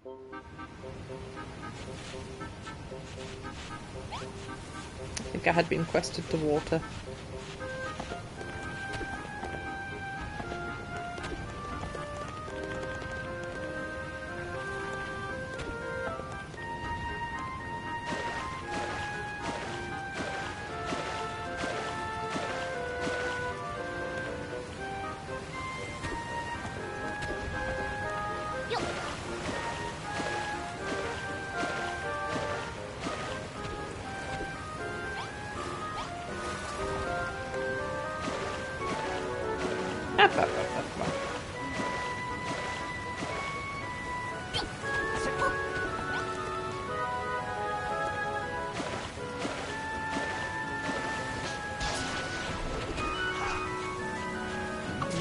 I think I had been quested to water.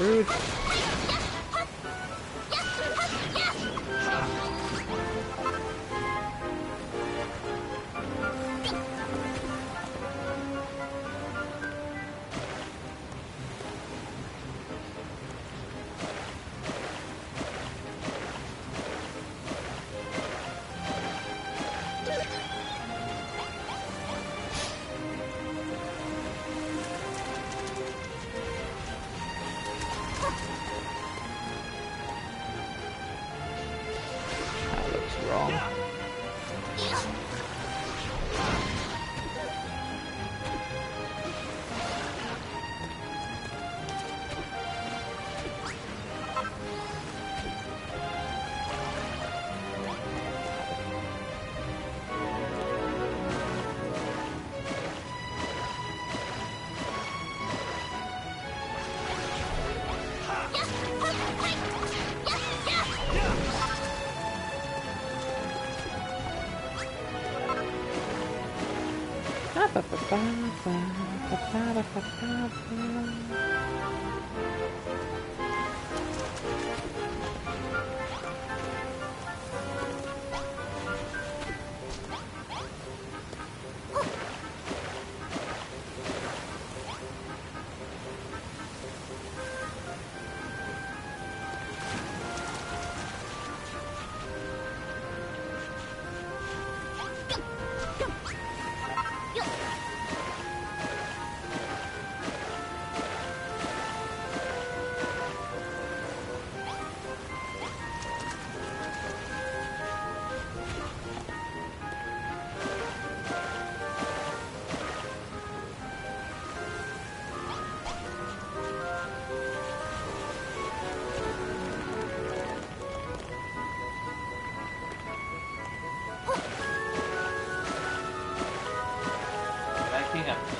Rude.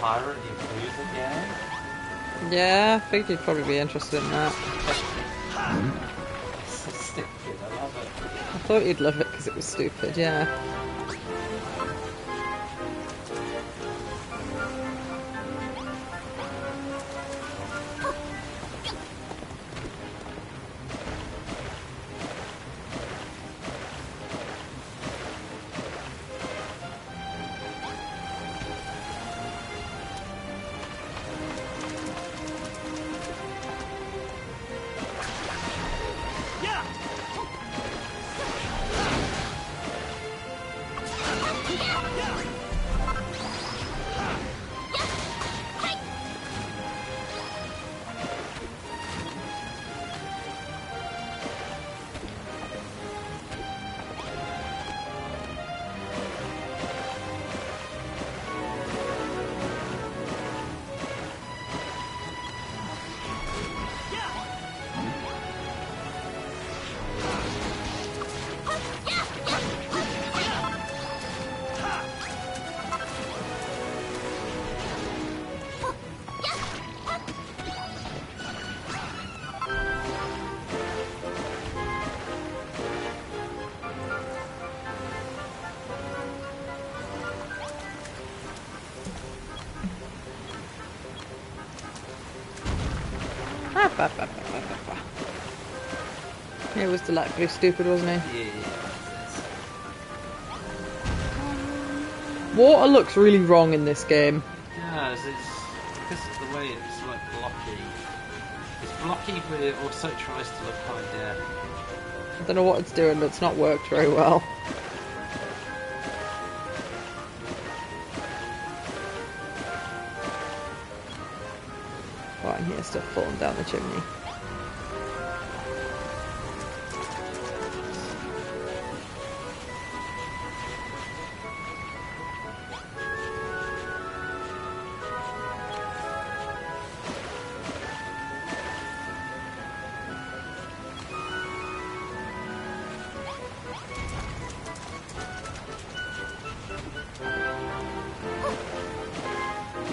Pirate Yakuza game? Yeah, I figured you'd probably be interested in that. It's so stupid, I love it. I thought you'd love it because it was stupid, yeah. He was delightfully stupid, wasn't he? Yeah. Water looks really wrong in this game. Yeah, it's because of the way it's like blocky. It's blocky, but it also tries to look kind of I don't know what it's doing, but it's not worked very well. Right, and here's stuff falling down the chimney.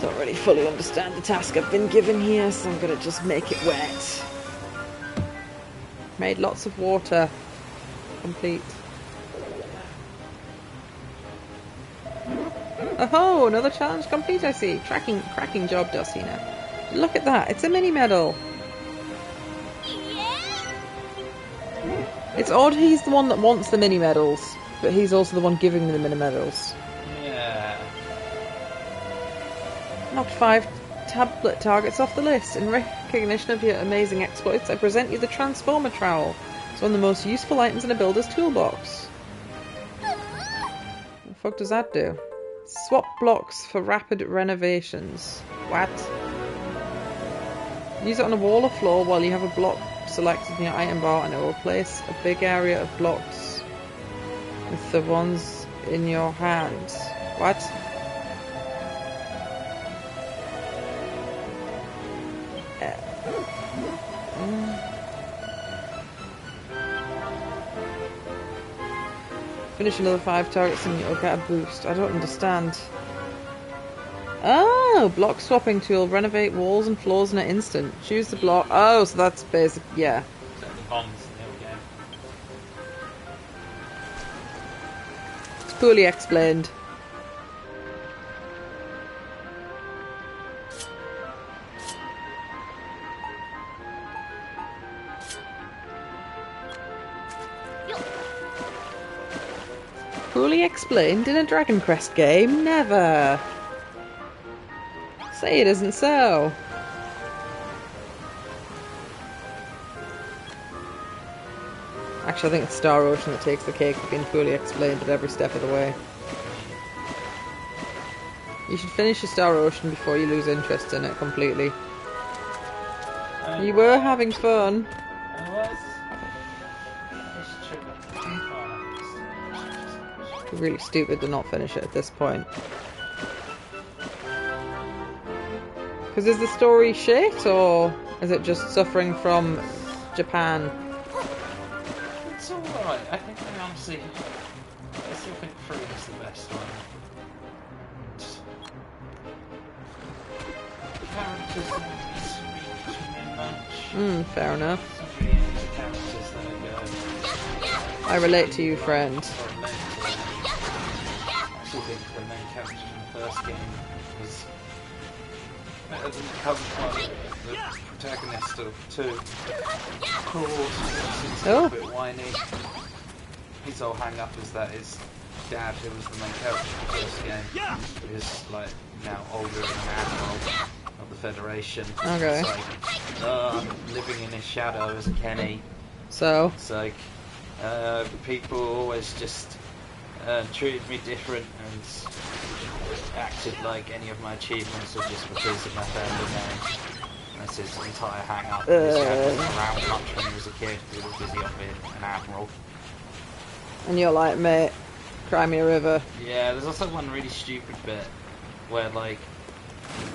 Don't really fully understand the task I've been given here, so I'm gonna just make it wet. Made lots of water. Complete. Oh, another challenge complete, I see. Cracking job, Dulcina. Look at that, it's a mini medal. It's odd he's the one that wants the mini medals, but he's also the one giving me the mini medals. Yeah. Knocked 5 tablet targets off the list. In recognition of your amazing exploits, I present you the Transformer Trowel. It's one of the most useful items in a builder's toolbox. What the fuck does that do? Swap blocks for rapid renovations. What? Use it on a wall or floor while you have a block selected in your item bar, and it will replace a big area of blocks with the ones in your hand. What? Finish another 5 targets and you'll get a boost. I don't understand. Oh, block swapping tool. Renovate walls and floors in an instant. Choose the block. Oh, so that's basic. Yeah. So the bombs in the game. It's poorly explained. Poorly explained in a Dragon Quest game? Never! Say it isn't so. Actually, I think it's Star Ocean that takes the cake for being poorly explained at every step of the way. You should finish your Star Ocean before you lose interest in it completely. You were having fun. I was. Really stupid to not finish it at this point. Because is the story shit, or is it just suffering from Japan? It's alright. I think I still think 3 is the best one. Characters don't really speak to me much. Fair enough. It's not really any characters that I go. I relate to you, friend. I actually think the main character from the first game was better than the protagonist of 2. Called, seems a bit whiny. His whole hang up is that his dad, who was the main character of the first game, is like now older than an admiral of the Federation. Okay. It's like, I'm living in his shadow as a Kenny. So? It's like, people always just treated me different and acted like any of my achievements were just because of my family name. That's his entire hang-up. His dad wasn't around much when he was a kid. He was busy off being an admiral. And you're like, mate, cry me a river. Yeah, there's also one really stupid bit where, like,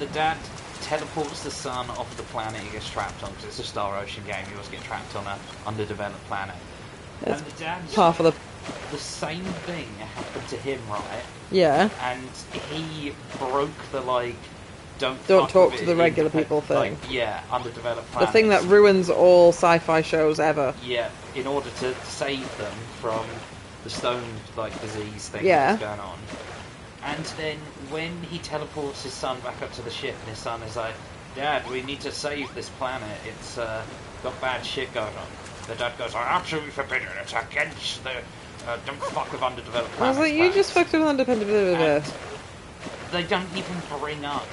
the dad teleports the son off the planet he gets trapped on, because it's a Star Ocean game. He was getting trapped on an underdeveloped planet. That's and the dad's half of the same thing happened to him, right? Yeah. And he broke the, like, don't talk to the regular people thing. Like, yeah, underdeveloped planets. The thing that ruins all sci-fi shows ever. Yeah, in order to save them from the stone, like, disease thing Yeah. that's going on. And then when he teleports his son back up to the ship, and his son is like, Dad, we need to save this planet. It's got bad shit going on. The dad goes, I absolutely forbid it. It's against the... don't fuck with underdeveloped planets. I was like, you just fucked with underdeveloped. They don't even bring up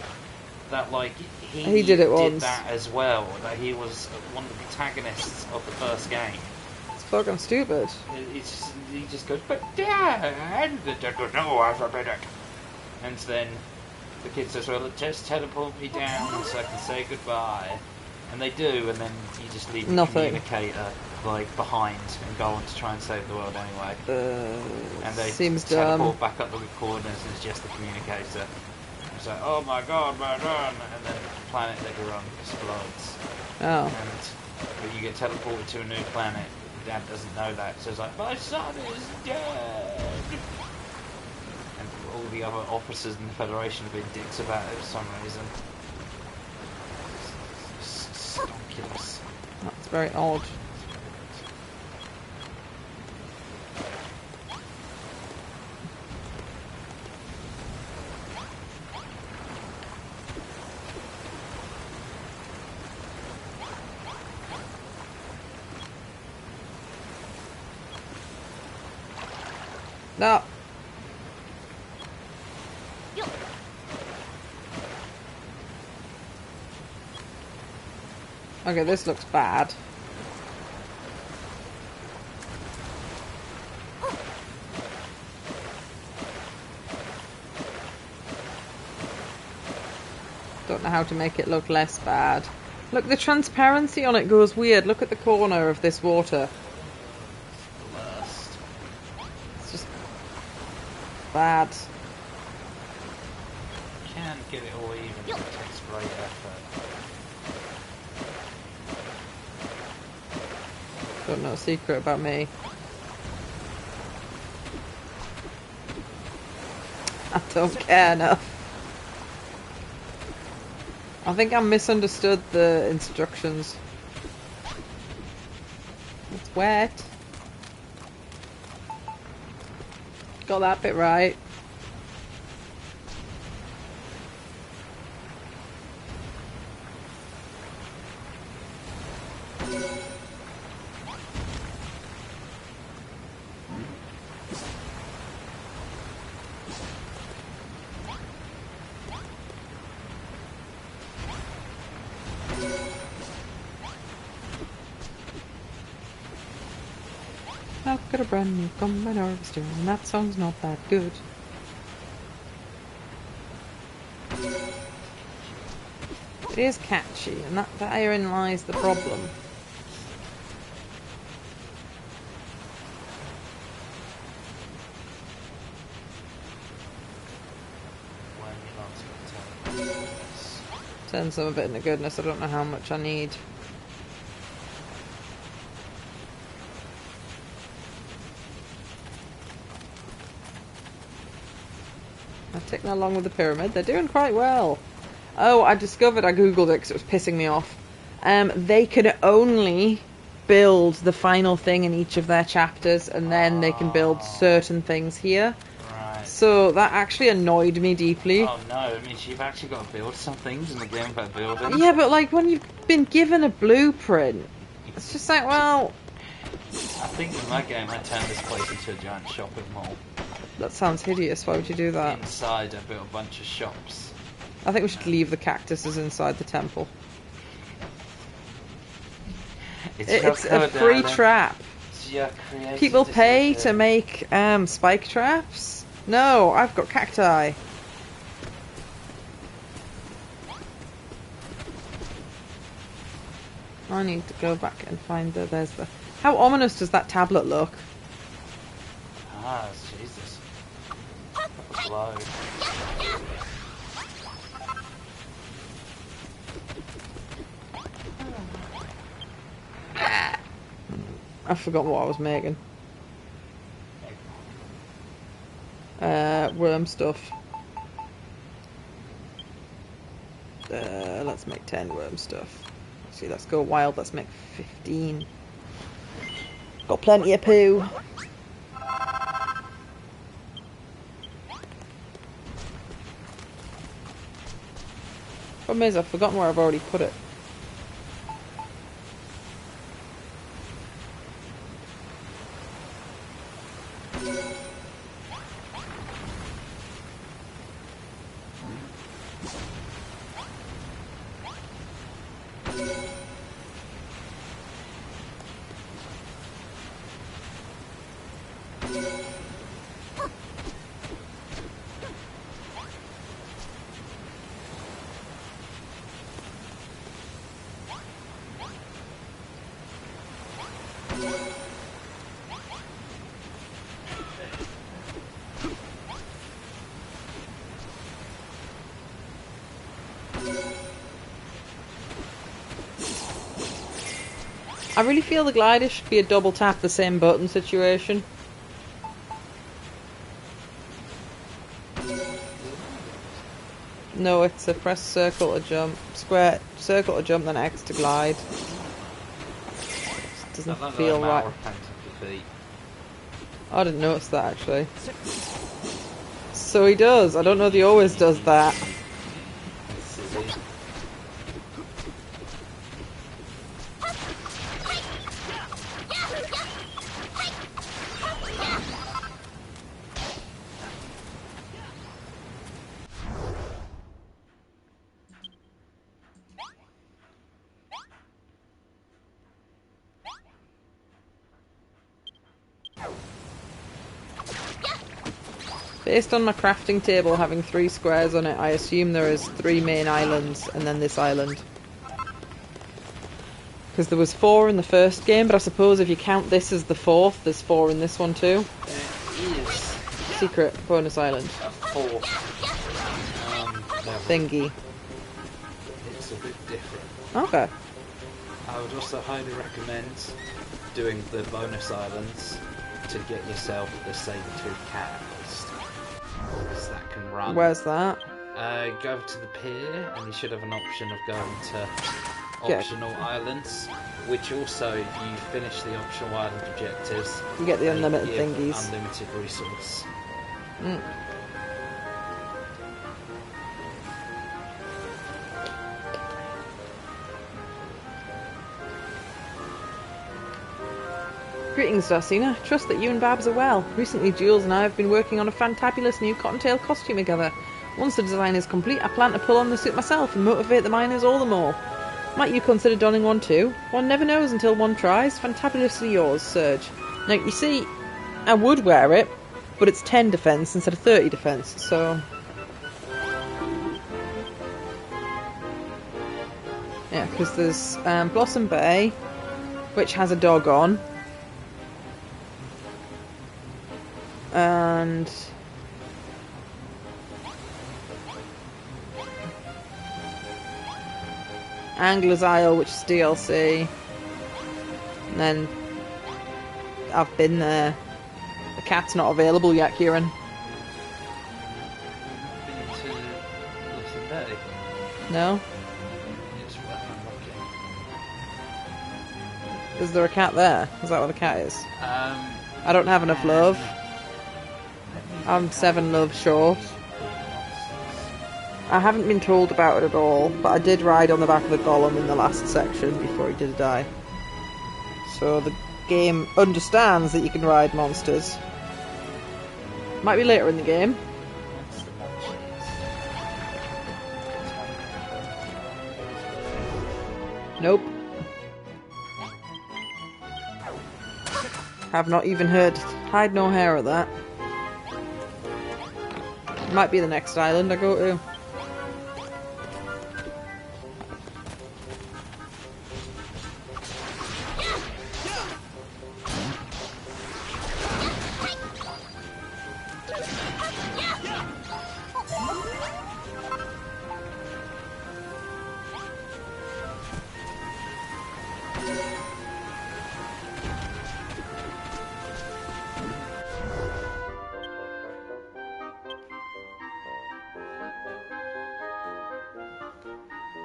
that, like, he did it once. Did that as well. That he was one of the protagonists of the first game. fucking stupid. He just goes, but Dad! The dad goes, no, I forbid it. And then the kid says, well, just teleport me down so I can say goodbye. And they do, and then you just leave the communicator like behind and go on to try and save the world anyway. And they teleport back up the coordinates and it's just the communicator. It's like, oh my god, my run! And then the planet that you're on explodes. Oh. And you get teleported to a new planet. Dad doesn't know that, so it's like, my son is dead! And all the other officers in the Federation have been dicks about it for some reason. It's stonkulous. That's very odd. No. Okay, this looks bad. Don't know how to make it look less bad. Look, the transparency on it goes weird. Look at the corner of this water. It's just bad. Can't get it all even. It takes great effort. Got no secret about me. I don't care enough. I think I misunderstood the instructions. It's wet. Got that bit right. I've got a brand new combine harvester, and that song's not that good. It is catchy, and therein lies the problem. Turn some of it into goodness. I don't know how much I need. I'm taking along with the pyramid. They're doing quite well. Oh, I discovered, I googled it because it was pissing me off. They can only build the final thing in each of their chapters, and then they can build certain things here. Right. So that actually annoyed me deeply. Oh no, it means you've actually got to build some things in the game about building. Yeah, but like when you've been given a blueprint, it's just like, well... I think in my game I turned this place into a giant shopping mall. That sounds hideous. Why would you do that? Inside I built a bunch of shops. I think we should leave the cactuses inside the temple. It's a free trap. People pay to make spike traps? No, I've got cacti. I need to go back and find there's the... How ominous does that tablet look? Ah, Jesus. That was low. I've forgotten what I was making. Worm stuff. Let's make 10 worm stuff. See, let's go wild. Let's make 15. Got plenty of poo. Problem is, I've forgotten where I've already put it. I really feel the glider should be a double tap the same button situation. No, it's a press circle to jump, square, circle to jump, then X to glide. It doesn't feel right. I didn't notice that actually. So he does. I don't know if he always does that. Based on my crafting table having 3 squares on it, I assume there is 3 main islands and then this island. Because there was 4 in the first game, but I suppose if you count this as the 4th, there's 4 in this one too. There is Secret bonus island. a 4th Thingy. It's a bit different. Okay. I would also highly recommend doing the bonus islands to get yourself the saber-tooth cat at least. Because that can run. Where's that? Go to the pier and you should have an option of going to Yeah. optional islands, which also, if you finish the optional island objectives, You get the they unlimited give thingies. unlimited resource. Mm. Greetings, Darcina. Trust that you and Babs are well. Recently, Jules and I have been working on a fantabulous new cottontail costume together. Once the design is complete, I plan to pull on the suit myself and motivate the miners all the more. Might you consider donning one too? One never knows until one tries. Fantabulously yours, Serge. Now, you see, I would wear it, but it's 10 defense instead of 30 defense, so... Yeah, because there's Blossom Bay, which has a dog on. And... Angler's Isle, which is DLC. And then... I've been there. The cat's not available yet, Kieran. Been to Blossom Bay? No? It's worth unlocking. Is there a cat there? Is that what the cat is? I don't have enough love. I'm 7 love short. I haven't been told about it at all, but I did ride on the back of the golem in the last section before he did die. So the game understands that you can ride monsters. Might be later in the game. Nope. Have not even heard hide nor hair of that. Might be the next island I go to.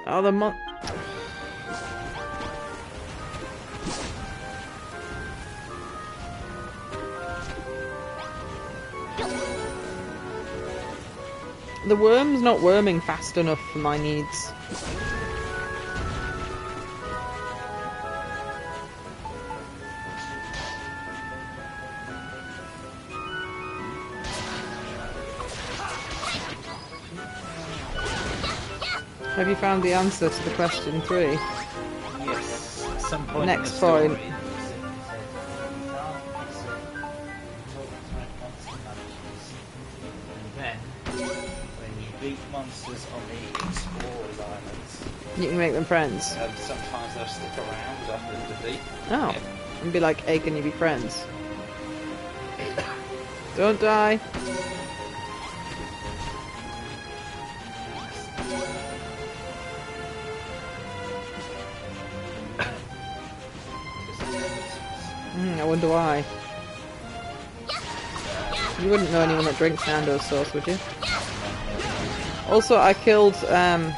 Oh, the The worm's not worming fast enough for my needs. Have you found the answer to the question 3? Yes, at some point. Next in the story, point. beat monsters on the Explorers Islands. You can make them friends. And sometimes they'll stick around after the defeat. Oh. And be like, hey, can you be friends? Don't die. I wonder why. You wouldn't know anyone that drinks Nando's sauce, would you? Also, I killed a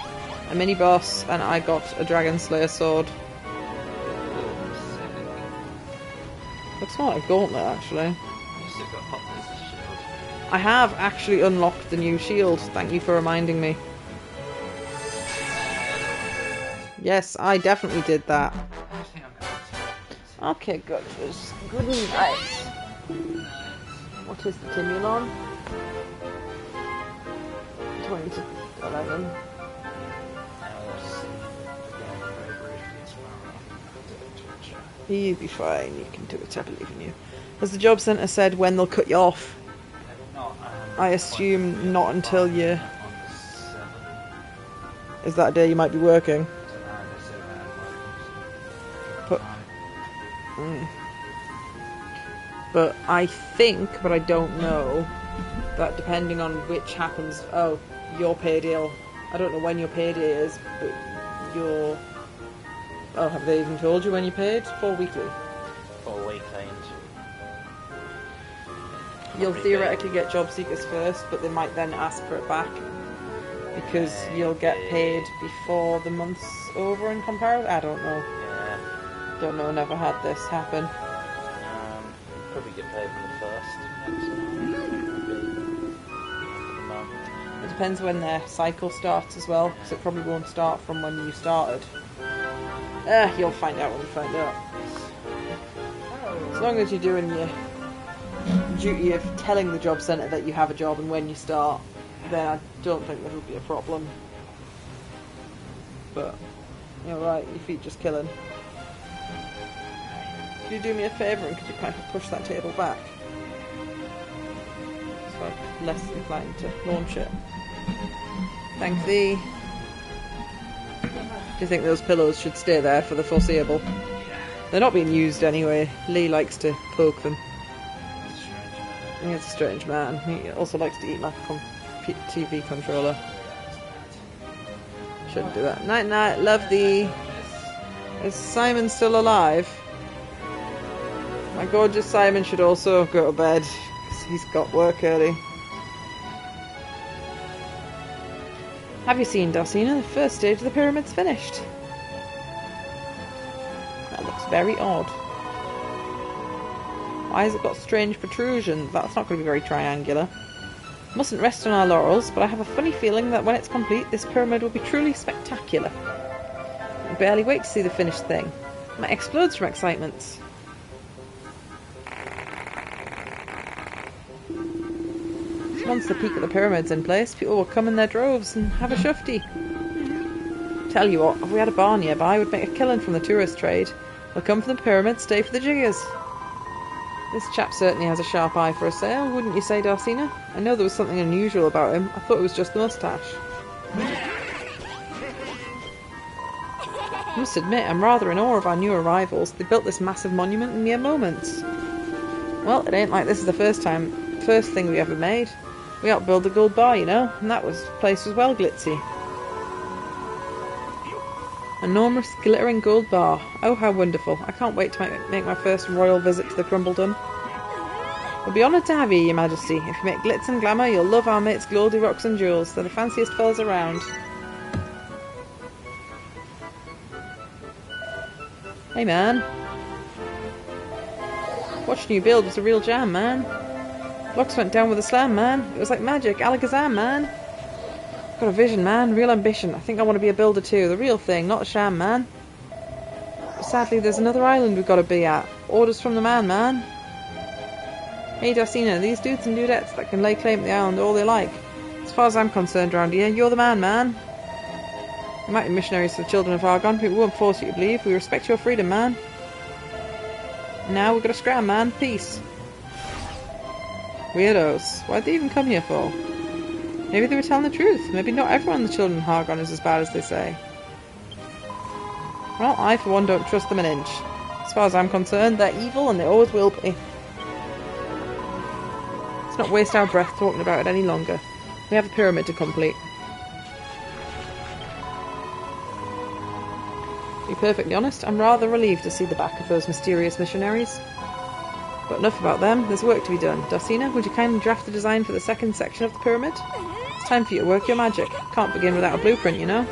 mini boss and I got a Dragon Slayer sword. Looks more like a gauntlet, actually. I have actually unlocked the new shield. Thank you for reminding me. Yes, I definitely did that. Okay, good. Good and nice. What is the Timulon? 20 to 11. You'll be fine. You can do it. I believe in you. Has the job centre said when they'll cut you off? I assume not until you... Is that a day you might be working? But I think, but I don't know, that depending on which happens... Oh, your payday. I don't know when your payday is, but your... Oh, have they even told you when you paid? 4 weekly. 4 weekly. You'll theoretically get job seekers first, but they might then ask for it back. Because you'll get paid before the month's over in comparison. I don't know. Yeah. Don't know, never had this happen. Probably get paid on the first month. It depends when their cycle starts as well, because it probably won't start from when you started. You'll find out when you find out. As long as you're doing your duty of telling the job centre that you have a job and when you start, then I don't think there will be a problem. But, you're right, your feet just killing. Could you do me a favour and could you kind of push that table back? So I'm less inclined to launch it. Thank thee. Do you think those pillows should stay there for the foreseeable? They're not being used anyway. Lee likes to poke them. He's a strange man. He also likes to eat my TV controller. Shouldn't do that. Night night, love thee. Is Simon still alive? My gorgeous Simon should also go to bed, because he's got work early. Have you seen, Darsina? The first stage of the pyramid's finished. That looks very odd. Why has it got strange protrusions? That's not going to be very triangular. Mustn't rest on our laurels, but I have a funny feeling that when it's complete, this pyramid will be truly spectacular. I can barely wait to see the finished thing. I might explode from excitement. Once the peak of the pyramid's in place, people will come in their droves and have a shufti. Tell you what, if we had a bar nearby, we'd make a killing from the tourist trade. They'll come for the pyramid, stay for the jiggers. This chap certainly has a sharp eye for a sale, wouldn't you say, Darsina? I know there was something unusual about him. I thought it was just the moustache. I must admit, I'm rather in awe of our new arrivals. They built this massive monument in mere moments. Well, it ain't like this is the first thing we ever made. We outbuilt the gold bar, you know, and that place was well glitzy. Enormous glittering gold bar. Oh, how wonderful. I can't wait to make my first royal visit to the Crumbledon. We'll be honoured to have you, Your Majesty. If you make glitz and glamour, you'll love our mates Glody, Rocks and Jewels. They're the fanciest fellas around. Hey, man. Watching you build was a real jam, man. Blocks went down with a slam, man. It was like magic. Alakazam, man. Got a vision, man. Real ambition. I think I want to be a builder too. The real thing, not a sham, man. But sadly, there's another island we've got to be at. Orders from the man. Hey, Darsina, these dudes and dudettes that can lay claim to the island all they like. As far as I'm concerned around here, you're the man. You might be missionaries for the children of Argon, but we won't force you to believe. We respect your freedom, man. Now we've got to scram, man. Peace. Weirdos. Why'd they even come here for? Maybe they were telling the truth. Maybe not everyone in the children of Hargon is as bad as they say. Well, I for one don't trust them an inch. As far as I'm concerned, they're evil and they always will be. Let's not waste our breath talking about it any longer. We have the pyramid to complete. To be perfectly honest, I'm rather relieved to see the back of those mysterious missionaries. But enough about them, there's work to be done. Dulcina, would you kindly draft the design for the second section of the pyramid? It's time for you to work your magic. Can't begin without a blueprint, you know?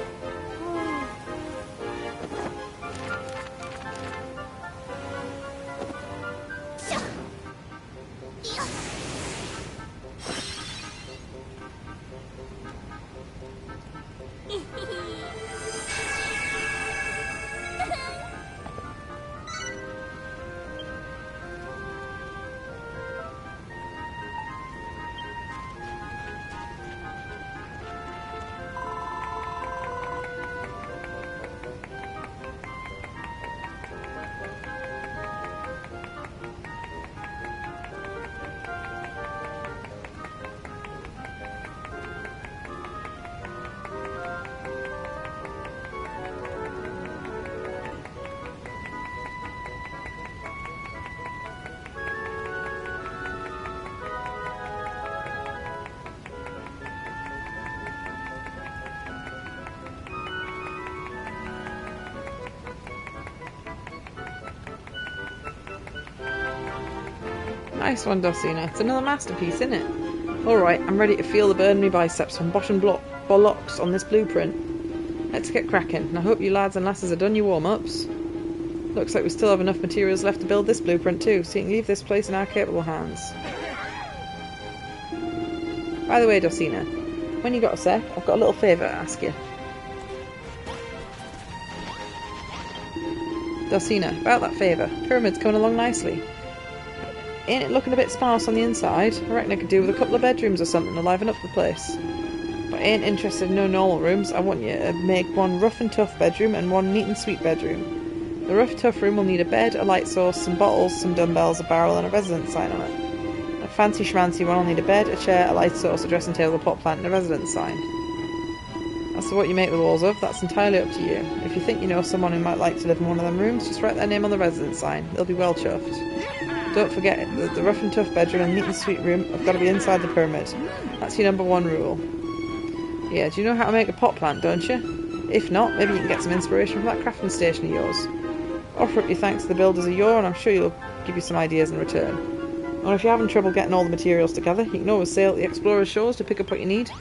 Nice one, Dulcina. It's another masterpiece, isn't it? Alright, I'm ready to feel the burn in my biceps from bottom blocks on this blueprint. Let's get cracking, and I hope you lads and lasses have done your warm-ups. Looks like we still have enough materials left to build this blueprint too, so you can leave this place in our capable hands. By the way, Dulcina, when you got a sec, I've got a little favour to ask you. Dulcina, about that favour. Pyramid's coming along nicely. Ain't it looking a bit sparse on the inside? I reckon I could do with a couple of bedrooms or something to liven up the place. But I ain't interested in no normal rooms. I want you to make one rough and tough bedroom and one neat and sweet bedroom. The rough tough room will need a bed, a light source, some bottles, some dumbbells, a barrel and a residence sign on it. A fancy schmancy one will need a bed, a chair, a light source, a dressing table, a pot plant and a residence sign. As to what you make the walls of, that's entirely up to you. If you think you know someone who might like to live in one of them rooms, just write their name on the residence sign. They'll be well chuffed. Don't forget that the rough and tough bedroom and neat and sweet room have got to be inside the pyramid. That's your #1 rule. Yeah, do you know how to make a pot plant, don't you? If not, maybe you can get some inspiration from that crafting station of yours. Offer up your thanks to the builders of yore, and I'm sure you'll give you some ideas in return. And if you're having trouble getting all the materials together, you can always sail at the Explorer's Shores to pick up what you need.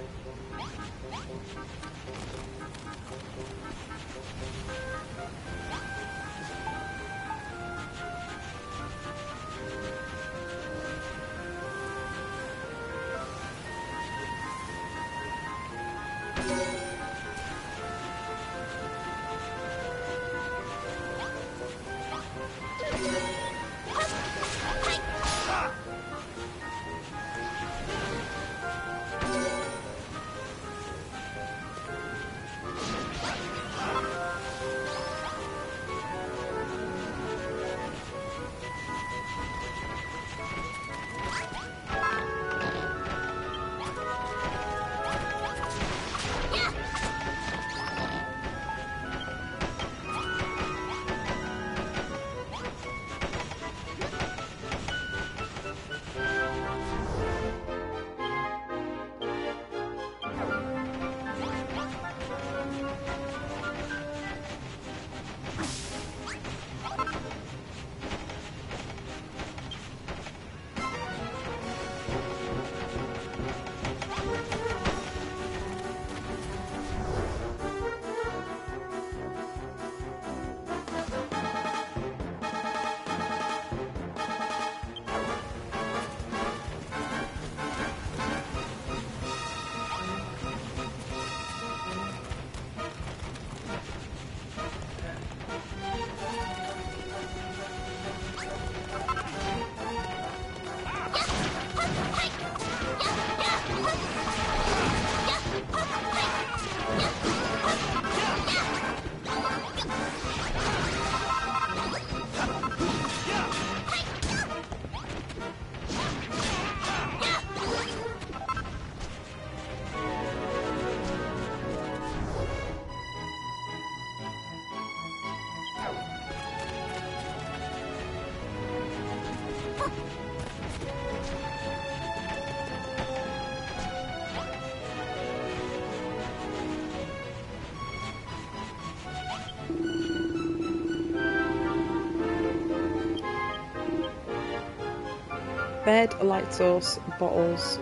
Bed, a light source, bottles,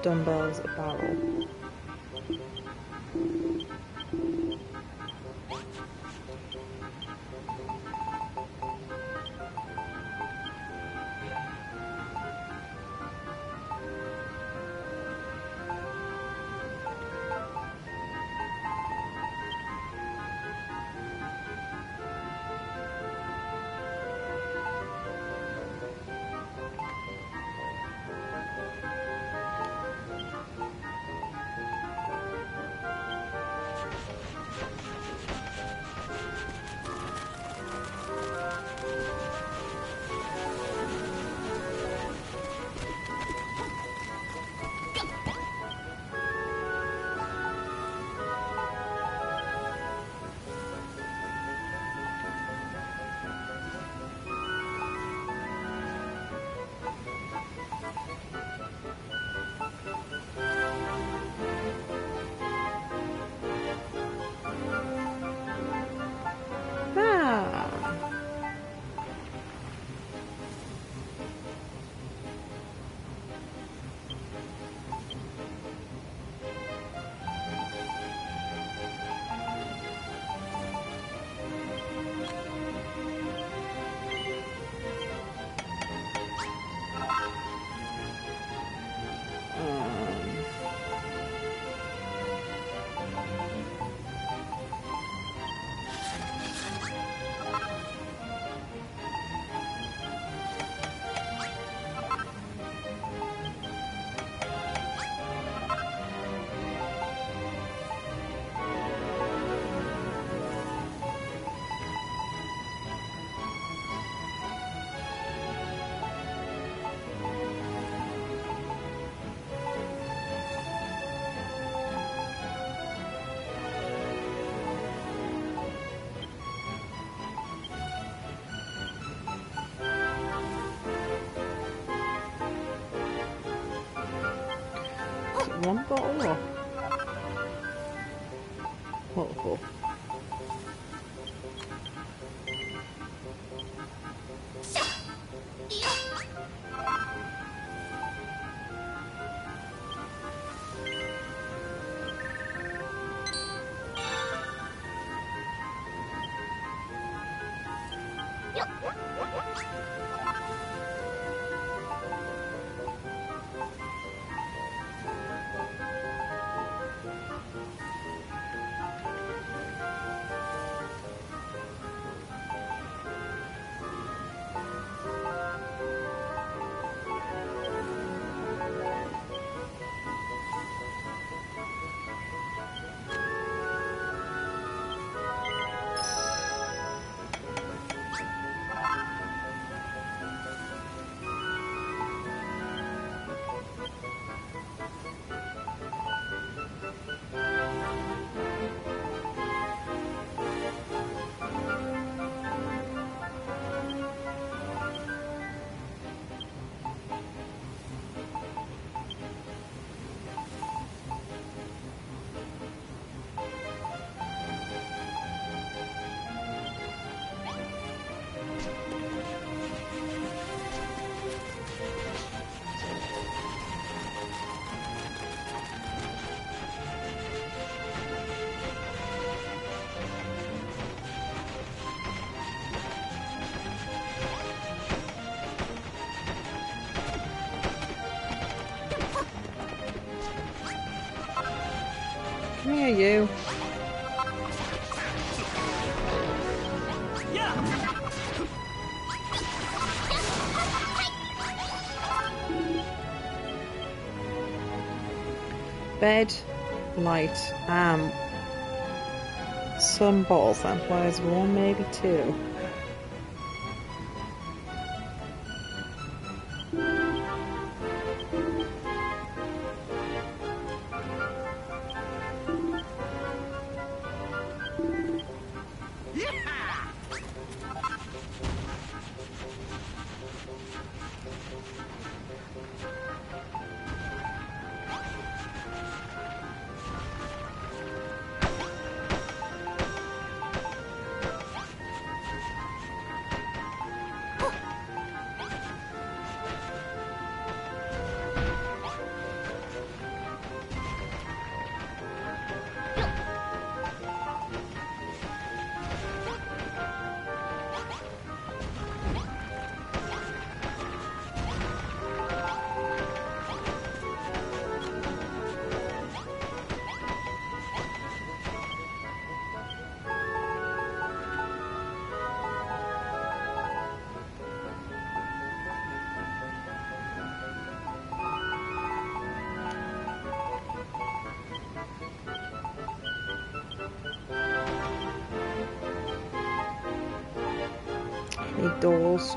dumbbells, a barrel. One bottle or multiple? Come here, you. Bed, light, some bottles. That implies one, maybe two. Need doors.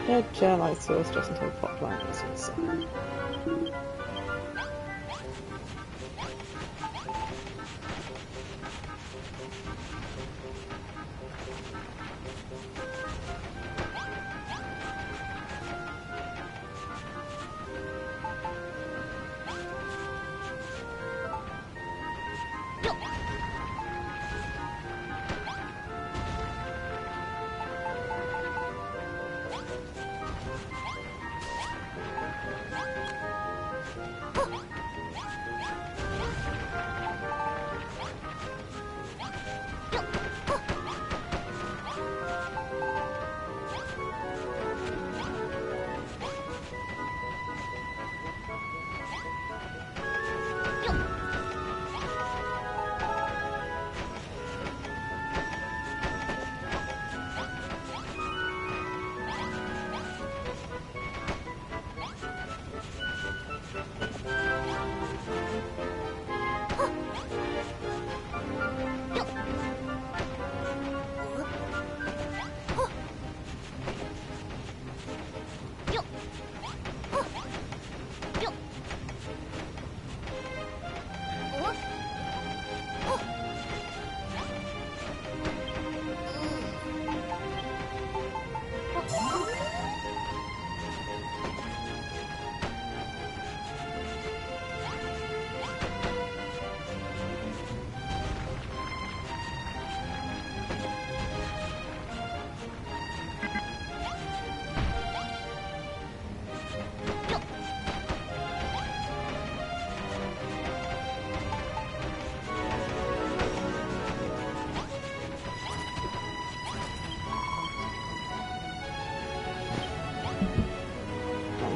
No chair light source just until the pot plant is inside.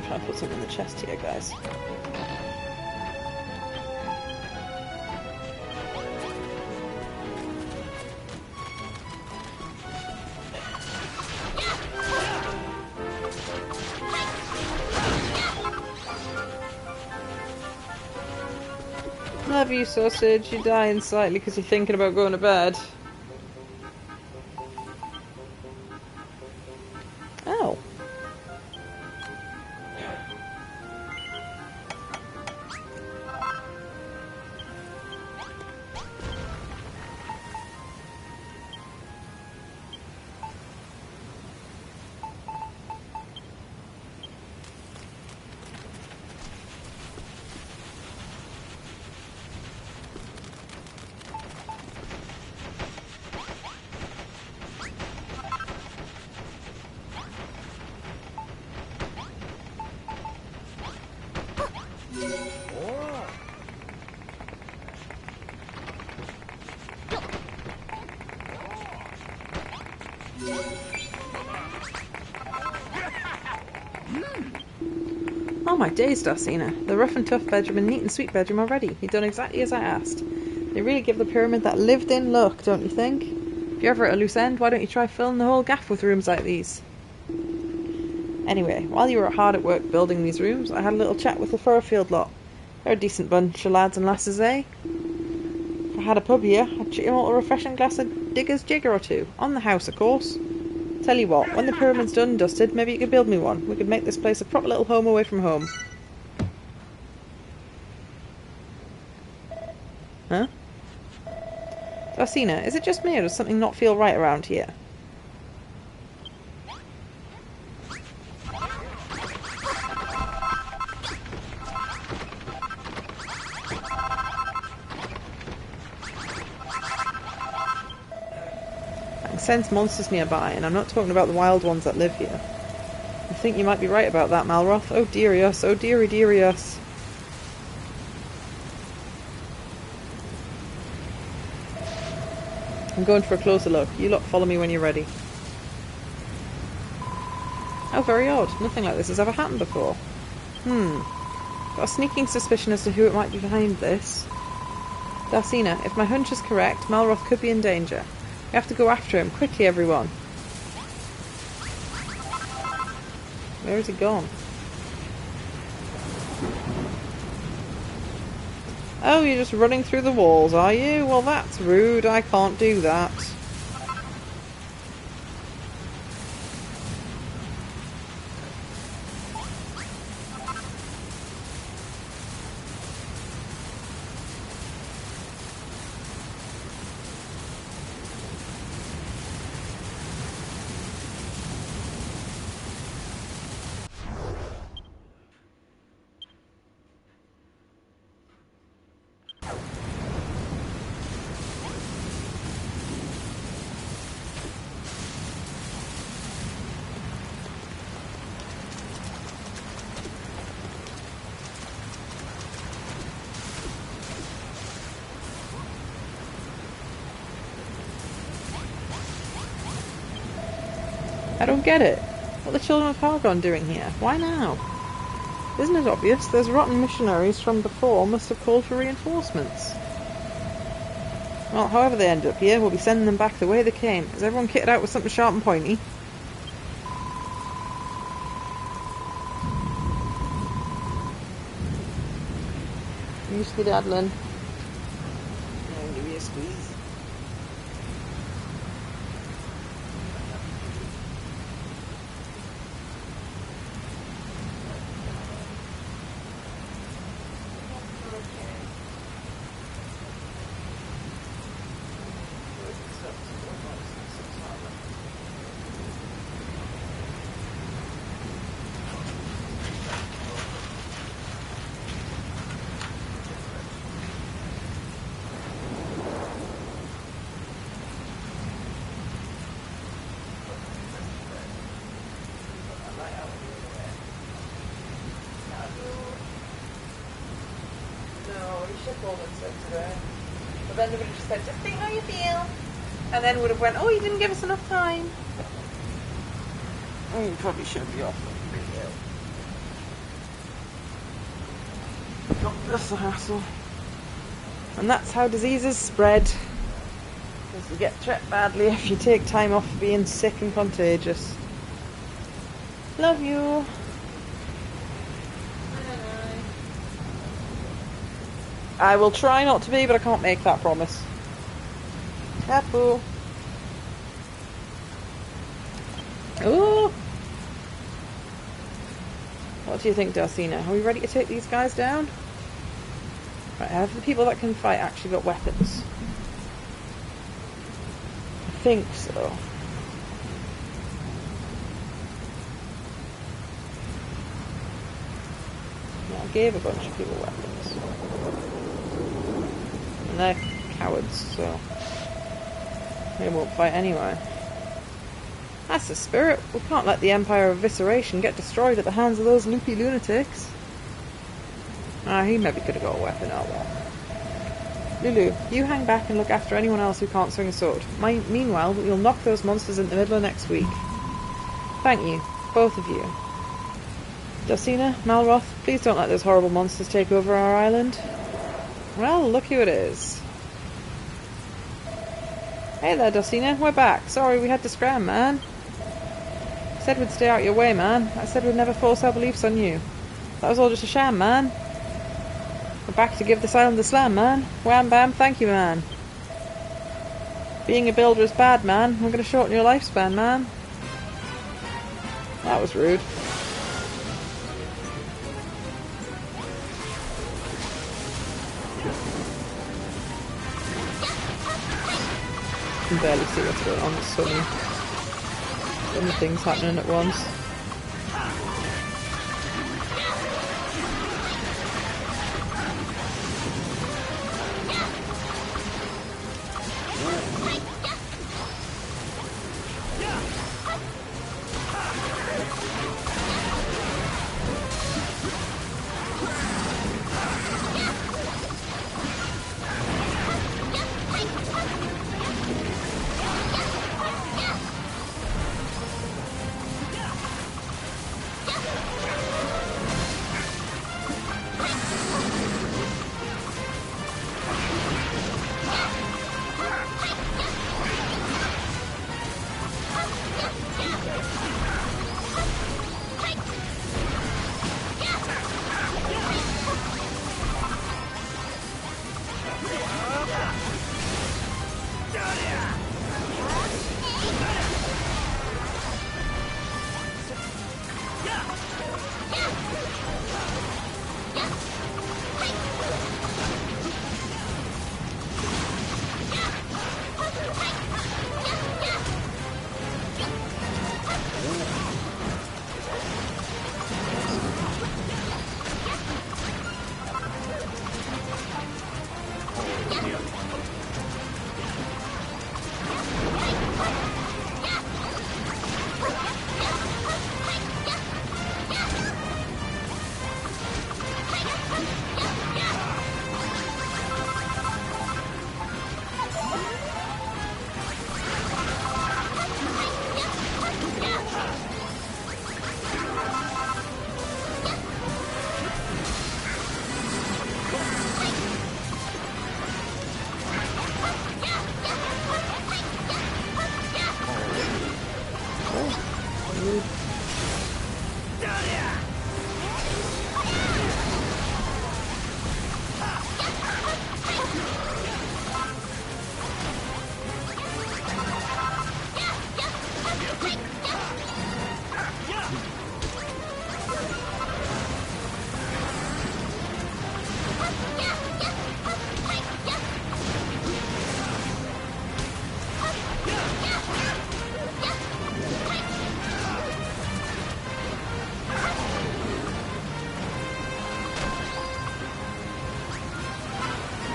Try and put something in the chest here, guys. Love you, sausage. You're dying slightly because you're thinking about going to bed. Oh. Oh my days, Darcina. The rough and tough bedroom and neat and sweet bedroom already. You've done exactly as I asked. They really give the pyramid that lived-in look, don't you think? If you're ever at a loose end, why don't you try filling the whole gaff with rooms like these? Anyway, while you were hard at work building these rooms, I had a little chat with the Furfield lot. They're a decent bunch of lads and lasses, eh? If I had a pub here, I'd treat 'em all to a refreshing glass of Digger's Jigger or two. On the house, of course. Tell you what, when the pyramid's done and dusted, maybe you could build me one. We could make this place a proper little home away from home. Darcina, is it just me or does something not feel right around here? I can sense monsters nearby, and I'm not talking about the wild ones that live here. I think you might be right about that, Malroth. Oh dearie us, oh dearie dearie us. I'm going for a closer look. You lot follow me when you're ready. How very odd. Nothing like this has ever happened before. Got a sneaking suspicion as to who it might be behind this. Darcina, if my hunch is correct, Malroth could be in danger. We have to go after him. Quickly, everyone. Where has he gone? Oh, you're just running through the walls, are you? Well, that's rude. I can't do that. I don't get it. What are the children of Paragon doing here? Why now? Isn't it obvious? Those rotten missionaries from before must have called for reinforcements. Well, however they end up here, we'll be sending them back the way they came. Is everyone kitted out with something sharp and pointy? You skedaddling. I'll give you a squeeze. Today. But then they would have just said, just say how you feel. And then would have went, oh, you didn't give us enough time. Oh, you probably should be off the video. Not this a hassle. And that's how diseases spread. Because you get tripped badly if you take time off being sick and contagious. Love you. I will try not to be, but I can't make that promise. Careful. Oh! What do you think, Darcina? Are we ready to take these guys down? Right, have the people that can fight actually got weapons? I think so. Yeah, I gave a bunch of people weapons. And they're cowards, so they won't fight anyway. That's the spirit. We can't let the Empire of Evisceration get destroyed at the hands of those loopy lunatics. Ah, he maybe could have got a weapon, oh well. Lulu, you hang back and look after anyone else who can't swing a sword. Meanwhile, we'll knock those monsters in the middle of next week. Thank you, both of you. Darcina, Malroth, please don't let those horrible monsters take over our island. Well, look who it is. Hey there, Darcina, we're back. Sorry, we had to scram, man. I said we'd stay out your way, man. I said we'd never force our beliefs on you. That was all just a sham, man. We're back to give this island a slam, man. Wham bam, thank you, man. Being a builder is bad, man. We're going to shorten your lifespan, man. That was rude. can barely see what's going on. There's so many things happening at once.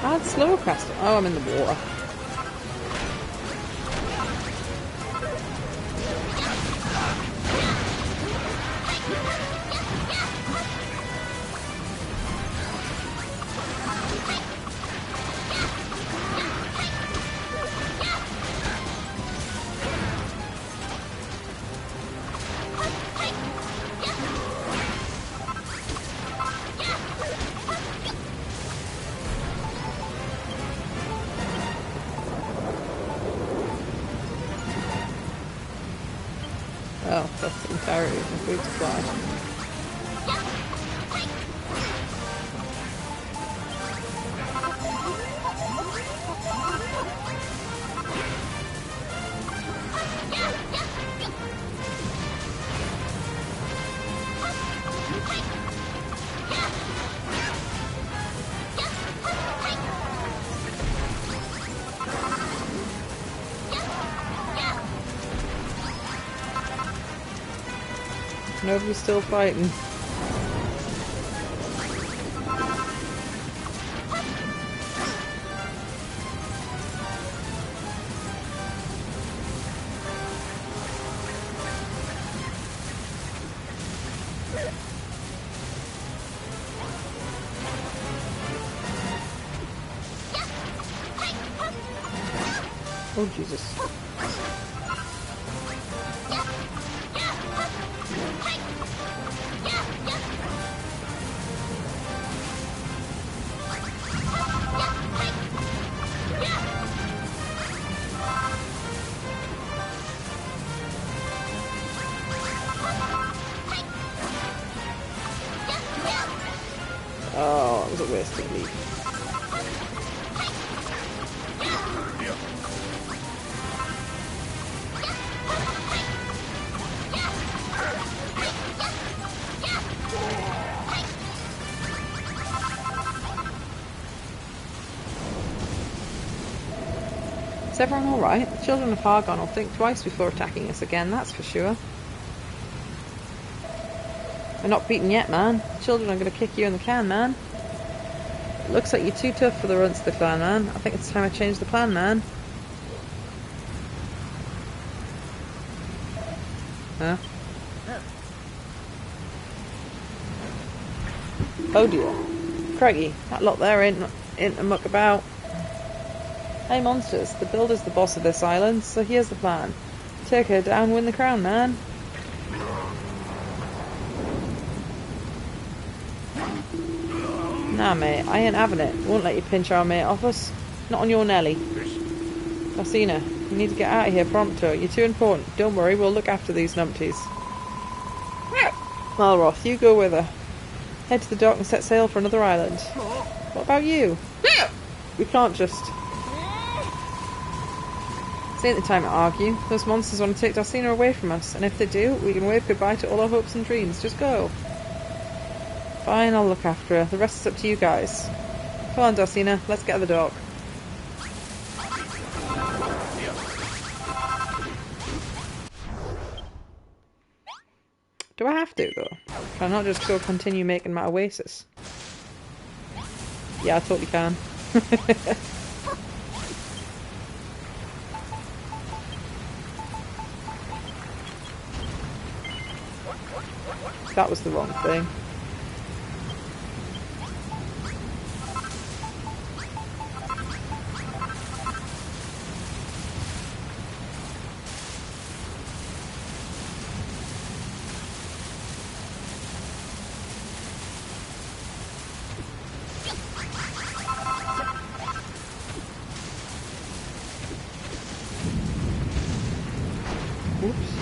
Add slower caster. Oh, I'm in the water. Oh, that's the entirety of the food supply. Nobody's still fighting. Oh, Jesus. Oh, it was a waste of meat. everyone alright? The children of Hargon will think twice before attacking us again, that's for sure. We're not beaten yet, man. The children are going to kick you in the can, man. It looks like you're too tough for the runs of the clan, man. I think it's time I change the plan, man. Huh? Oh dear. Craigie, that lot there ain't a muck about. Hey monsters, the Builder's the boss of this island, so here's the plan. Take her down, win the crown, man. Nah mate, I ain't having it. Won't let you pinch our mate off us. Not on your Nelly. Lassina, you need to get out of here pronto. You're too important. Don't worry, we'll look after these numpties. Malroth, you go with her. Head to the dock and set sail for another island. What about you? We can't just... This ain't the time to argue. Those monsters want to take Darsina away from us, and if they do, we can wave goodbye to all our hopes and dreams. Just go. Fine, I'll look after her. The rest is up to you guys. Come on, Darsina, let's get to the dock. Do I have to, though? Can I not just go continue making my oasis? Yeah, I totally can. That was the wrong thing. Oops.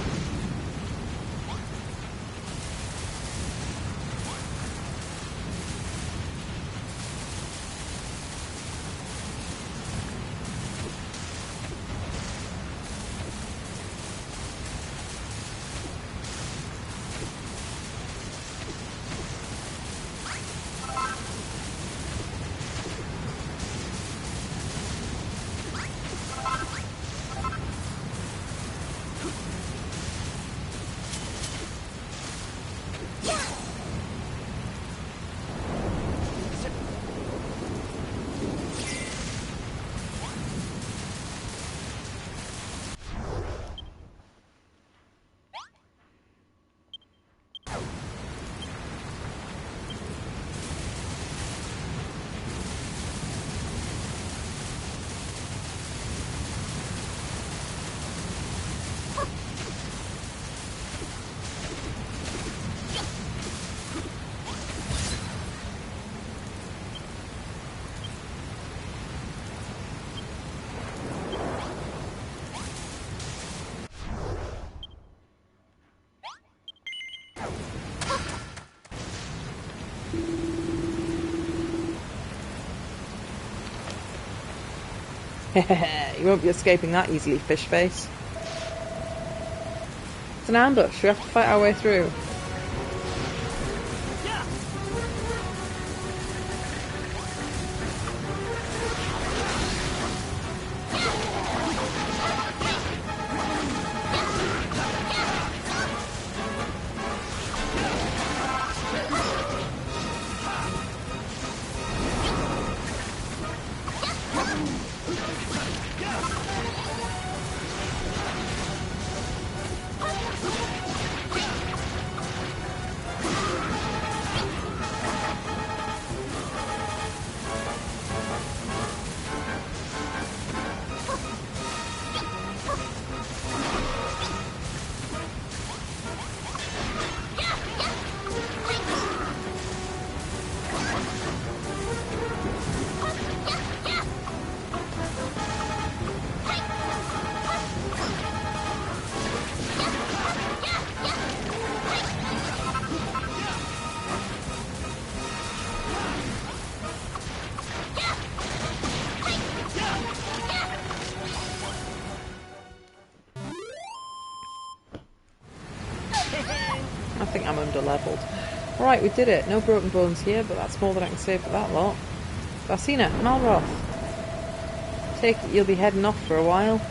You won't be escaping that easily, fish face. It's an ambush. We have to fight our way through. I think I'm under-leveled. Alright, we did it. No broken bones here, but that's more than I can say for that lot. Darsina, Malroth. Take it you'll be heading off for a while.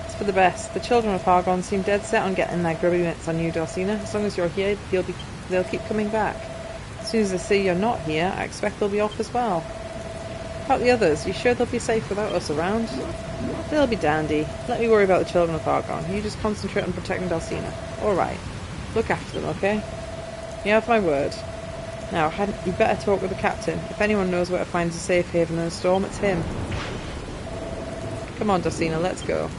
It's for the best. The children of Argon seem dead set on getting their grubby mitts on you, Dorsina. As long as you're here, they'll keep coming back. As soon as they see you're not here, I expect they'll be off as well. About the others, you sure they'll be safe without us around? They'll be dandy. Let me worry about the children of Argon. You just concentrate on protecting Dorsina. Alright. Look after them, okay? You have my word. Now, you better talk with the captain. If anyone knows where to find a safe haven in a storm, it's him. Come on, Dorsina, let's go.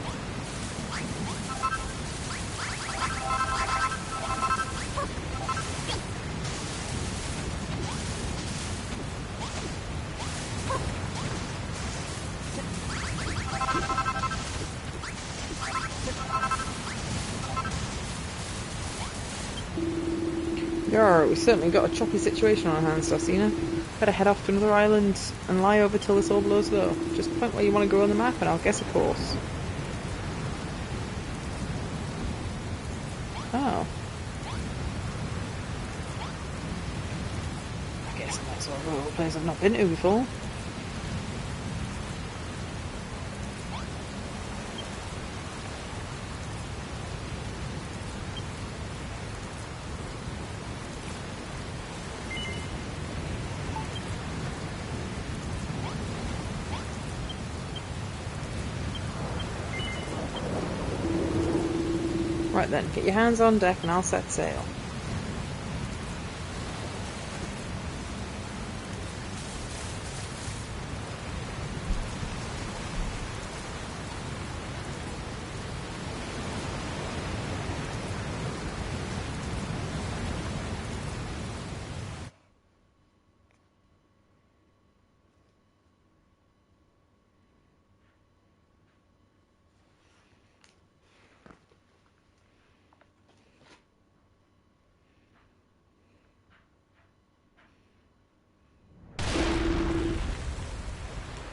Yarr, we certainly got a choppy situation on our hands, Dorsina. Better head off to another island and lie over till this all blows low. Just point where you want to go on the map and I'll guess a course. Oh. I guess I might as well go to a place I've not been to before. Right then, get your hands on deck and I'll set sail.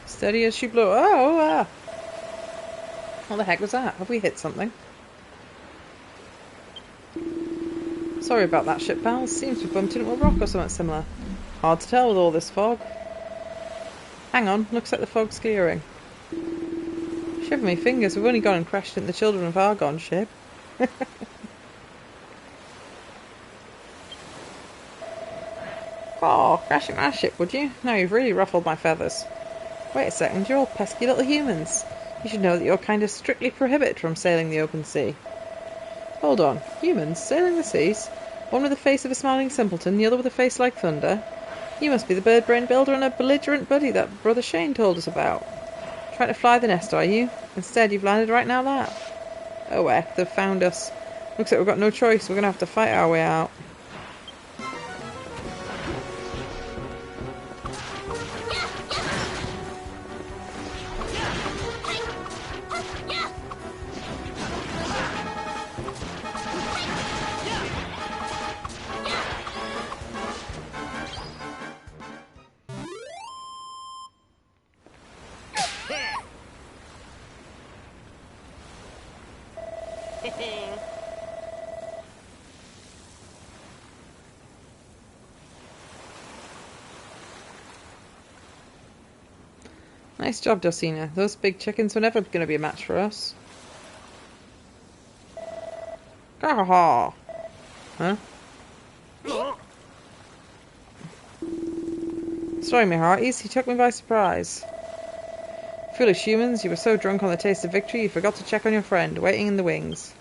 Steady as she blows. Oh, what the heck was that? Have we hit something? Sorry about that, ship pals. Seems we bumped into a rock or something similar. Hard to tell with all this fog. Hang on, looks like the fog's clearing. Shiver me fingers, we've only gone and crashed into the Children of Argon ship. Oh, crashing our ship, would you? Now you've really ruffled my feathers. Wait a second, you're all pesky little humans. You should know that you're kind of strictly prohibited from sailing the open sea. Hold on, humans sailing the seas? One with the face of a smiling simpleton, the other with a face like thunder? You must be the bird-brain builder and a belligerent buddy that Brother Shane told us about. Trying to fly the nest, are you? Instead, you've landed right now that. Oh heck, they've found us. Looks like we've got no choice, we're going to have to fight our way out. Nice job, Dorsina. Those big chickens were never going to be a match for us. Ha! Huh? Sorry, my hearties. He took me by surprise. Foolish humans, you were so drunk on the taste of victory you forgot to check on your friend, waiting in the wings.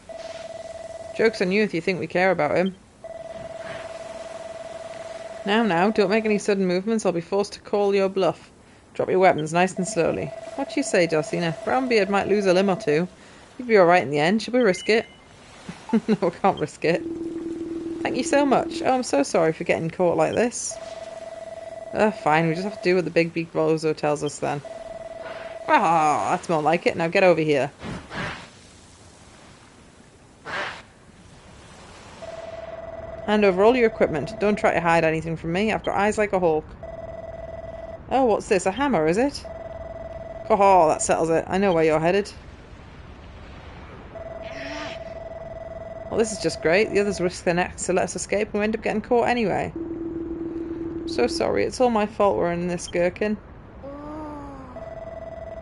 Joke's on you if you think we care about him. Now, don't make any sudden movements, I'll be forced to call your bluff. Drop your weapons nice and slowly. What do you say, Dorsina? Brownbeard might lose a limb or two. You'd be alright in the end. Should we risk it? No, we can't risk it. Thank you so much. Oh, I'm so sorry for getting caught like this. Fine, we just have to do what the big bozo tells us then. Ah, that's more like it. Now get over here. Hand over all your equipment. Don't try to hide anything from me. I've got eyes like a hawk. Oh, what's this? A hammer, is it? Oh, that settles it. I know where you're headed. Well, this is just great. The others risk their necks to let us escape and we end up getting caught anyway. So sorry. It's all my fault we're in this gherkin.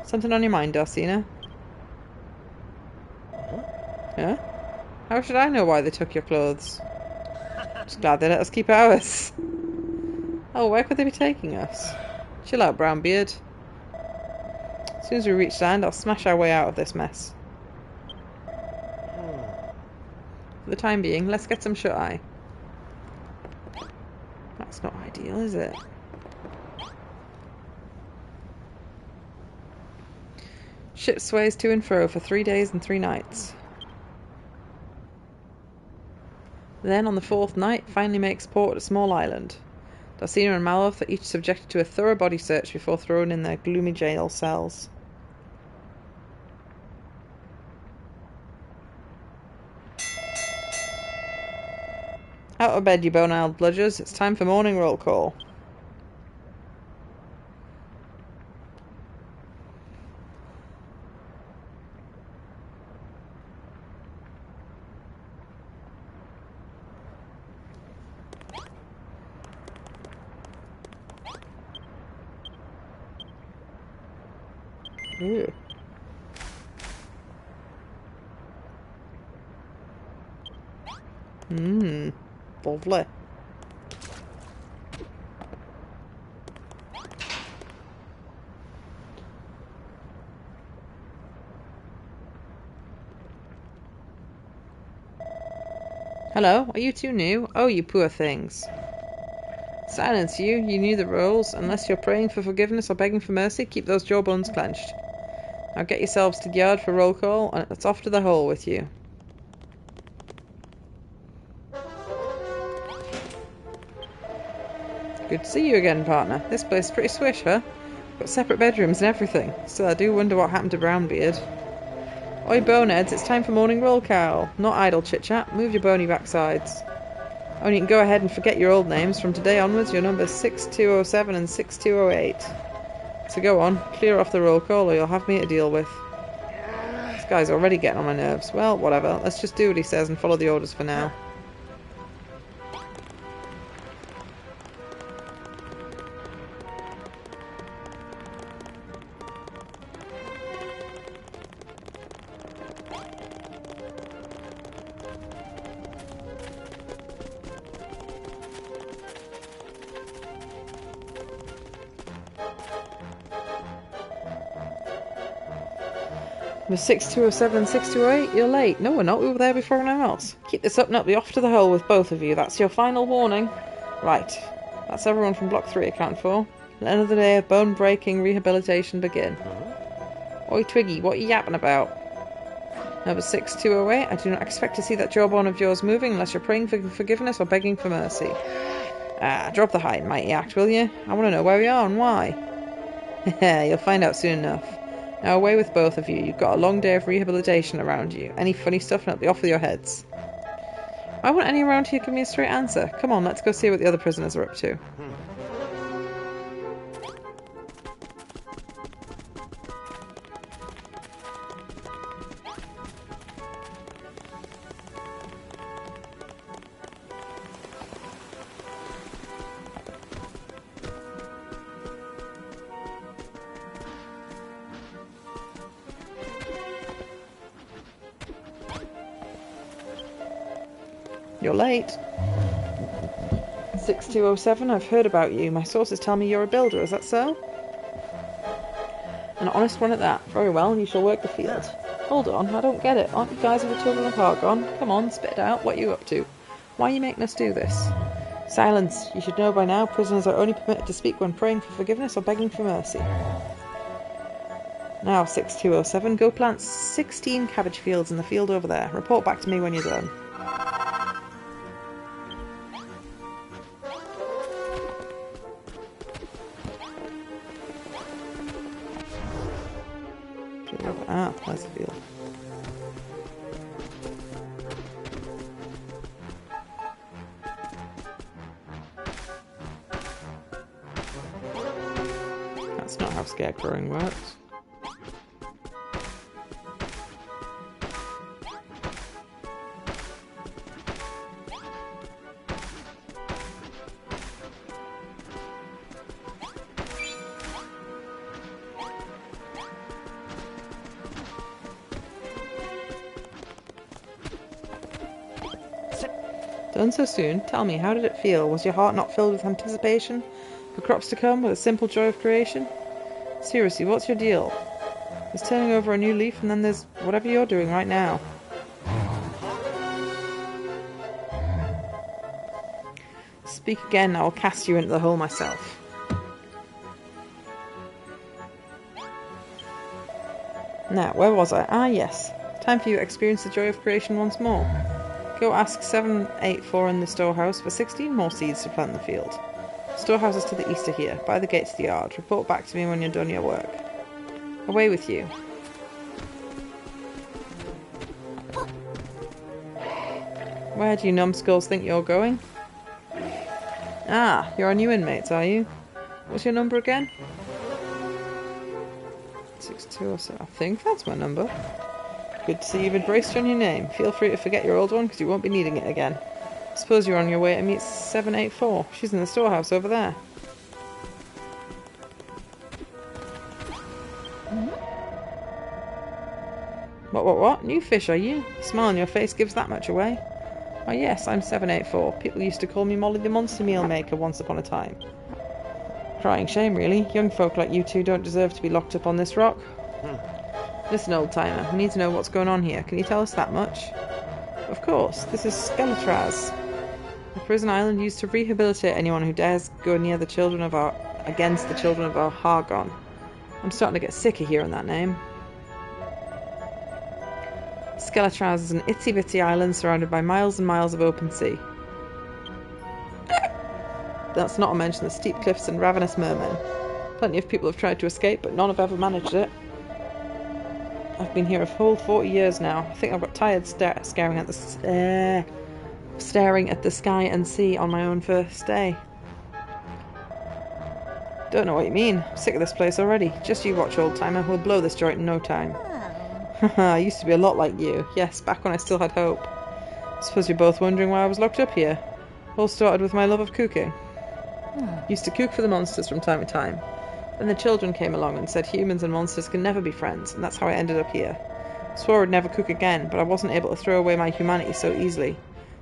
Something on your mind, Darsina? Yeah? How should I know why they took your clothes? Just glad they let us keep ours. Oh, where could they be taking us? Chill out, Brownbeard. As soon as we reach land, I'll smash our way out of this mess. For the time being, let's get some shut-eye. That's not ideal, is it? Ship sways to and fro for 3 days and 3 nights. Then, on the 4th night, finally makes port at a small island. Darsina and Maloth are each subjected to a thorough body search before thrown in their gloomy jail cells. Out of bed, you bone-eyed bludgers. It's time for morning roll call. Ooh. Lovely. Hello, are you two new? Oh, you poor things. Silence, you. You knew the rules. Unless you're praying for forgiveness or begging for mercy, keep those jawbones clenched. Now get yourselves to the yard for roll call, and it's off to the hole with you. Good to see you again, partner. This place is pretty swish, huh? Got separate bedrooms and everything. Still, I do wonder what happened to Brownbeard. Oi, boneheads, it's time for morning roll call. Not idle chit-chat. Move your bony backsides. Oh, and you can go ahead and forget your old names. From today onwards, your numbers 6207 and 6208. So go on, clear off the roll call or you'll have me to deal with. This guy's already getting on my nerves. Well, whatever. Let's just do what he says and follow the orders for now. Number 6207 and 6208, you're late. No, we're not. We were there before anyone else. Keep this up and it'll be off to the hole with both of you. That's your final warning. Right. That's everyone from Block 3 accounted for. Let another day of bone-breaking rehabilitation begin. Oi, Twiggy, what are you yapping about? Number 6208, I do not expect to see that jawbone of yours moving unless you're praying for forgiveness or begging for mercy. Ah, drop the high and mighty act, will you? I want to know where we are and why. You'll find out soon enough. Now away with both of you. You've got a long day of rehabilitation around you. Any funny stuff and it'll be off with your heads. Why won't any around here give me a straight answer? Come on, let's go see what the other prisoners are up to. You're late. 6207, I've heard about you. My sources tell me you're a builder, is that so? An honest one at that. Very well, you shall work the field. Hold on, I don't get it. Aren't you guys of the children of Hargon? Come on, spit it out. What are you up to? Why are you making us do this? Silence. You should know by now prisoners are only permitted to speak when praying for forgiveness or begging for mercy. Now, 6207, go plant 16 cabbage fields in the field over there. Report back to me when you're done. Ah, there's the field. That's not how scarecrowing works. Done so soon? Tell me, how did it feel? Was your heart not filled with anticipation for crops to come, with a simple joy of creation? Seriously, what's your deal? There's turning over a new leaf, and then there's whatever you're doing right now. Speak again, I will cast you into the hole myself. Now, where was I? Ah, yes. Time for you to experience the joy of creation once more. Go ask 784 in the storehouse for 16 more seeds to plant in the field. Storehouse is to the east of here, by the gate to the yard. Report back to me when you're done your work. Away with you. Where do you numbskulls think you're going? Ah, you're our new inmates, are you? What's your number again? 6207. I think that's my number. Good to see you've embraced your new name. Feel free to forget your old one, because you won't be needing it again. Suppose you're on your way to meet 784. She's in the storehouse over there. What? New fish, are you? The smile on your face gives that much away. Oh yes, I'm 784. People used to call me Molly the Monster Meal Maker once upon a time. Crying shame, really. Young folk like you two don't deserve to be locked up on this rock. Listen, old-timer, we need to know what's going on here. Can you tell us that much? Of course, this is Skeletraz, a prison island used to rehabilitate anyone who dares go near the children of our... against the children of our Hargon. I'm starting to get sick of hearing that name. Skeletraz is an itsy-bitsy island surrounded by miles and miles of open sea. That's not to mention the steep cliffs and ravenous mermen. Plenty of people have tried to escape, but none have ever managed it. I've been here a whole 40 years now. I think I've got tired staring at the sky and sea on my own first day. Don't know what you mean. I'm sick of this place already. Just you watch, old-timer. We'll blow this joint in no time. I used to be a lot like you. Yes, back when I still had hope. Suppose you're both wondering why I was locked up here. All started with my love of cooking. Used to cook for the monsters from time to time. Then the children came along and said humans and monsters can never be friends, and that's how I ended up here. Swore I'd never cook again, but I wasn't able to throw away my humanity so easily.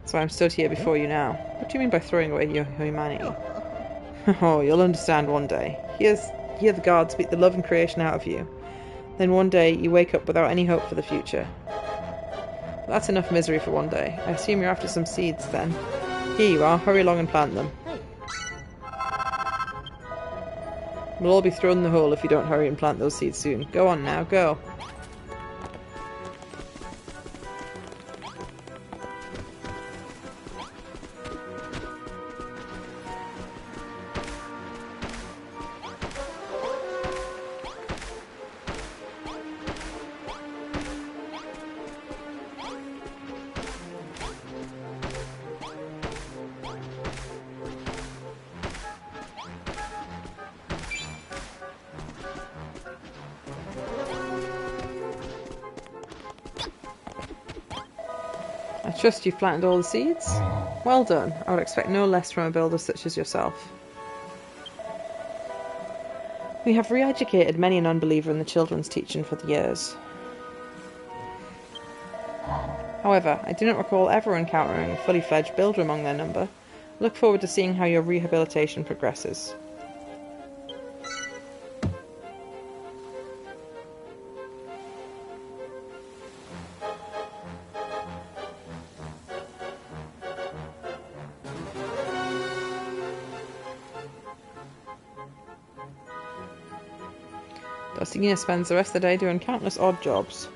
So I'm stood here before you now. What do you mean by throwing away your humanity? Oh, you'll understand one day. Hear the gods beat the love and creation out of you. Then one day you wake up without any hope for the future. That's enough misery for one day. I assume you're after some seeds then. Here you are, hurry along and plant them. We'll all be thrown in the hole if you don't hurry and plant those seeds soon. Go on now, go. I trust you've planted all the seeds? Well done. I would expect no less from a builder such as yourself. We have re-educated many an unbeliever in the children's teaching for the years. However, I do not recall ever encountering a fully fledged builder among their number. I look forward to seeing how your rehabilitation progresses. Dosina spends the rest of the day doing countless odd jobs.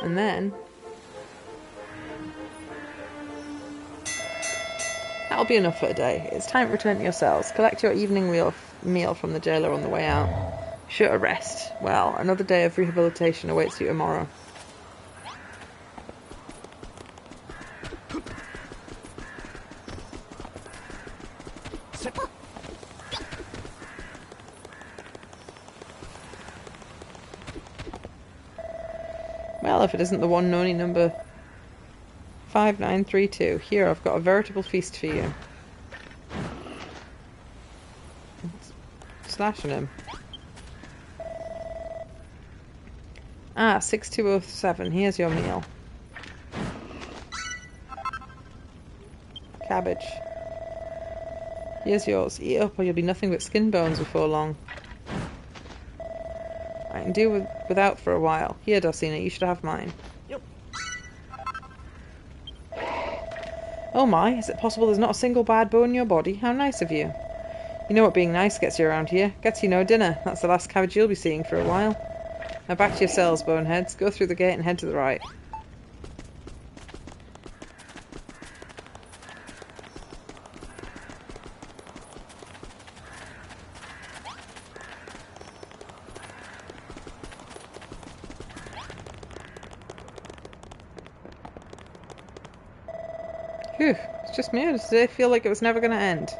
And then... that'll be enough for today. It's time to return to your cells. Collect your evening meal from the jailer on the way out. Sure to rest. Well, another day of rehabilitation awaits you tomorrow. Well, if it isn't the one Noni number 5932. Here, I've got a veritable feast for you. slashing him. Ah, 6207. Here's your meal. Cabbage. Here's yours. Eat up or you'll be nothing but skin bones before long. I can do without for a while. Here, Dulcina, you should have mine. Yep. Oh my, is it possible there's not a single bad bone in your body? How nice of you. You know what being nice gets you around here. Gets you no dinner. That's the last cabbage you'll be seeing for a while. Now back to your cells, boneheads. Go through the gate and head to the right. Phew, it's just me. Does it feel like it was never going to end?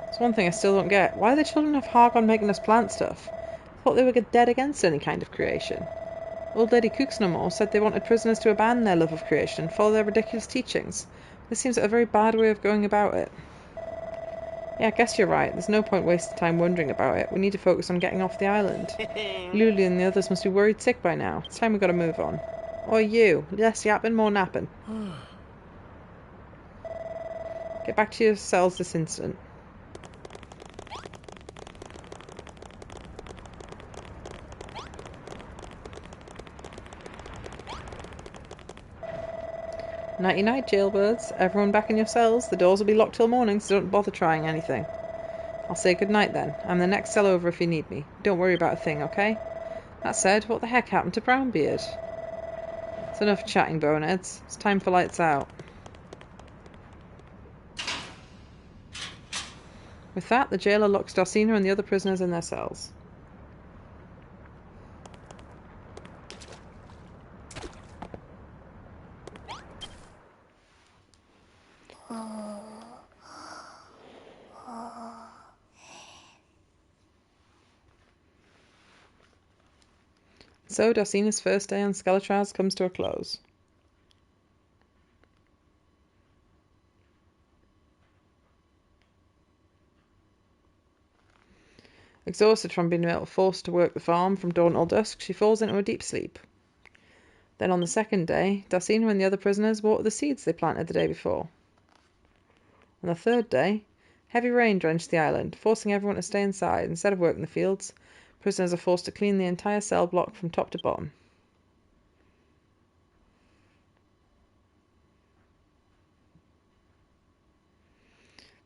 It's one thing I still don't get. Why do the children have Hargon making us plant stuff? I thought they were dead against any kind of creation. Old Lady Cooksnomore said they wanted prisoners to abandon their love of creation and follow their ridiculous teachings. This seems like a very bad way of going about it. Yeah, I guess you're right. There's no point wasting time wondering about it. We need to focus on getting off the island. Luli and the others must be worried sick by now. It's time we got to move on. Or you. Less yapping, more napping. Get back to your cells this instant. Nighty-night, jailbirds. Everyone back in your cells. The doors will be locked till morning, so don't bother trying anything. I'll say goodnight then. I'm the next cell over if you need me. Don't worry about a thing, okay? That said, what the heck happened to Brownbeard? It's enough chatting, boneheads. It's time for lights out. With that, the jailer locks Dulcina and the other prisoners in their cells. So, Dulcina's first day on Skeletraz comes to a close. Exhausted from being forced to work the farm from dawn till dusk, she falls into a deep sleep. Then on the second day, Dulcina and the other prisoners water the seeds they planted the day before. On the third day, heavy rain drenched the island, forcing everyone to stay inside. Instead of working the fields, prisoners are forced to clean the entire cell block from top to bottom.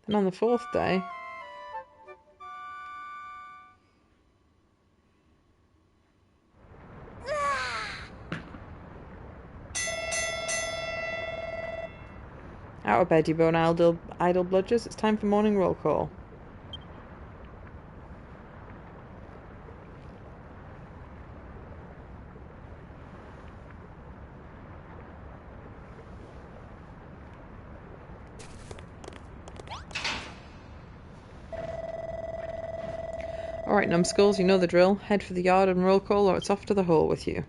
Then on the fourth day, out of bed, you bone idle bludgers. It's time for morning roll call. Alright, numbskulls, you know the drill. Head for the yard and roll call, or it's off to the hole with you.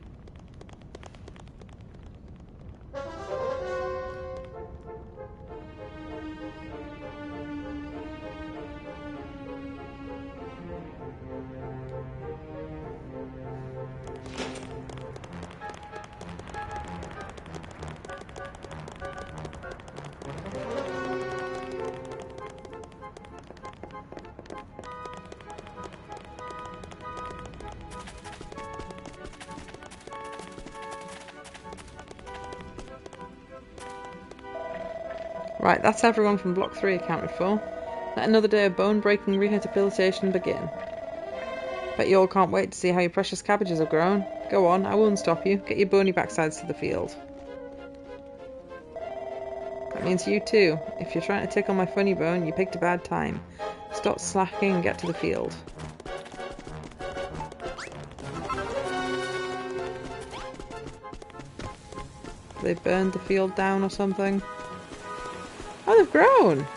Right, that's everyone from Block 3 accounted for. Let another day of bone-breaking rehabilitation begin. Bet you all can't wait to see how your precious cabbages have grown. Go on, I won't stop you. Get your bony backsides to the field. That means you too. If you're trying to tickle my funny bone, you picked a bad time. Stop slacking and get to the field. They burned the field down or something. Oh, they've grown!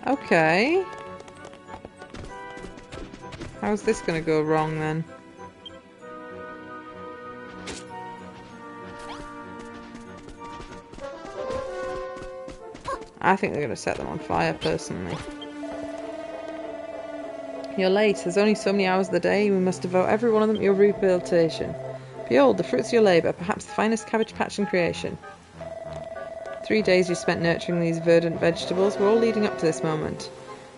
Okay. How's this gonna go wrong then? I think they're gonna set them on fire, personally. You're late. There's only so many hours of the day. We must devote every one of them to your rehabilitation. Behold, the fruits of your labour, perhaps the finest cabbage patch in creation. 3 days you spent nurturing these verdant vegetables were all leading up to this moment.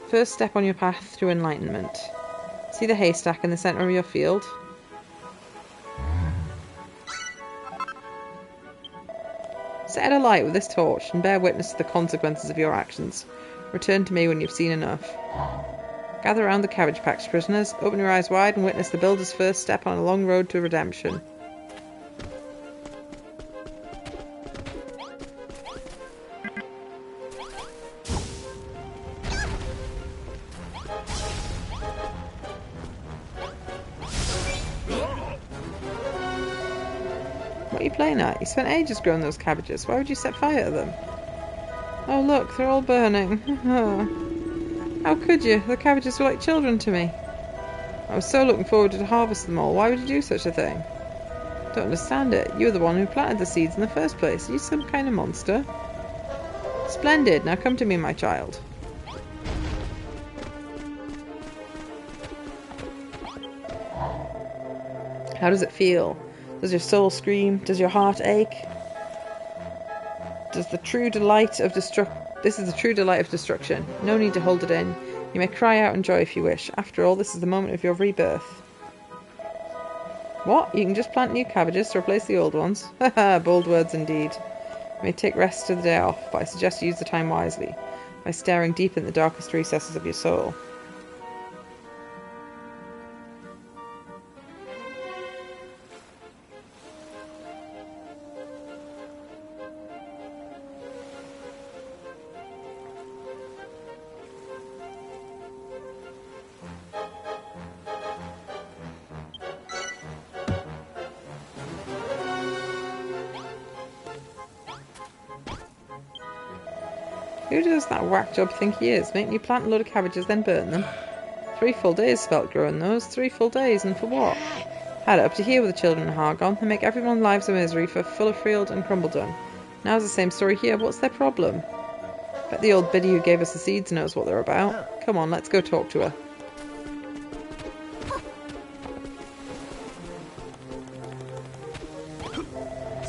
First step on your path to enlightenment. See the haystack in the centre of your field? Set it alight with this torch and bear witness to the consequences of your actions. Return to me when you've seen enough. Gather round the cabbage patch, prisoners. Open your eyes wide and witness the builder's first step on a long road to redemption. What are you playing at? You spent ages growing those cabbages. Why would you set fire to them? Oh look, they're all burning. How could you? The cabbages were like children to me. I was so looking forward to harvest them all. Why would you do such a thing? Don't understand it. You were the one who planted the seeds in the first place. Are you some kind of monster? Splendid. Now come to me, my child. How does it feel? Does your soul scream? Does your heart ache? This is the true delight of destruction. No need to hold it in. You may cry out in joy if you wish. After all, this is the moment of your rebirth. What? You can just plant new cabbages to replace the old ones? Haha, bold words indeed. You may take rest to the day off, but I suggest you use the time wisely, by staring deep in the darkest recesses of your soul. Who does that whack job think he is? Making you plant a load of cabbages, then burn them? 3 full days spelt growing those. 3 full days, and for what? Had it up to here with the children of Hargon. They make everyone's lives a misery for Fullerfield and Crumbledon. Now's the same story here. What's their problem? Bet the old biddy who gave us the seeds knows what they're about. Come on, let's go talk to her.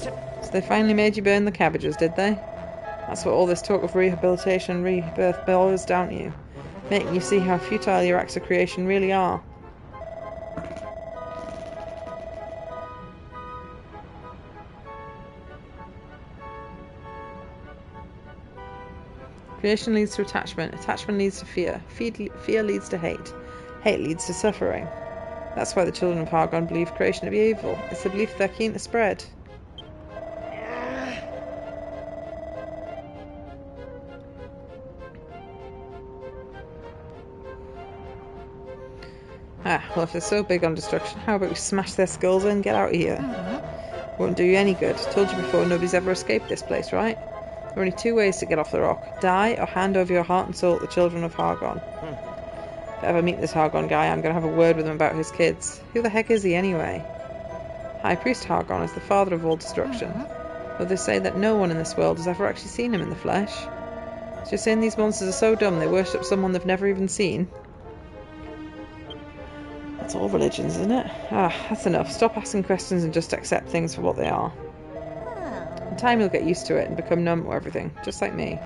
So they finally made you burn the cabbages, did they? That's what all this talk of rehabilitation and rebirth boils down to you. Making you see how futile your acts of creation really are. Creation leads to attachment. Attachment leads to fear. Fear leads to hate. Hate leads to suffering. That's why the children of Hargon believe creation to be evil. It's the belief they're keen to spread. Well, if they're so big on destruction, how about we smash their skulls in and get out of here? Won't do you any good. Told you before, nobody's ever escaped this place, right? There are only 2 ways to get off the rock. Die, or hand over your heart and soul to the children of Hargon. If I ever meet this Hargon guy, I'm going to have a word with him about his kids. Who the heck is he, anyway? High Priest Hargon is the father of all destruction. Though they say that no one in this world has ever actually seen him in the flesh. So you're saying these monsters are so dumb they worship someone they've never even seen? That's all religions, isn't it? That's enough. Stop asking questions and just accept things for what they are. In time you'll get used to it and become numb to everything, just like me.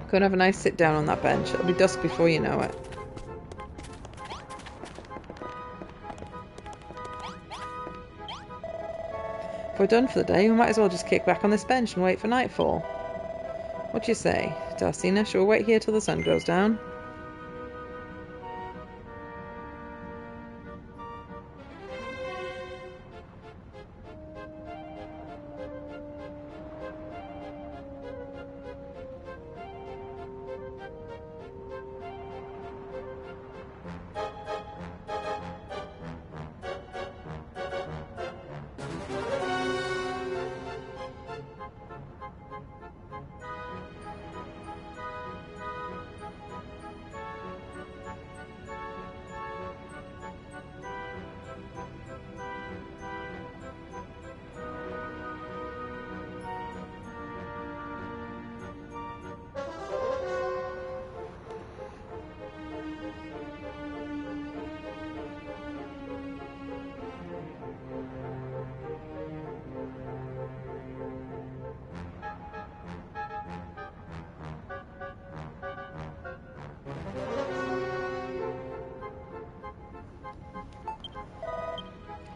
Go and have a nice sit down on that bench. It'll be dusk before you know it. If we're done for the day, we might as well just kick back on this bench and wait for nightfall. What do you say, Darcina? Shall we wait here till the sun goes down?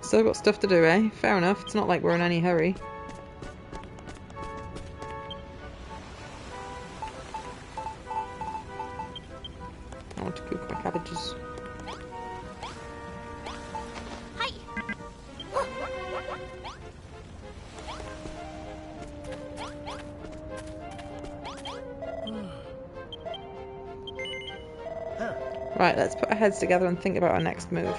Still got stuff to do, eh? Fair enough, it's not like we're in any hurry. I want to cook my cabbages. Right, let's put our heads together and think about our next move.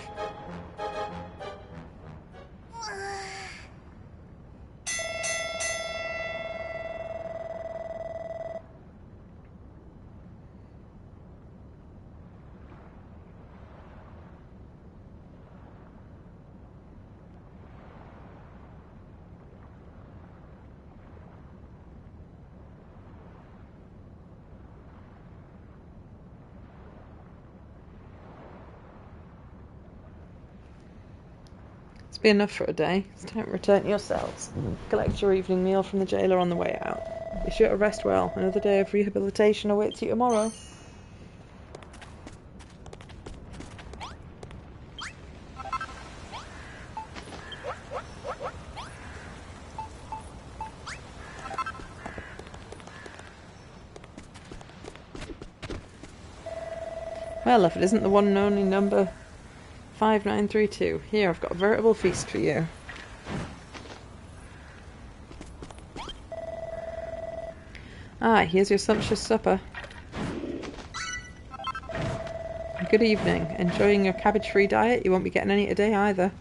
It's been enough for a day. It's time to return to your cells. Collect your evening meal from the jailer on the way out. Be sure to rest well. Another day of rehabilitation awaits you tomorrow. Well, if it isn't the one and only number 5932. Here, I've got a veritable feast for you. Ah, here's your sumptuous supper. Good evening. Enjoying your cabbage-free diet? You won't be getting any today either.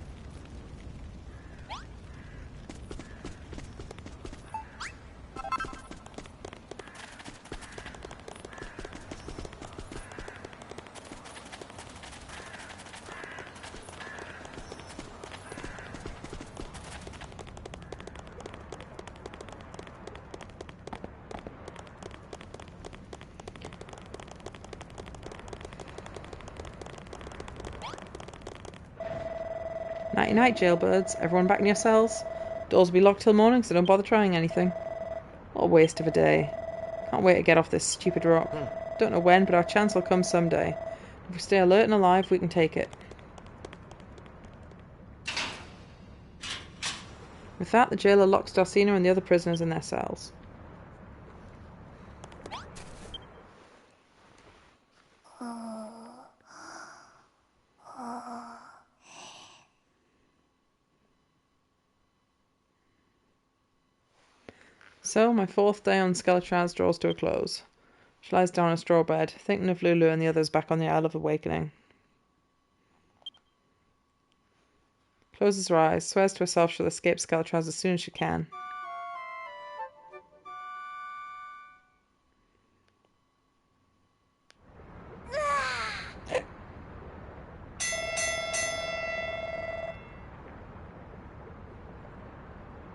Nighty night, jailbirds. Everyone back in your cells. Doors will be locked till morning, so don't bother trying anything. What a waste of a day. Can't wait to get off this stupid rock. Don't know when, but our chance will come someday. If we stay alert and alive, we can take it. With that, the jailer locks Dulcina and the other prisoners in their cells. So, my fourth day on Skeletraz draws to a close. She lies down on a straw bed, thinking of Lulu and the others back on the Isle of Awakening. Closes her eyes, swears to herself she'll escape Skeletraz as soon as she can.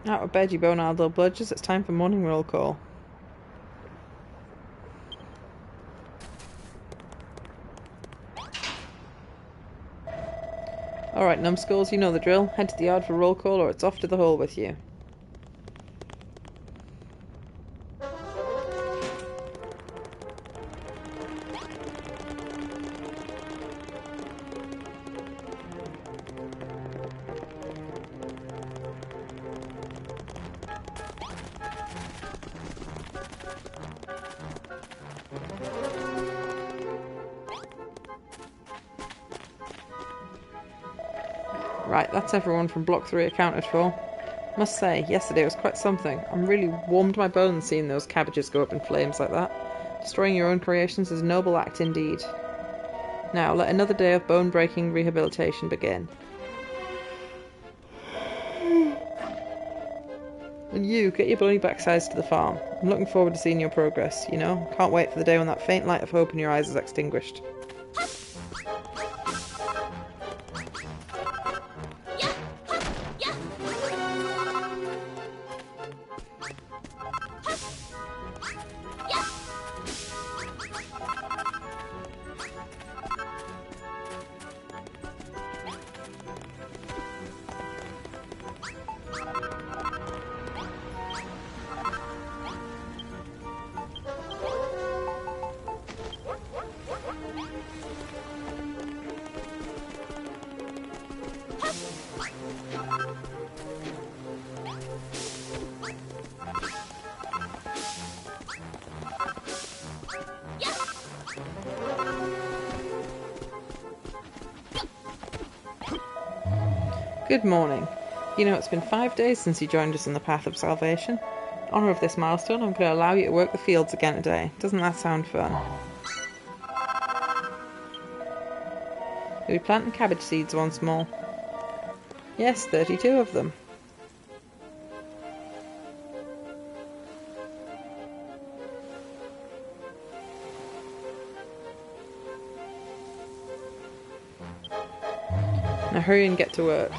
Out of bed, you bone-eyed little bludgers. It's time for morning roll call. Alright, numbskulls, you know the drill. Head to the yard for roll call or it's off to the hole with you. Right, that's everyone from Block 3 accounted for. Must say, yesterday was quite something. I'm really warmed my bones seeing those cabbages go up in flames like that. Destroying your own creations is a noble act indeed. Now, let another day of bone-breaking rehabilitation begin. And you, get your bony backsides to the farm. I'm looking forward to seeing your progress, you know? Can't wait for the day when that faint light of hope in your eyes is extinguished. Good morning. You know, it's been 5 days since you joined us in the path of salvation. In honour of this milestone, I'm going to allow you to work the fields again today. Doesn't that sound fun? You'll be planting cabbage seeds once more. Yes, 32 of them. Now hurry and get to work.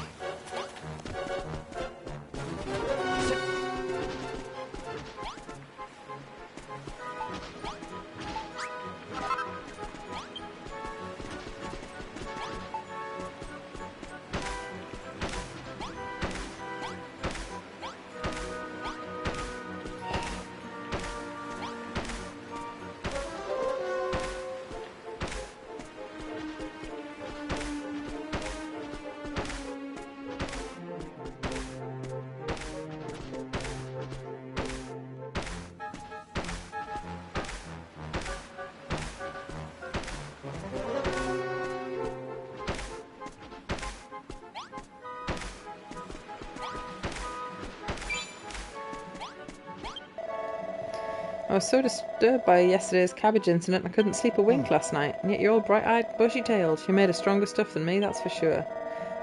I was so disturbed by yesterday's cabbage incident I couldn't sleep a wink last night, and yet you're all bright-eyed, bushy-tailed. You're made of stronger stuff than me, that's for sure.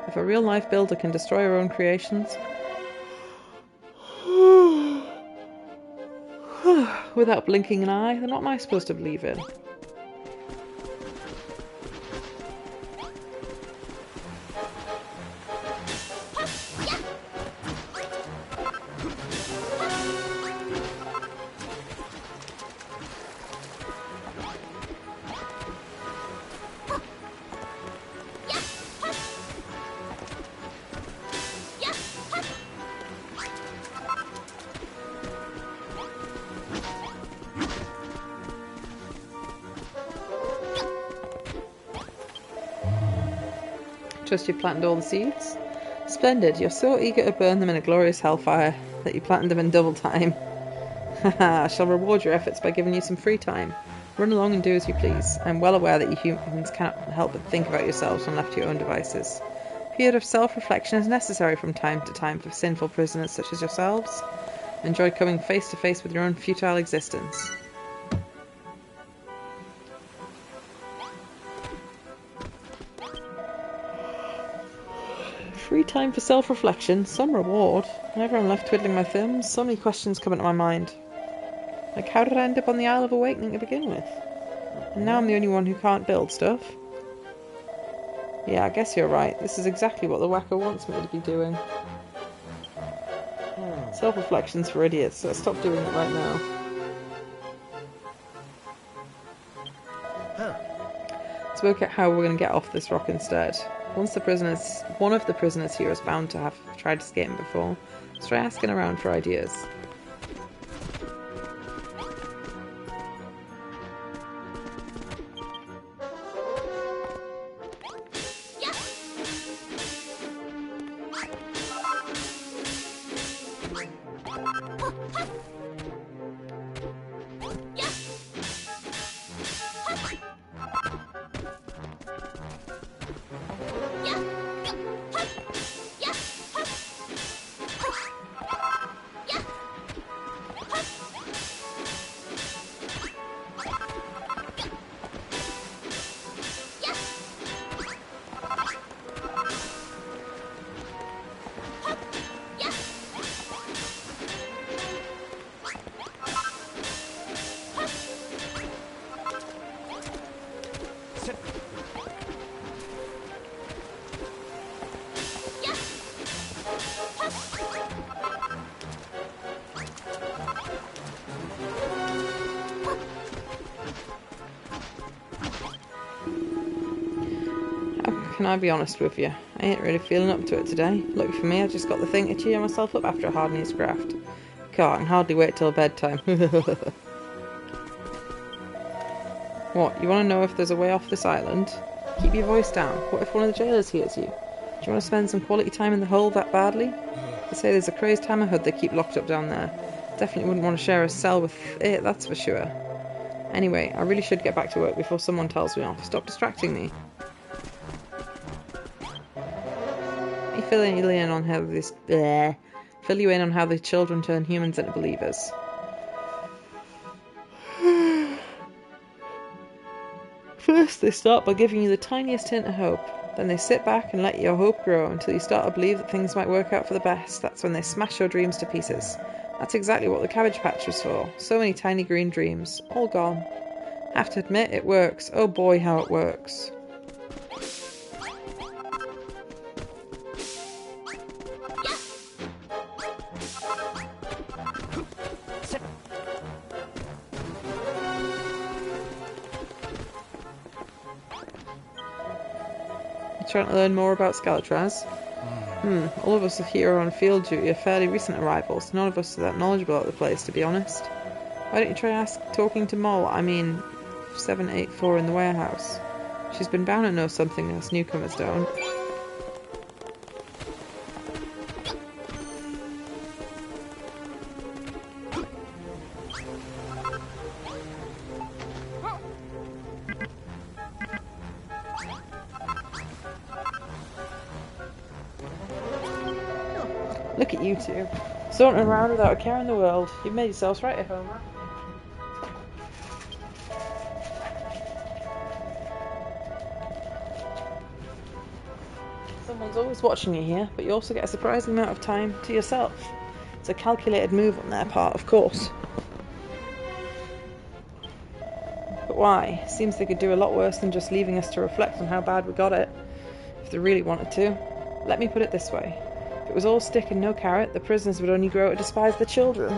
If a real-life builder can destroy her own creations without blinking an eye, then what am I supposed to believe in? Trust you planted all the seeds? Splendid, you're so eager to burn them in a glorious hellfire that you planted them in double time. Haha, I shall reward your efforts by giving you some free time. Run along and do as you please. I'm well aware that you humans cannot help but think about yourselves when left to your own devices. A period of self-reflection is necessary from time to time for sinful prisoners such as yourselves. Enjoy coming face to face with your own futile existence. Free time for self-reflection, some reward. Whenever I'm left twiddling my thumbs, so many questions come into my mind. Like, how did I end up on the Isle of Awakening to begin with? And now I'm the only one who can't build stuff. Yeah, I guess you're right. This is exactly what the whacker wants me to be doing. Self-reflection's for idiots, so stop doing it right now. Let's work out how we're going to get off this rock instead. One of the prisoners here is bound to have tried escaping before. Let's try asking around for ideas. Can I be honest with you? I ain't really feeling up to it today. Lucky for me, I just got the thing to cheer myself up after a hard day's graft. God, I can hardly wait till bedtime. What, you want to know if there's a way off this island? Keep your voice down. What if one of the jailers hears you? Do you want to spend some quality time in the hold that badly? They say there's a crazed hammerhead they keep locked up down there. Definitely wouldn't want to share a cell with it, that's for sure. Anyway, I really should get back to work before someone tells me off. Stop distracting me. fill you in on how the children turn humans into believers. First, they start by giving you the tiniest hint of hope. Then they sit back and let your hope grow until you start to believe that things might work out for the best. That's when they smash your dreams to pieces. That's exactly what the Cabbage Patch was for. So many tiny green dreams. All gone. Have to admit, it works. Oh boy, how it works. Trying to learn more about Scalatraz? All of us here on field duty are fairly recent arrivals. None of us are that knowledgeable at the place, to be honest. Why don't you try talking to Moll? 784 in the warehouse. She's been bound to know something us newcomers don't. Look at you two, sauntering around without a care in the world. You've made yourselves right at home, huh? Someone's always watching you here, but you also get a surprising amount of time to yourself. It's a calculated move on their part, of course. But why? Seems they could do a lot worse than just leaving us to reflect on how bad we got it, if they really wanted to. Let me put it this way. If it was all stick and no carrot, the prisoners would only grow to despise the children.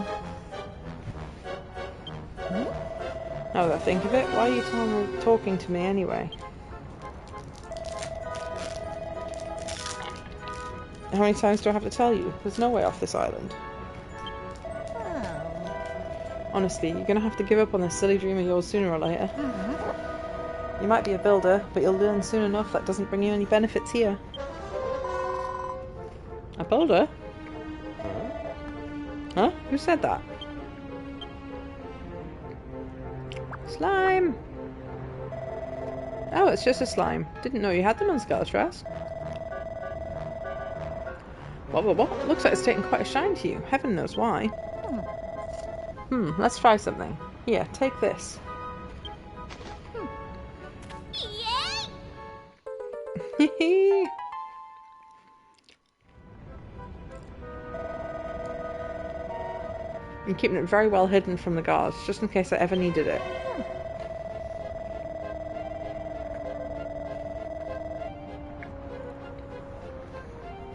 Now that I think of it, why are you talking to me anyway? How many times do I have to tell you? There's no way off this island. Honestly, you're going to have to give up on this silly dream of yours sooner or later. You might be a builder, but you'll learn soon enough that doesn't bring you any benefits here. A builder? Huh? Who said that? Slime! Oh, it's just a slime. Didn't know you had them on Scalatraz. What? Looks like it's taken quite a shine to you. Heaven knows why. Let's try something. Here, take this. Hehe! I'm keeping it very well hidden from the guards, just in case I ever needed it.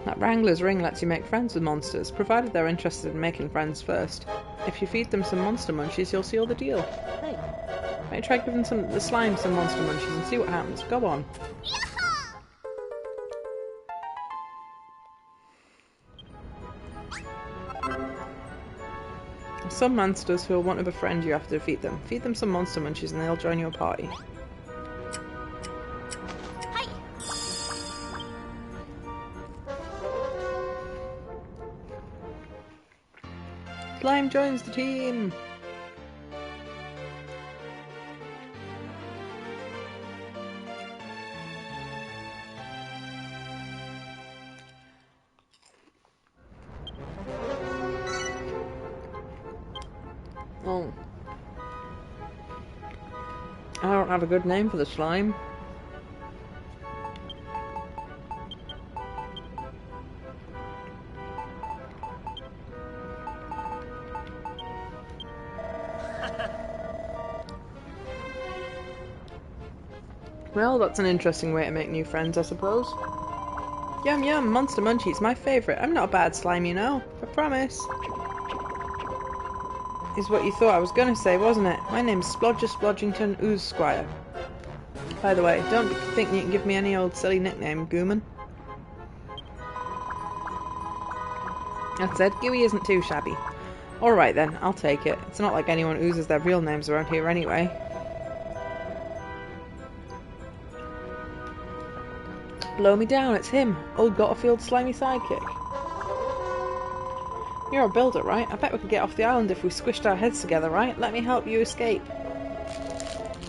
That Wrangler's ring lets you make friends with monsters, provided they're interested in making friends first. If you feed them some monster munchies, you'll seal the deal. Maybe try giving the slime some monster munchies and see what happens. Go on. Some monsters who will want to befriend you after defeat them. Feed them some monster munchies and they'll join your party. Slime joins the team! Oh. I don't have a good name for the slime. Well, that's an interesting way to make new friends, I suppose. Yum yum, monster munchies, my favourite. I'm not a bad slime, you know. I promise. Is what you thought I was gonna say, wasn't it? My name's Splodger Splodgington Ooze Squire. By the way, don't think you can give me any old silly nickname, Gooman. That said, Gooey isn't too shabby. Alright then, I'll take it. It's not like anyone oozes their real names around here anyway. Blow me down, it's him, old Gotterfield's slimy sidekick. You're a builder, right? I bet we could get off the island if we squished our heads together, right? Let me help you escape.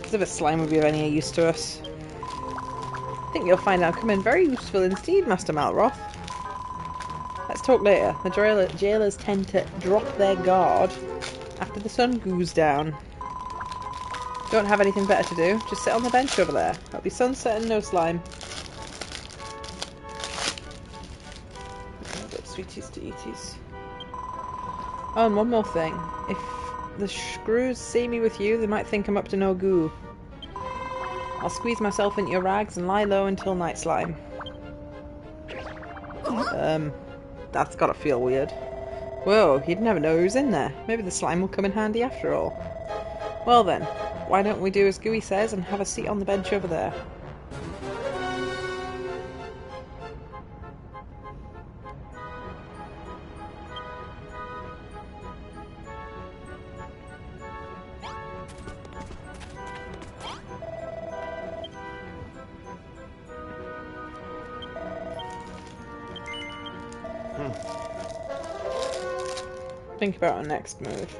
As if a slime would be of any use to us. I think you'll find I'll come in very useful indeed, Master Malroth. talk later. The jailers tend to drop their guard after the sun goes down. Don't have anything better to do. Just sit on the bench over there. It'll be sunset and no slime. Sweeties to eaties. Oh, and one more thing. If the screws see me with you, they might think I'm up to no goo. I'll squeeze myself into your rags and lie low until night slime. That's gotta feel weird. Whoa, you'd never know who's in there. Maybe the slime will come in handy after all. Well then, why don't we do as Gooey says and have a seat on the bench over there? Think about our next move.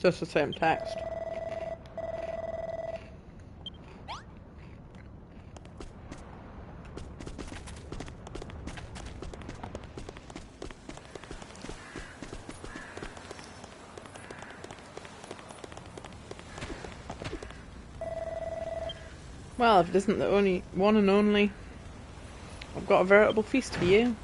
Just the same text. Well, if it isn't the only one and only, I've got a veritable feast for you.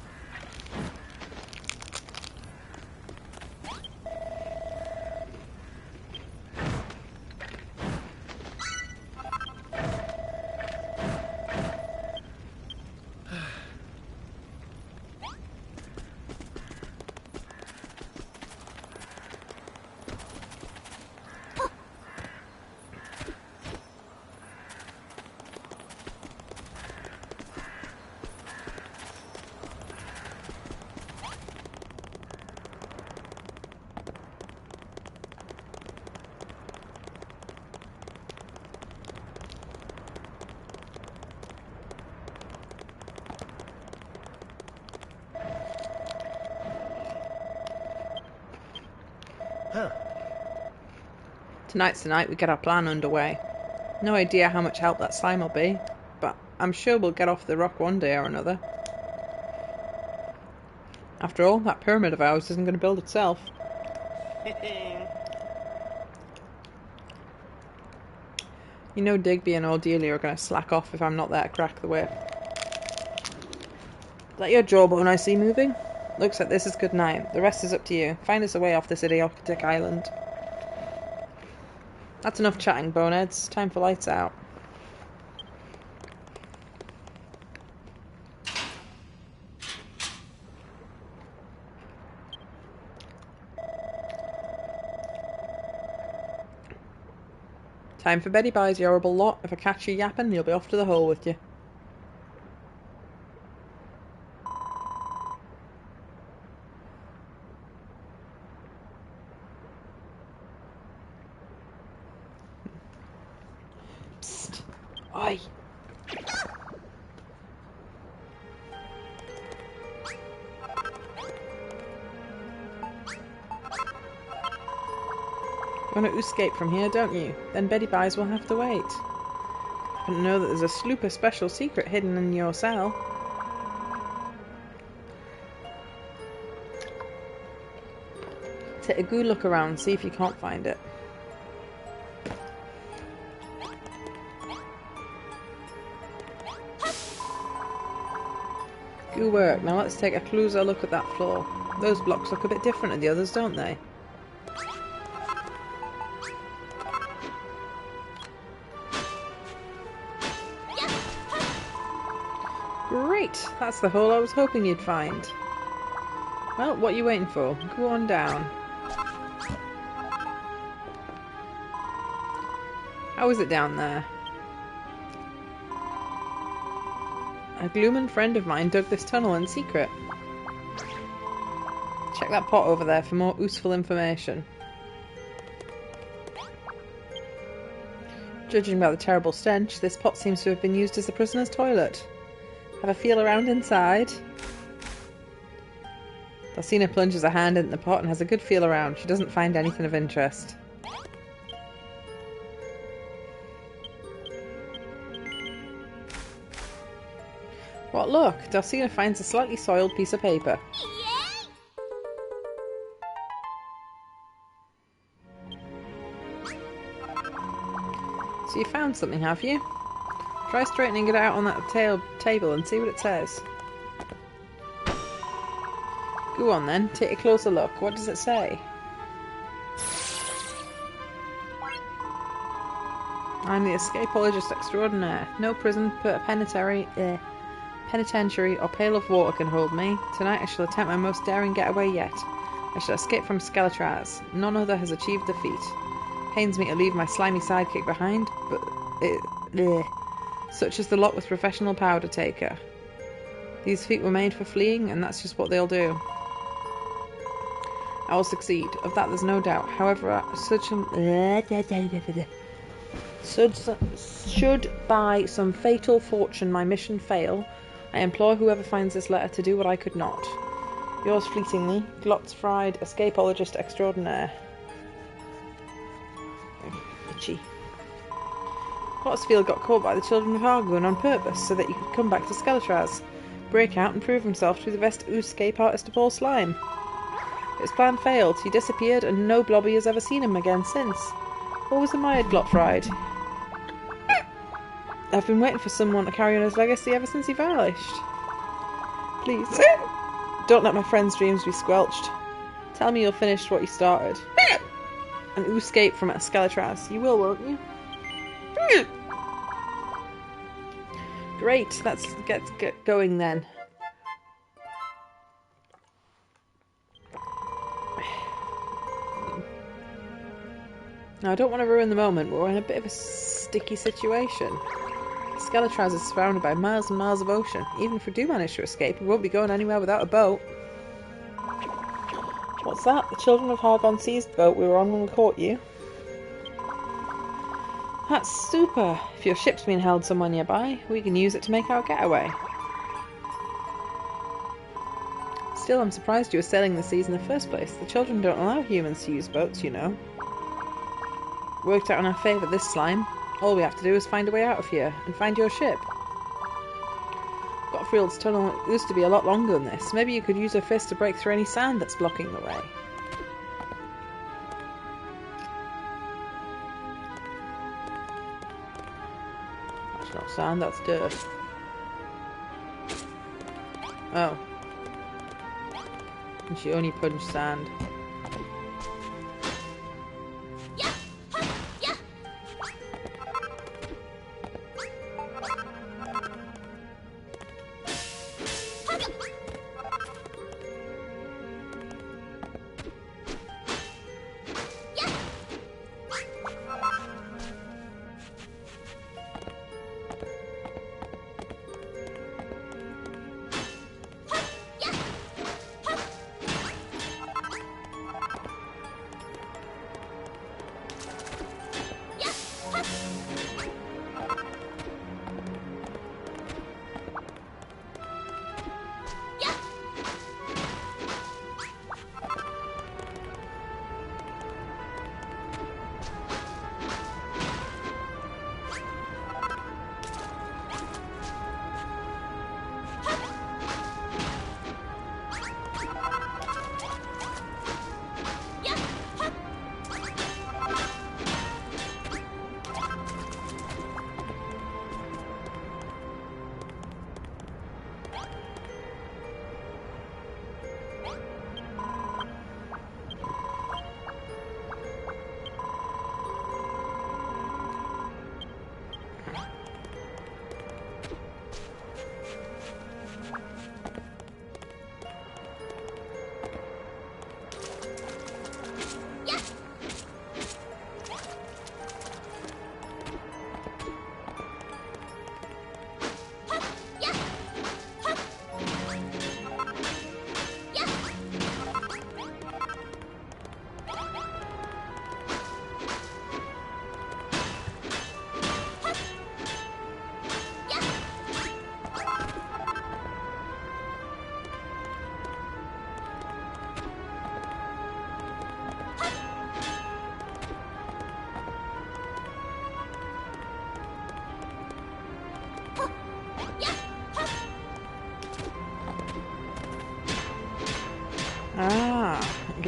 Tonight's the night we get our plan underway. No idea how much help that slime will be, but I'm sure we'll get off the rock one day or another. After all, that pyramid of ours isn't going to build itself. You know Digby and old Dealey are going to slack off if I'm not there to crack the whip. Is that your jawbone I see moving? Looks like this is good night. The rest is up to you. Find us a way off this idiotic island. That's enough chatting, boneheads. Time for lights out. Time for Betty Buys, you horrible lot. If I catch you yapping, you'll be off to the hole with you. Psst. Oi. You want to escape from here, don't you? Then Betty Buys will have to wait. I didn't know that there's a super special secret hidden in your cell. Take a good look around, see if you can't find it. Good work. Now let's take a closer look at that floor. Those blocks look a bit different than the others, don't they? Great! That's the hole I was hoping you'd find. Well, what are you waiting for? Go on down. How is it down there? A Glooman friend of mine dug this tunnel in secret. Check that pot over there for more useful information. Judging by the terrible stench, this pot seems to have been used as the prisoner's toilet. Have a feel around inside. Dalcina plunges her hand into the pot and has a good feel around. She doesn't find anything of interest. What luck! Dalcina finds a slightly soiled piece of paper. So you found something, have you? Try straightening it out on that table and see what it says. Go on then, take a closer look. What does it say? I'm the escapologist extraordinaire. No prison, penitentiary or pail of water can hold me. Tonight I shall attempt my most daring getaway yet. I shall escape from Skeletraz. None other has achieved the feat. Pains me to leave my slimy sidekick behind, but such is the lot with professional powder taker. These feet were made for fleeing, and that's just what they'll do. I will succeed, of that there's no doubt. However, should by some fatal fortune my mission fail, I implore whoever finds this letter to do what I could not. Yours fleetingly, Glotz-fried escapologist extraordinaire. Itchy. Glottsfield got caught by the children of Hargoon on purpose so that he could come back to Skeletraz, break out and prove himself to be the best escape artist of all slime. His plan failed, he disappeared, and no blobby has ever seen him again since. Always admired Glotfried. I've been waiting for someone to carry on his legacy ever since he vanished. Please, don't let my friend's dreams be squelched. Tell me you'll finish what you started. And escape from Skeletraz. You will, won't you? Great, let's get going then. Now, I don't want to ruin the moment, but we're in a bit of a sticky situation. Skeletraz is surrounded by miles and miles of ocean. Even if we do manage to escape, we won't be going anywhere without a boat. What's that? The children of Hargon seized the boat we were on when we caught you. That's super. If your ship's being held somewhere nearby, we can use it to make our getaway. Still, I'm surprised you were sailing the seas in the first place. The children don't allow humans to use boats, you know. Worked out in our favour this slime. All we have to do is find a way out of here, and find your ship. Gottfried's tunnel used to be a lot longer than this. Maybe you could use your fist to break through any sand that's blocking the way. That's not sand, that's dirt. Oh. And she only punched sand.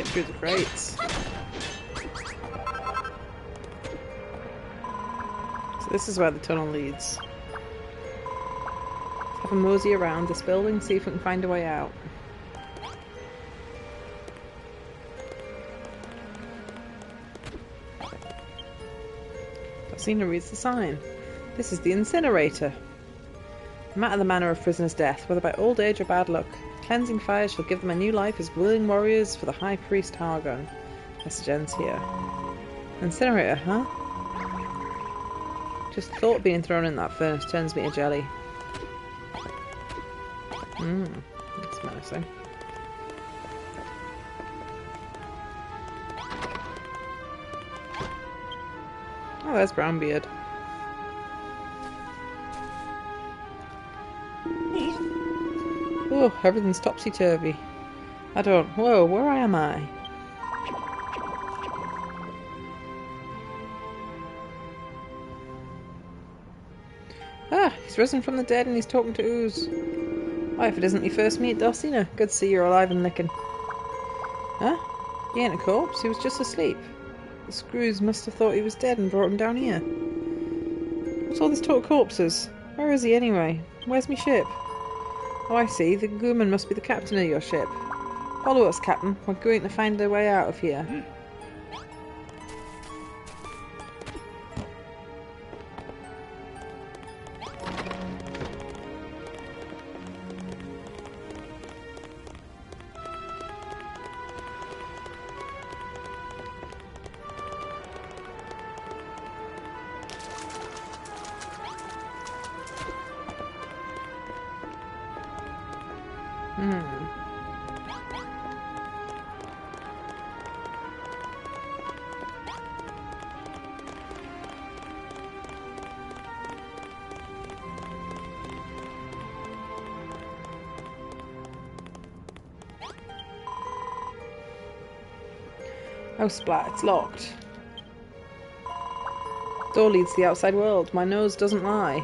it through the crates. So this is where the tunnel leads. Let's have a mosey around this building, see if we can find a way out. Dulcina reads the sign. This is the incinerator. No matter the manner of prisoner's death, whether by old age or bad luck, cleansing fire shall give them a new life as willing warriors for the High Priest Hargon. Message ends here. Incinerator, huh? Just the thought of being thrown in that furnace turns me to jelly. That's menacing. Oh, there's Brownbeard. Oh, everything's topsy-turvy. Whoa, where am I? Ah, he's risen from the dead and he's talking to Ooze. Why, if it isn't your first meet, Dulcina. Good to see you're alive and licking. Huh? He ain't a corpse, he was just asleep. The screws must have thought he was dead and brought him down here. What's all this talk of corpses? Where is he anyway? Where's me ship? Oh, I see. The Gooman must be the captain of your ship. Follow us, Captain. We're going to find a way out of here. Oh, splat, it's locked. Door leads to the outside world. My nose doesn't lie.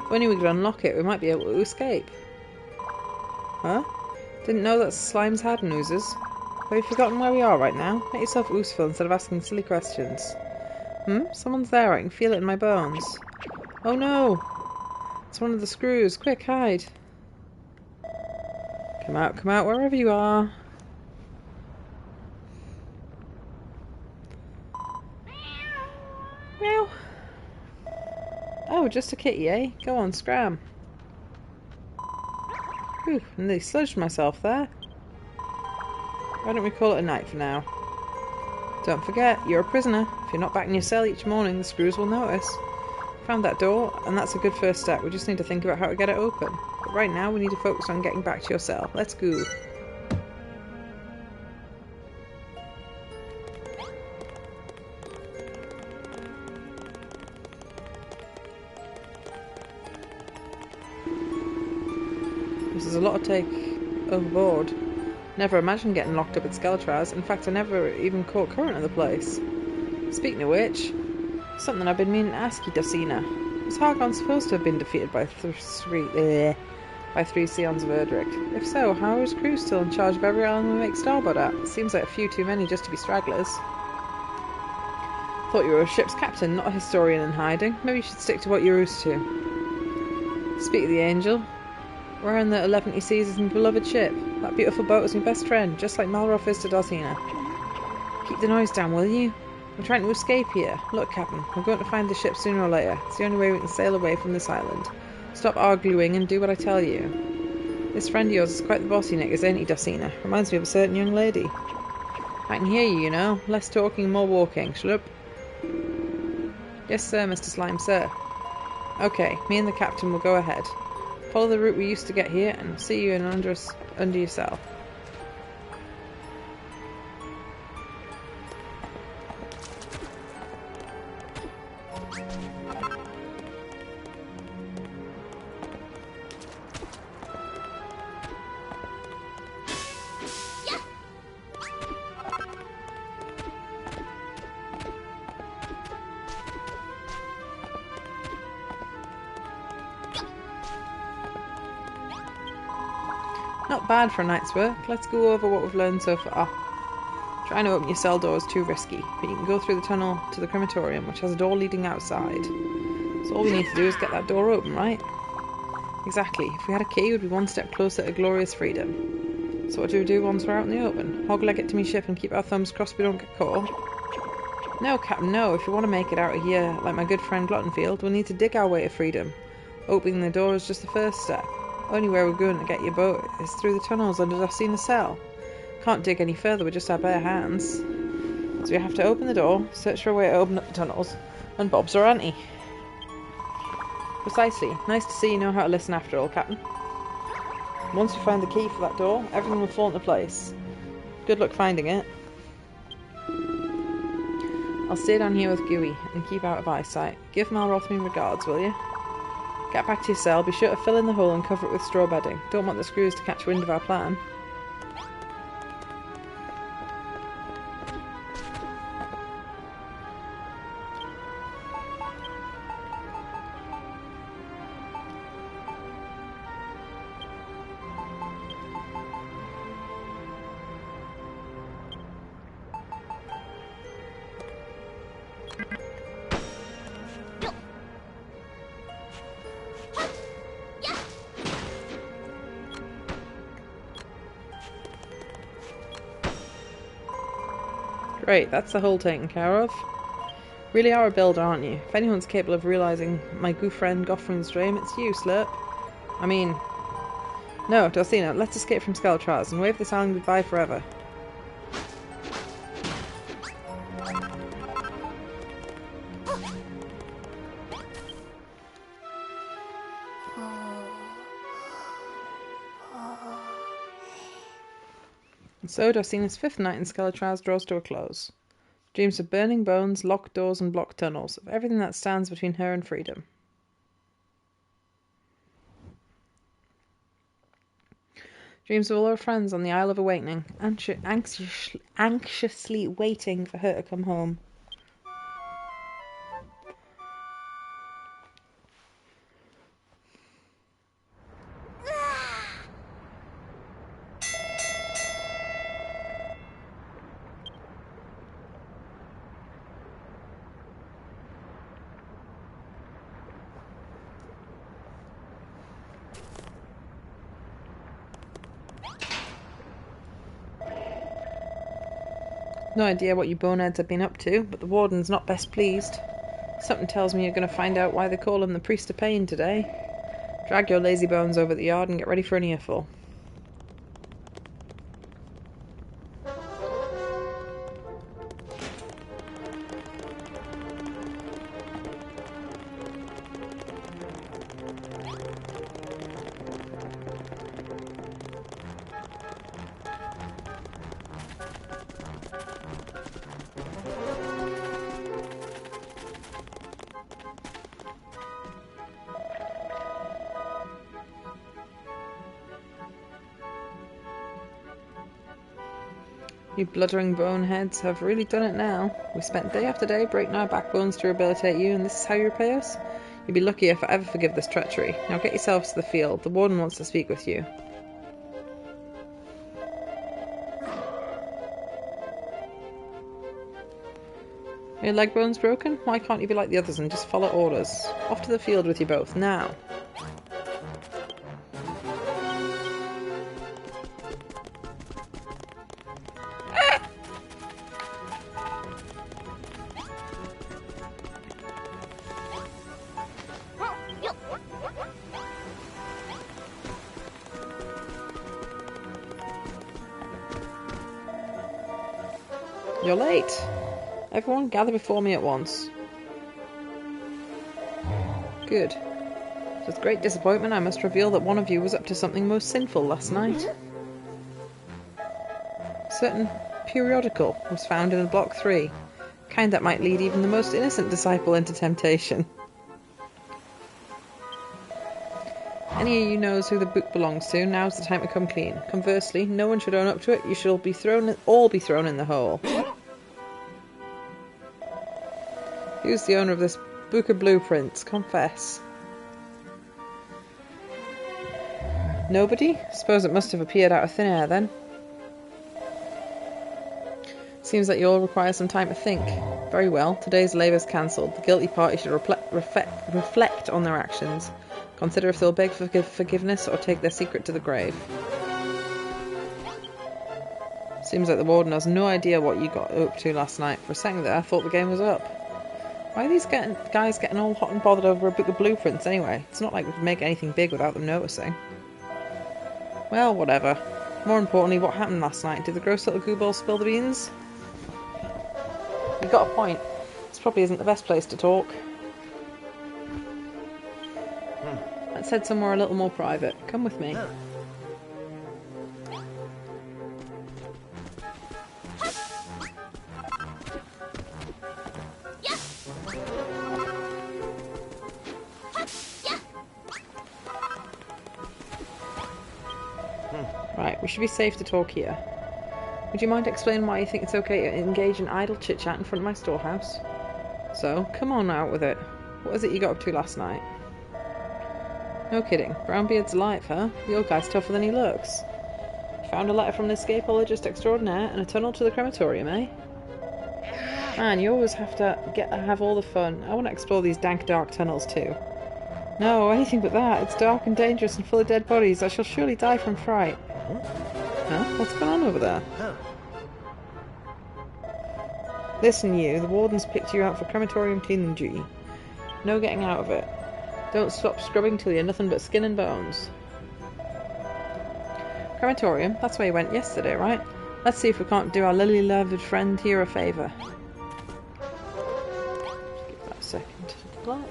If only we could unlock it, we might be able to escape. Huh? Didn't know that slimes had nooses. Have you forgotten where we are right now? Make yourself useful instead of asking silly questions. Someone's there. I can feel it in my bones. Oh no! It's one of the screws. Quick, hide. Come out, wherever you are. Meow. Oh, just a kitty, eh? Go on, scram. Whew, nearly sludged myself there. Why don't we call it a night for now? Don't forget, you're a prisoner. If you're not back in your cell each morning, the screws will notice. Found that door, and that's a good first step. We just need to think about how to get it open. But right now, we need to focus on getting back to your cell. Let's go. This is a lot to take overboard. Never imagined getting locked up at Skeletraz. In fact, I never even caught current of the place. Speaking of which, something I've been meaning to ask you, Dulcina. Was Hargon supposed to have been defeated by three Scions of Erdrick? If so, how is crew still in charge of every island we make starboard at? It seems like a few too many just to be stragglers. Thought you were a ship's captain, not a historian in hiding. Maybe you should stick to what you're used to. Speak of the Angel. We're in the 11th Seas' beloved ship. That beautiful boat is my best friend, just like Malroth is to Dulcina. Keep the noise down, will you? We're trying to escape here. Look, Captain, we're going to find the ship sooner or later. It's the only way we can sail away from this island. Stop arguing and do what I tell you. This friend of yours is quite the bossy knick, isn't he, Dulcina? Reminds me of a certain young lady. I can hear you, you know. Less talking, more walking. Shut up. Yes, sir, Mr. Slime, sir. Okay, me and the captain will go ahead. Follow the route we used to get here, and see you under your cell. Not bad for a night's work. Let's go over what we've learned so far. Trying to open your cell door is too risky, but you can go through the tunnel to the crematorium, which has a door leading outside. So all we need to do is get that door open, right? Exactly. If we had a key, we'd be one step closer to glorious freedom. So what do we do once we're out in the open? Hog-leg it to me ship and keep our thumbs crossed we don't get caught? No, Captain, no. If we want to make it out of here, like my good friend Glottenfield, we'll need to dig our way to freedom. Opening the door is just the first step. Only way we're going to get your boat is through the tunnels under Dustina cell. Can't dig any further with just our bare hands. So we have to open the door, search for a way to open up the tunnels, and Bob's our auntie. Precisely. Nice to see you know how to listen after all, Captain. Once we find the key for that door, everything will fall into place. Good luck finding it. I'll stay down here with Gooey and keep out of eyesight. Give Malroth me regards, will you? Get back to your cell, be sure to fill in the hole and cover it with straw bedding. Don't want the screws to catch wind of our plan. Great, that's the hole taken care of. Really are a builder, aren't you? If anyone's capable of realising my good friend Goffrin's dream, it's you, Slurp. I mean... No, Dulcina, let's escape from Skeletraz and wave this island goodbye forever. And so Dulcina's fifth night in Skeletraz draws to a close. Dreams of burning bones, locked doors and blocked tunnels, of everything that stands between her and freedom. Dreams of all her friends on the Isle of Awakening, anxiously waiting for her to come home. No idea what you boneheads have been up to, but the warden's not best pleased. Something tells me you're going to find out why they call him the Priest of Pain today. Drag your lazy bones over the yard and get ready for an earful. You bluddering boneheads have really done it now. We spent day after day breaking our backbones to rehabilitate you, and this is how you repay us? You'd be lucky if I ever forgive this treachery. Now get yourselves to the field. The warden wants to speak with you. Are your leg bones broken? Why can't you be like the others and just follow orders? Off to the field with you both, now. You're late. Everyone gather before me at once. Good. With great disappointment, I must reveal that one of you was up to something most sinful last night. A certain periodical was found in Block 3, kind that might lead even the most innocent disciple into temptation. Any of you knows who the book belongs to, now's the time to come clean. Conversely, no one should own up to it, you shall all be thrown in the hole. Who's the owner of this book of blueprints? Confess. Nobody? Suppose it must have appeared out of thin air then. Seems like you all require some time to think. Very well, today's labour's cancelled. The guilty party should reflect on their actions. Consider if they'll beg for forgiveness or take their secret to the grave. Seems like the warden has no idea what you got up to last night. For a second there, I thought the game was up. Why are these guys getting all hot and bothered over a book of blueprints anyway? It's not like we could make anything big without them noticing. Well, whatever. More importantly, what happened last night? Did the gross little gooball spill the beans? You got a point. This probably isn't the best place to talk. Let's head somewhere a little more private. Come with me. Right, we should be safe to talk here. Would you mind explaining why you think it's okay to engage in idle chit-chat in front of my storehouse? So, come on out with it. What was it you got up to last night? No kidding. Brownbeard's alive, huh? The old guy's tougher than he looks. Found a letter from an escapologist extraordinaire and a tunnel to the crematorium, eh? Man, you always have to have all the fun. I want to explore these dank, dark tunnels too. No, anything but that. It's dark and dangerous and full of dead bodies. I shall surely die from fright. Huh? What's going on over there? Listen, you. The warden's picked you out for crematorium cleaning duty. No getting out of it. Don't stop scrubbing till you're nothing but skin and bones. Crematorium? That's where you went yesterday, right? Let's see if we can't do our lily-loved friend here a favour. Just give that a second to collect.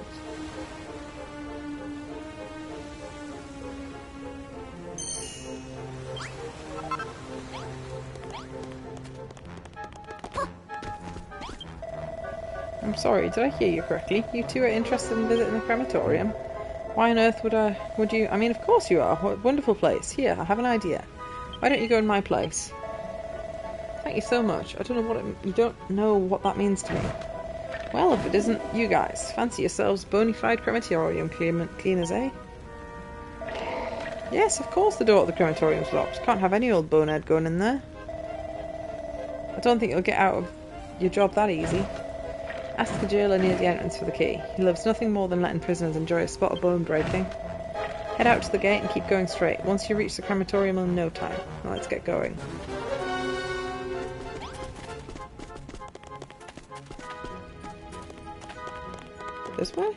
I'm sorry, did I hear you correctly? You two are interested in visiting the crematorium? Why on earth would you? I mean, of course you are. What a wonderful place. Here, I have an idea. Why don't you go in my place? Thank you so much. I don't know you don't know what that means to me. Well, if it isn't you guys. Fancy yourselves bona fide crematorium cleaners, eh? Yes, of course the door at the crematorium's locked. Can't have any old bonehead going in there. I don't think you'll get out of your job that easy. Ask the jailer near the entrance for the key. He loves nothing more than letting prisoners enjoy a spot of bone breaking. Head out to the gate and keep going straight. Once you reach the crematorium in no time. Now let's get going. This way?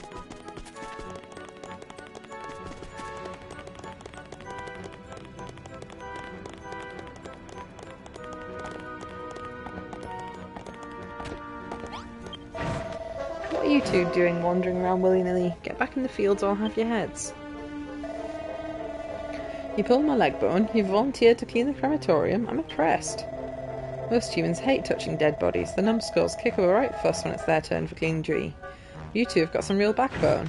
What are you two doing wandering around willy-nilly? Get back in the fields or I'll have your heads. You pulled my leg bone, you volunteered to clean the crematorium. I'm impressed. Most humans hate touching dead bodies. The numbskulls kick up a right fuss when it's their turn for cleaning duty. You two have got some real backbone.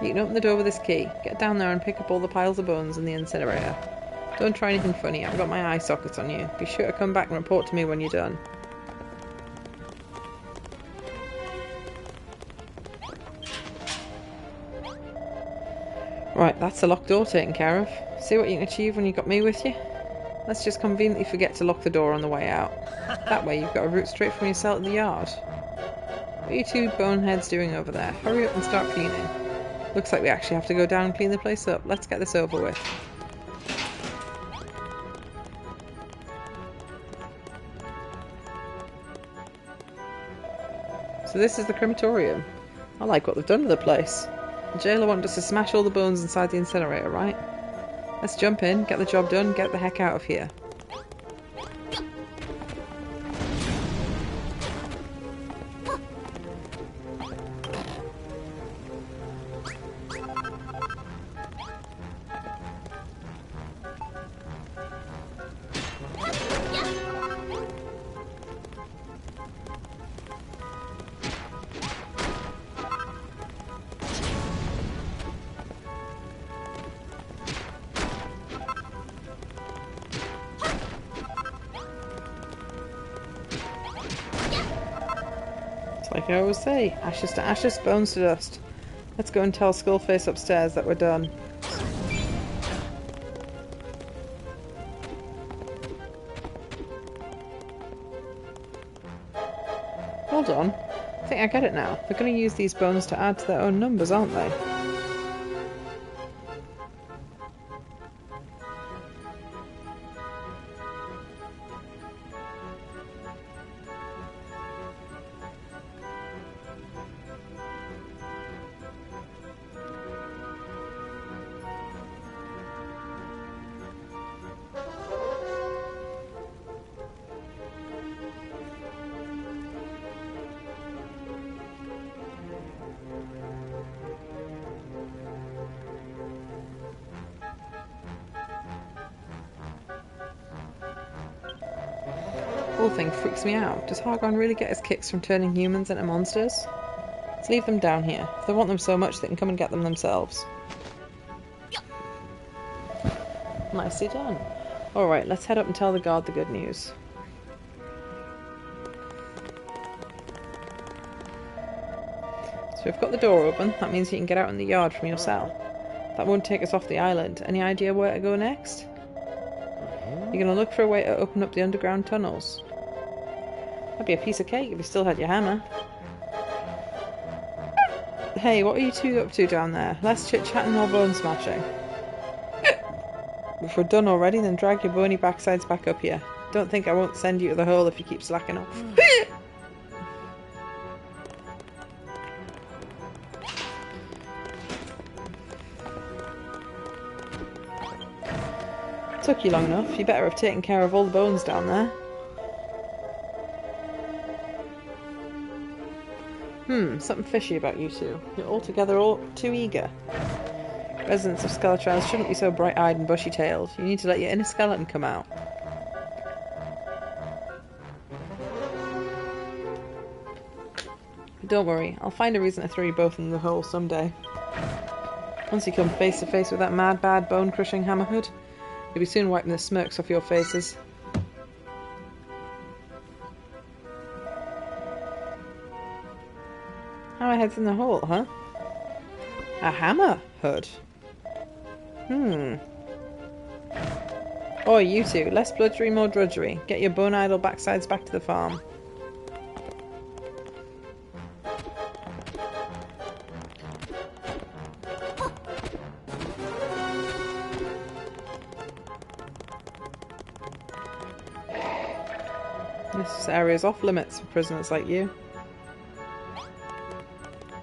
You can open the door with this key. Get down there and pick up all the piles of bones in the incinerator. Don't try anything funny. I've got my eye sockets on you. Be sure to come back and report to me when you're done. Right, that's the locked door taken care of. See what you can achieve when you've got me with you? Let's just conveniently forget to lock the door on the way out. That way you've got a route straight from your cell to the yard. What are you two boneheads doing over there? Hurry up and start cleaning. Looks like we actually have to go down and clean the place up. Let's get this over with. So this is the crematorium. I like what they've done with the place. The jailer wanted us to smash all the bones inside the incinerator, right? Let's jump in, get the job done, get the heck out of here. Like I always say, ashes to ashes, bones to dust. Let's go and tell Skullface upstairs that we're done. Hold on. I think I get it now. They're going to use these bones to add to their own numbers, aren't they? The whole thing freaks me out. Does Hargon really get his kicks from turning humans into monsters? Let's leave them down here. If they want them so much, they can come and get them themselves. Nicely done. Alright, let's head up and tell the guard the good news. So we've got the door open. That means you can get out in the yard from your cell. That won't take us off the island. Any idea where to go next? You're going to look for a way to open up the underground tunnels. That'd be a piece of cake if you still had your hammer. Hey, what are you two up to down there? Less chit-chatting or bone smashing? If we're done already, then drag your bony backsides back up here. Don't think I won't send you to the hole if you keep slacking off. Took you long enough. You better have taken care of all the bones down there. Something fishy about you two. You're altogether too eager. Residents of Skeletriles shouldn't be so bright-eyed and bushy-tailed. You need to let your inner skeleton come out. Don't worry, I'll find a reason to throw you both in the hole someday. Once you come face to face with that mad, bad, bone-crushing hammerhood, you'll be soon wiping the smirks off your faces. Hammerhead's in the hole, huh? A hammerhood? Oh, you two. Less bludgery, more drudgery. Get your bone-idle backsides back to the farm. This area's off limits for prisoners like you.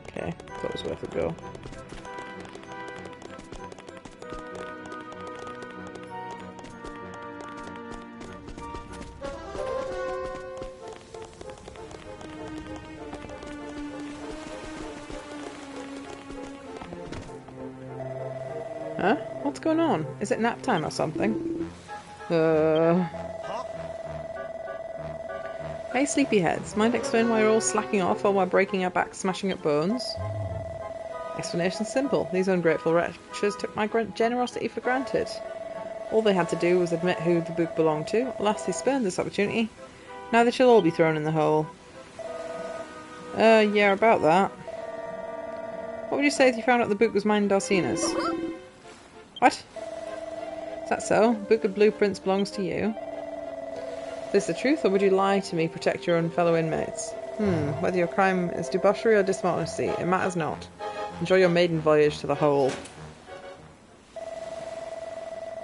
Okay, thought it was worth a go. Huh? What's going on? Is it nap time or something? Hey sleepyheads, mind explain why you're all slacking off while we're breaking our backs smashing at bones? Explanation's simple. These ungrateful wretches took my generosity for granted. All they had to do was admit who the book belonged to. Alas, they spurned this opportunity. Now they shall all be thrown in the hole. Yeah, about that. What would you say if you found out the book was mine and Darcina's? What? Is that so? Book of Blueprints belongs to you? Is this the truth, or would you lie to me, protect your own fellow inmates? Whether your crime is debauchery or dishonesty, it matters not. Enjoy your maiden voyage to the hole.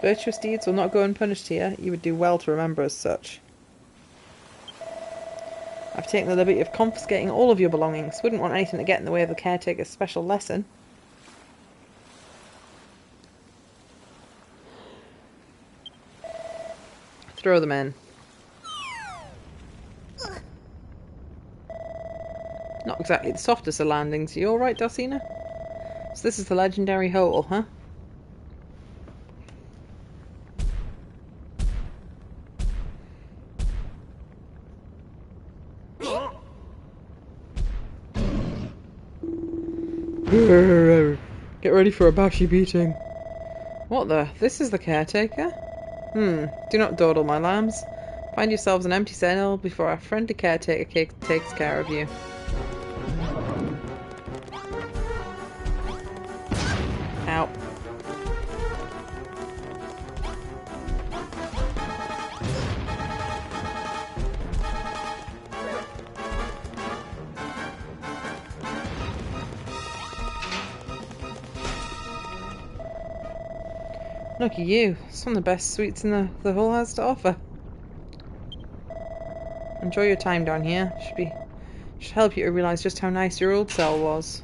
Virtuous deeds will not go unpunished here. You would do well to remember as such. I've taken the liberty of confiscating all of your belongings. Wouldn't want anything to get in the way of the caretaker's special lesson. Throw them in. Not exactly the softest of landings. You alright, Darcina? So this is the legendary hole, huh? Get ready for a bashy beating. What the? This is the caretaker? Do not dawdle, my lambs. Find yourselves an empty cell before our friend the caretaker takes care of you. Look at you. Some of the best sweets in the whole has to offer. Enjoy your time down here. Should help you to realise just how nice your old cell was.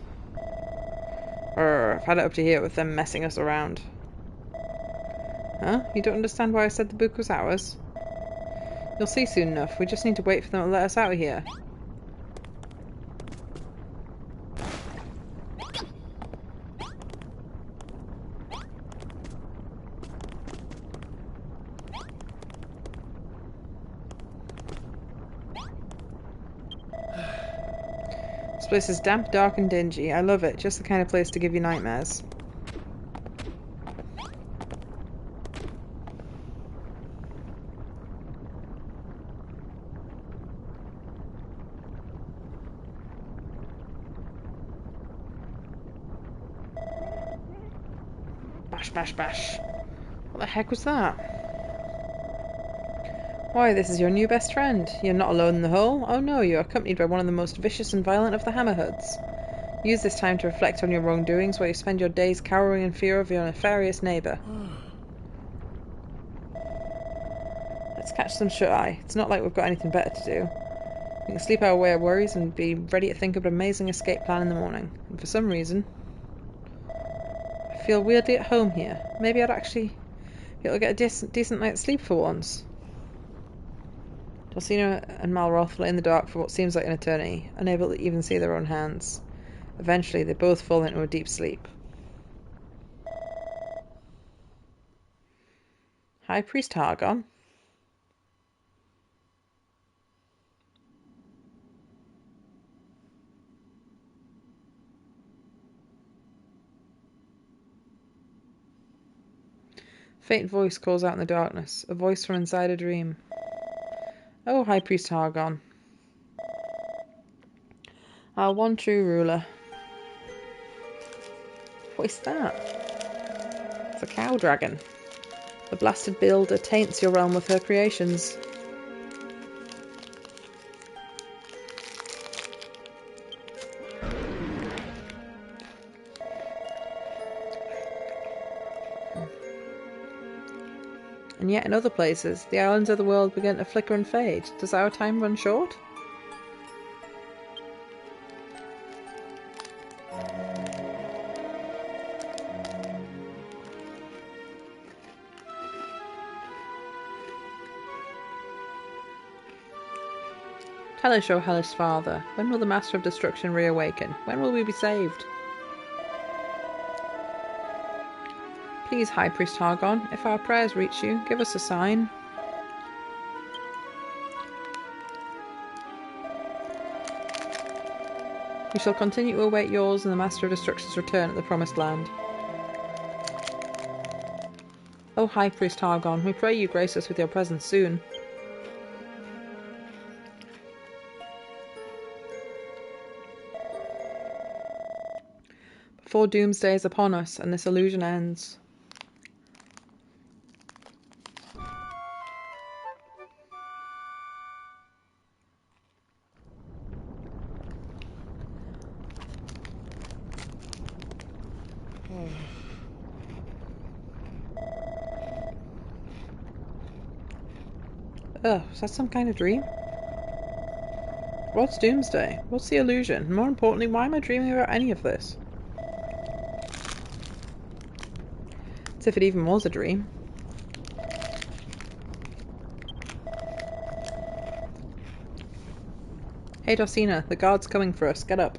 I've had it up to here with them messing us around. Huh? You don't understand why I said the book was ours? You'll see soon enough. We just need to wait for them to let us out of here. This place is damp, dark and dingy. I love it. Just the kind of place to give you nightmares. Bash, bash, bash. What the heck was that? Why, this is your new best friend. You're not alone in the hole. Oh no, you're accompanied by one of the most vicious and violent of the Hammerhoods. Use this time to reflect on your wrongdoings while you spend your days cowering in fear of your nefarious neighbour. Let's catch some shut-eye. It's not like we've got anything better to do. We can sleep our way our worries and be ready to think of an amazing escape plan in the morning. And for some reason, I feel weirdly at home here. Maybe I'd actually be able to get a decent night's sleep for once. Dulcina and Malroth lay in the dark for what seems like an eternity, unable to even see their own hands. Eventually, they both fall into a deep sleep. High Priest Hargon? Faint voice calls out in the darkness, a voice from inside a dream. Oh, High Priest Hargon. Our one true ruler. What is that? It's a cow dragon. The blasted builder taints your realm with her creations. And yet in other places, the islands of the world begin to flicker and fade. Does our time run short? Tell us, O hellish father, when will the Master of Destruction reawaken? When will we be saved? Please, High Priest Hargon, if our prayers reach you, give us a sign. We shall continue to await yours and the Master of Destruction's return at the Promised Land. O High Priest Hargon, we pray you grace us with your presence soon. Before doomsday is upon us and this illusion ends. Ugh, is that some kind of dream? What's doomsday? What's the illusion? More importantly, why am I dreaming about any of this? As if it even was a dream. Hey Dulcina, the guard's coming for us. Get up.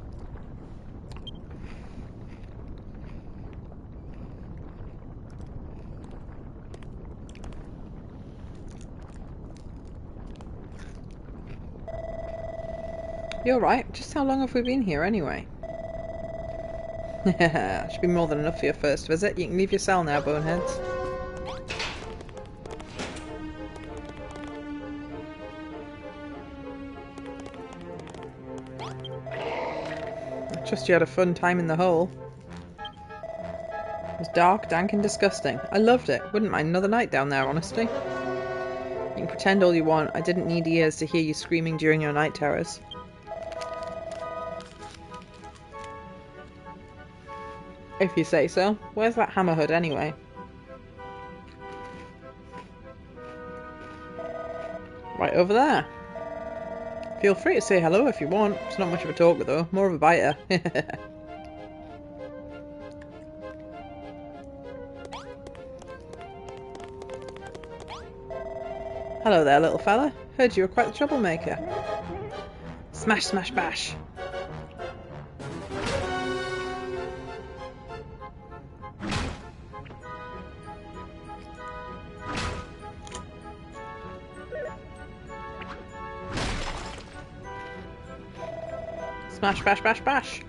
You're right. Just how long have we been here anyway? Should be more than enough for your first visit. You can leave your cell now, boneheads. I trust you had a fun time in the hole. It was dark, dank and disgusting. I loved it. Wouldn't mind another night down there, honestly. You can pretend all you want. I didn't need ears to hear you screaming during your night terrors. If you say so. Where's that Hammerhood anyway? Right over there. Feel free to say hello if you want. It's not much of a talker though, more of a biter. Hello there, little fella. Heard you were quite the troublemaker. Smash, smash, bash. Smash, bash, bash, bash.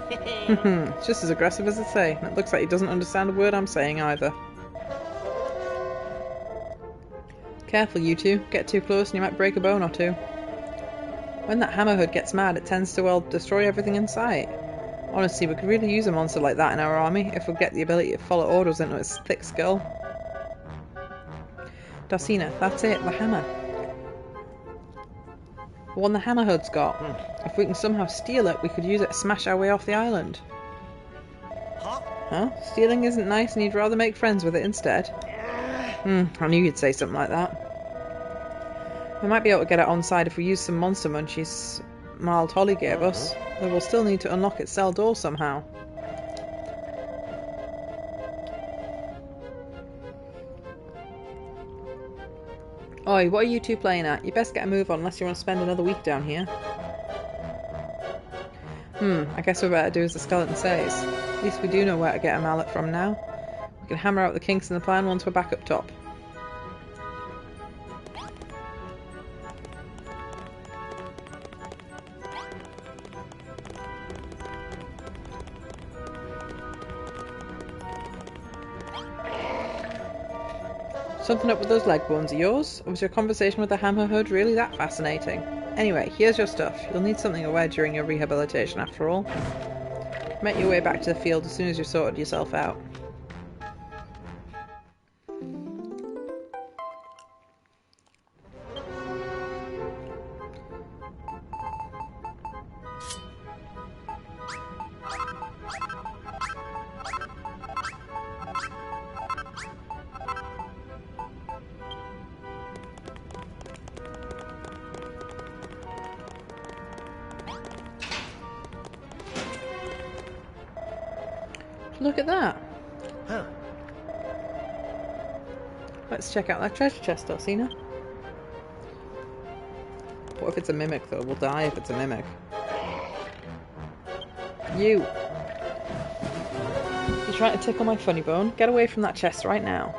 It's just as aggressive as I say. And it looks like he doesn't understand a word I'm saying either. Careful, you two. Get too close and you might break a bone or two. When that hammerhead gets mad, it tends to, well, destroy everything in sight. Honestly, we could really use a monster like that in our army if we get the ability to follow orders into its thick skull. Dosina, that's it, the hammer. The one the hammerhead's got. If we can somehow steal it, we could use it to smash our way off the island. Huh? Stealing isn't nice and you'd rather make friends with it instead? I knew you'd say something like that. We might be able to get it on side if we use some monster munchies Mild Holly gave us, though we'll still need to unlock its cell door somehow. Oi, what are you two playing at? You best get a move on unless you want to spend another week down here. I guess we better do as the skeleton says. At least we do know where to get a mallet from now. We can hammer out the kinks in the plan once we're back up top. Something up with those leg bones of yours? Or was your conversation with the hammerhead really that fascinating? Anyway, here's your stuff. You'll need something to wear during your rehabilitation after all. Make your way back to the field as soon as you've sorted yourself out. Look at that. Huh. Let's check out that treasure chest, Dosina. What if it's a mimic though? We'll die if it's a mimic. You! You're trying to tickle my funny bone? Get away from that chest right now.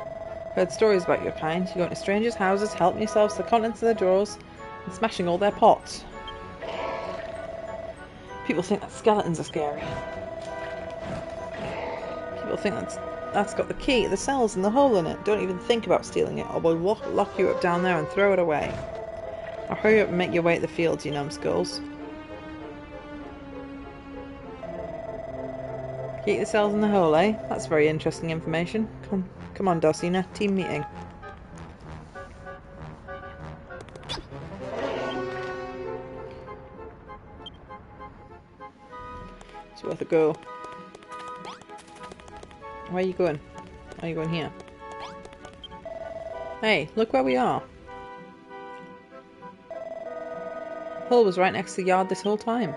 Heard stories about your kind. You go into strangers' houses, helping yourselves to the contents of their drawers, and smashing all their pots. People think that skeletons are scary. People think that's got the key, the cells and the hole in it. Don't even think about stealing it, or we'll lock you up down there and throw it away. Or hurry up and make your way to the fields, you numbskulls. Keep the cells in the hole, eh? That's very interesting information. Come on, Dosina. Team meeting. It's worth a go. Where are you going? Are you going here? Hey, look where we are. Hull was right next to the yard this whole time.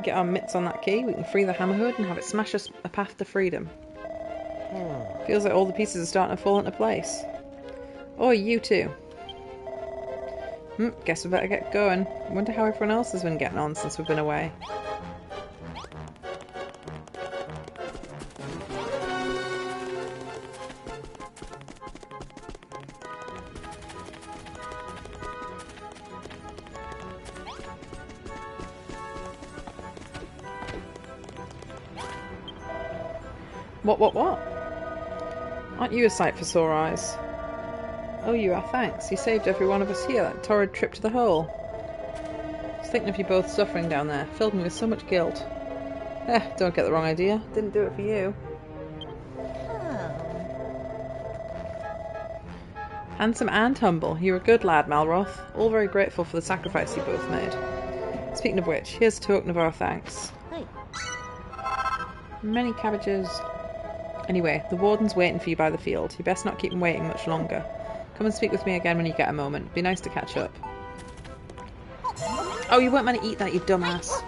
Get our mitts on that key, we can free the hammerhead and have it smash us a path to freedom. Feels like all the pieces are starting to fall into place. Oh, you two. Guess we better get going. Wonder how everyone else has been getting on since we've been away. What? Aren't you a sight for sore eyes? Oh, you are, thanks. You saved every one of us here, that torrid trip to the hole. I was thinking of you both suffering down there, filled me with so much guilt. Don't get the wrong idea. Didn't do it for you. Handsome and humble. You're a good lad, Malroth. All very grateful for the sacrifice you both made. Speaking of which, here's a token of our thanks. Many cabbages. Anyway, the warden's waiting for you by the field. You best not keep him waiting much longer. Come and speak with me again when you get a moment. Be nice to catch up. Oh, you weren't meant to eat that, you dumbass.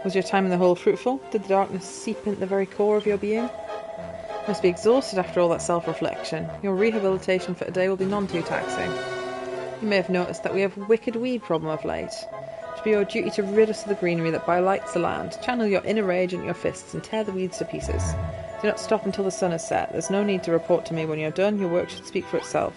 Was your time in the hole fruitful? Did the darkness seep into the very core of your being? Must be exhausted after all that self-reflection. Your rehabilitation for today will be none too taxing. You may have noticed that we have a wicked weed problem of late. It should be your duty to rid us of the greenery that blights the land. Channel your inner rage into your fists and tear the weeds to pieces. Do not stop until the sun has set. There's no need to report to me when you're done. Your work should speak for itself.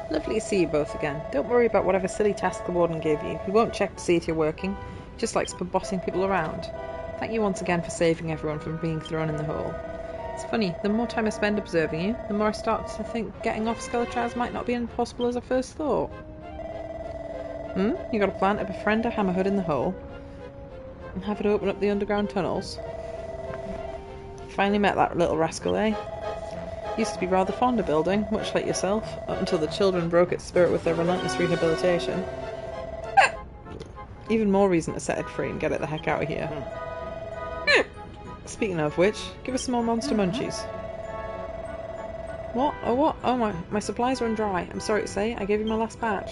Lovely to see you both again. Don't worry about whatever silly task the warden gave you. He won't check to see if you're working. He just likes bossing people around. Thank you once again for saving everyone from being thrown in the hole. It's funny, the more time I spend observing you, the more I start to think getting off Skeletraz might not be as impossible as I first thought. You got a plan to befriend a hammerhood in the hole? And have it open up the underground tunnels? Finally met that little rascal, eh? Used to be rather fond of building, much like yourself, up until the children broke its spirit with their relentless rehabilitation. Even more reason to set it free and get it the heck out of here. Speaking of which, give us some more monster munchies. What? Oh, what? Oh, my supplies run dry. I'm sorry to say, I gave you my last batch.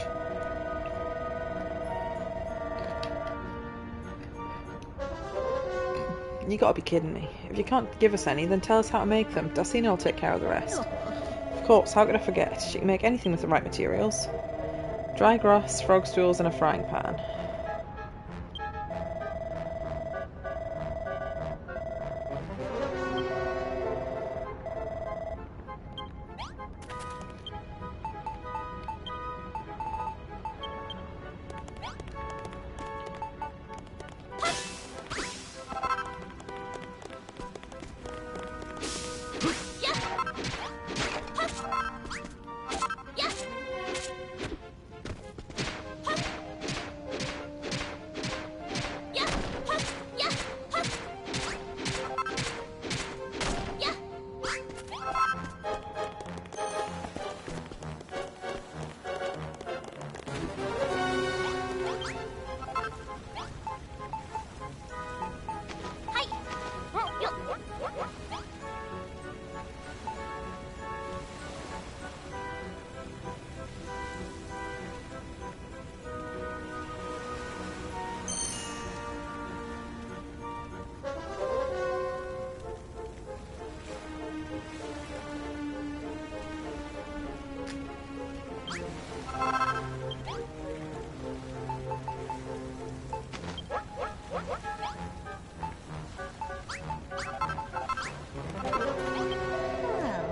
You gotta be kidding me. If you can't give us any, then tell us how to make them. Dacina will take care of the rest. Of course, how could I forget? She can make anything with the right materials. Dry grass, frog stools, and a frying pan.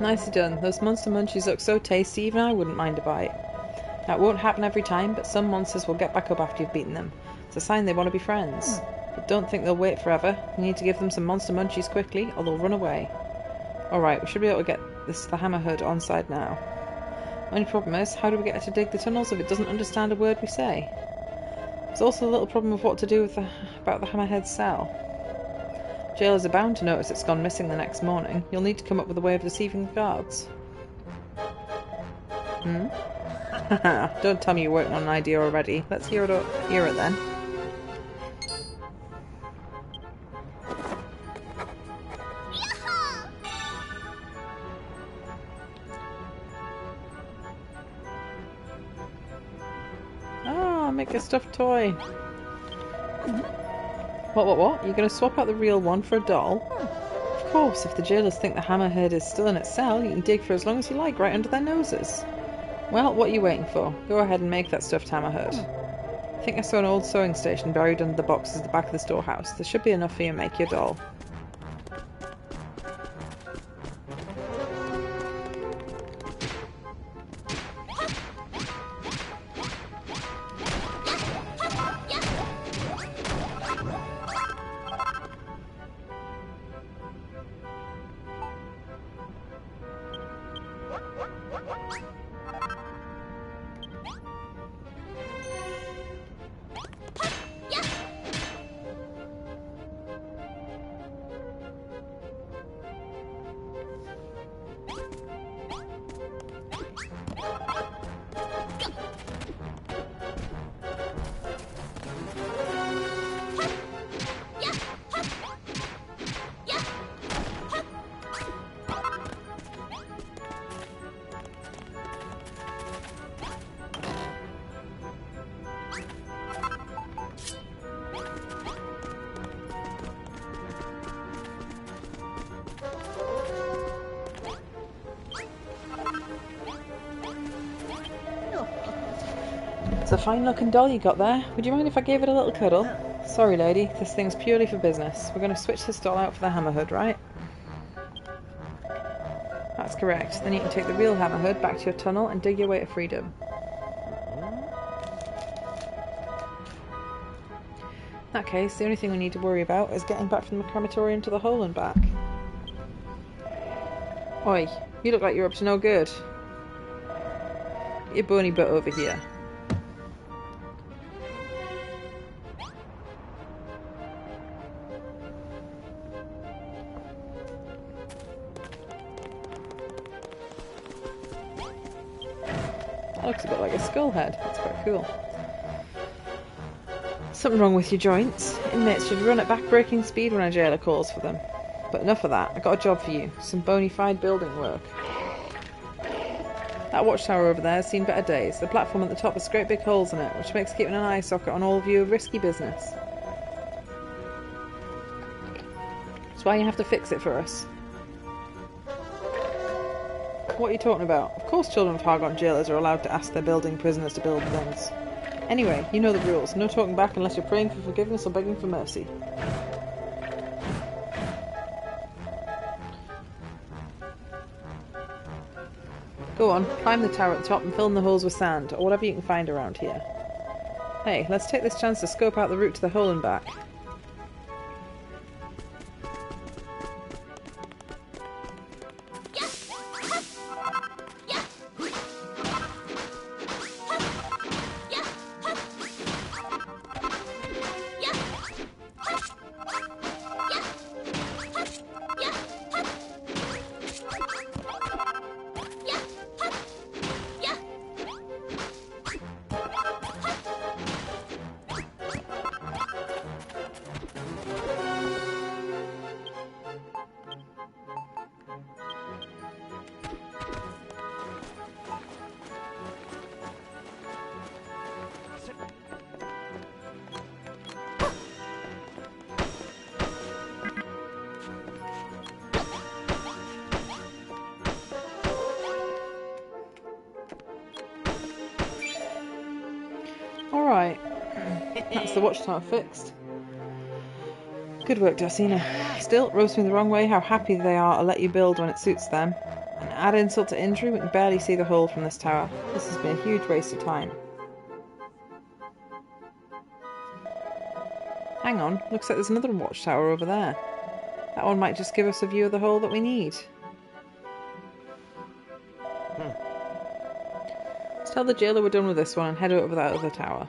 Nicely done. Those monster munchies look so tasty, even I wouldn't mind a bite. That won't happen every time, but some monsters will get back up after you've beaten them. It's a sign they want to be friends. But don't think they'll wait forever. You need to give them some monster munchies quickly, or they'll run away. Alright, we should be able to get the hammerhead on side now. Only problem is, how do we get it to dig the tunnels if it doesn't understand a word we say? There's also a little problem with what to do about the hammerhead's cell. Jailers are bound to notice it's gone missing the next morning. You'll need to come up with a way of deceiving the guards. Don't tell me you're working on an idea already. Let's hear it then. Ah, make a stuffed toy. What? You're going to swap out the real one for a doll? Of course, if the jailers think the hammerhead is still in its cell, you can dig for as long as you like right under their noses. Well, what are you waiting for? Go ahead and make that stuffed hammerhead. I think I saw an old sewing station buried under the boxes at the back of the storehouse. There should be enough for you to make your doll. It's a fine looking doll you got there. Would you mind if I gave it a little cuddle? Sorry lady, this thing's purely for business. We're going to switch this doll out for the hammerhead, right? That's correct. Then you can take the real hammerhead back to your tunnel and dig your way to freedom. In that case, the only thing we need to worry about is getting back from the crematorium to the hole and back. Oi, you look like you're up to no good. Get your bony butt over here. That looks a bit like a skull head. That's quite cool. Something wrong with your joints. Inmates should run at back-breaking speed when a jailer calls for them. But enough of that. I got a job for you. Some bona fide building work. That watchtower over there has seen better days. The platform at the top has great big holes in it, which makes keeping an eye socket on all of you a risky business. That's why you have to fix it for us. What are you talking about? Of course children of Hargon jailers are allowed to ask their building prisoners to build things. Anyway, you know the rules. No talking back unless you're praying for forgiveness or begging for mercy. Go on, climb the tower at the top and fill in the holes with sand, or whatever you can find around here. Hey, let's take this chance to scope out the route to the hole and back. Alright, that's the watchtower fixed. Good work, Darcina. Still, rubs me the wrong way how happy they are to let you build when it suits them. And add insult to injury, we can barely see the hole from this tower. This has been a huge waste of time. Hang on, looks like there's another watchtower over there. That one might just give us a view of the hole that we need. Let's tell the jailer we're done with this one and head over to that other tower.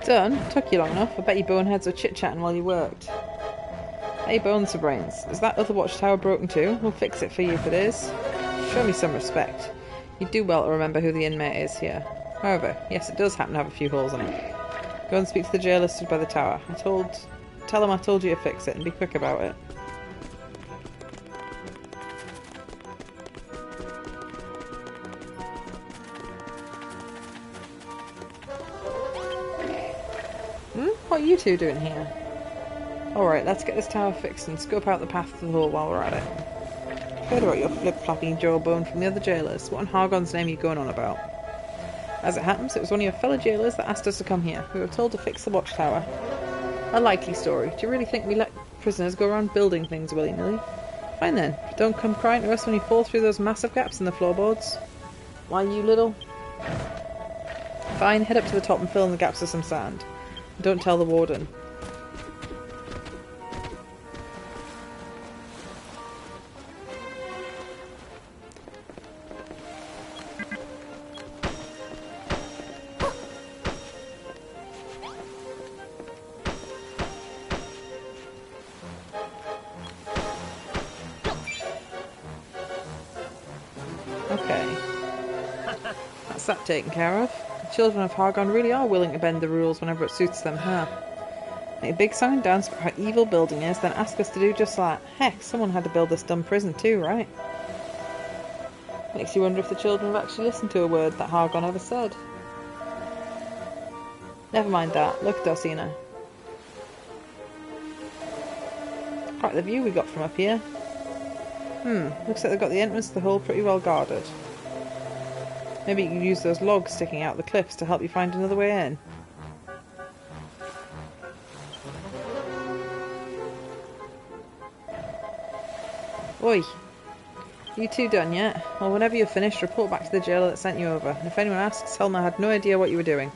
Done? Took you long enough. I bet you boneheads were chit-chatting while you worked. Hey, Bones for Brains. Is that other watchtower broken too? We'll fix it for you if it is. Show me some respect. You do well to remember who the inmate is here. However, yes, it does happen to have a few holes in it. Go and speak to the jailer stood by the tower. Tell him I told you to fix it and be quick about it. What are you two doing here? Alright, let's get this tower fixed and scope out the path to the hole while we're at it. I've heard about your flip-flopping jawbone from the other jailers. What in Hargon's name are you going on about? As it happens, it was one of your fellow jailers that asked us to come here. We were told to fix the watchtower. A likely story. Do you really think we let prisoners go around building things willy-nilly? Fine then. Don't come crying to us when you fall through those massive gaps in the floorboards. Why, you little... Fine, head up to the top and fill in the gaps with some sand. Don't tell the warden. Okay. That's that taken care of. The children of Hargon really are willing to bend the rules whenever it suits them, huh? Make a big song and dance about how evil building is, then ask us to do just that. Heck, someone had to build this dumb prison too, right? Makes you wonder if the children have actually listened to a word that Hargon ever said. Never mind that. Look, Dosina. Quite the view we got from up here. Looks like they've got the entrance to the hole pretty well guarded. Maybe you can use those logs sticking out the cliffs to help you find another way in. Oi! You two done yet? Well, whenever you're finished, report back to the jailer that sent you over. And if anyone asks, tell them I had no idea what you were doing.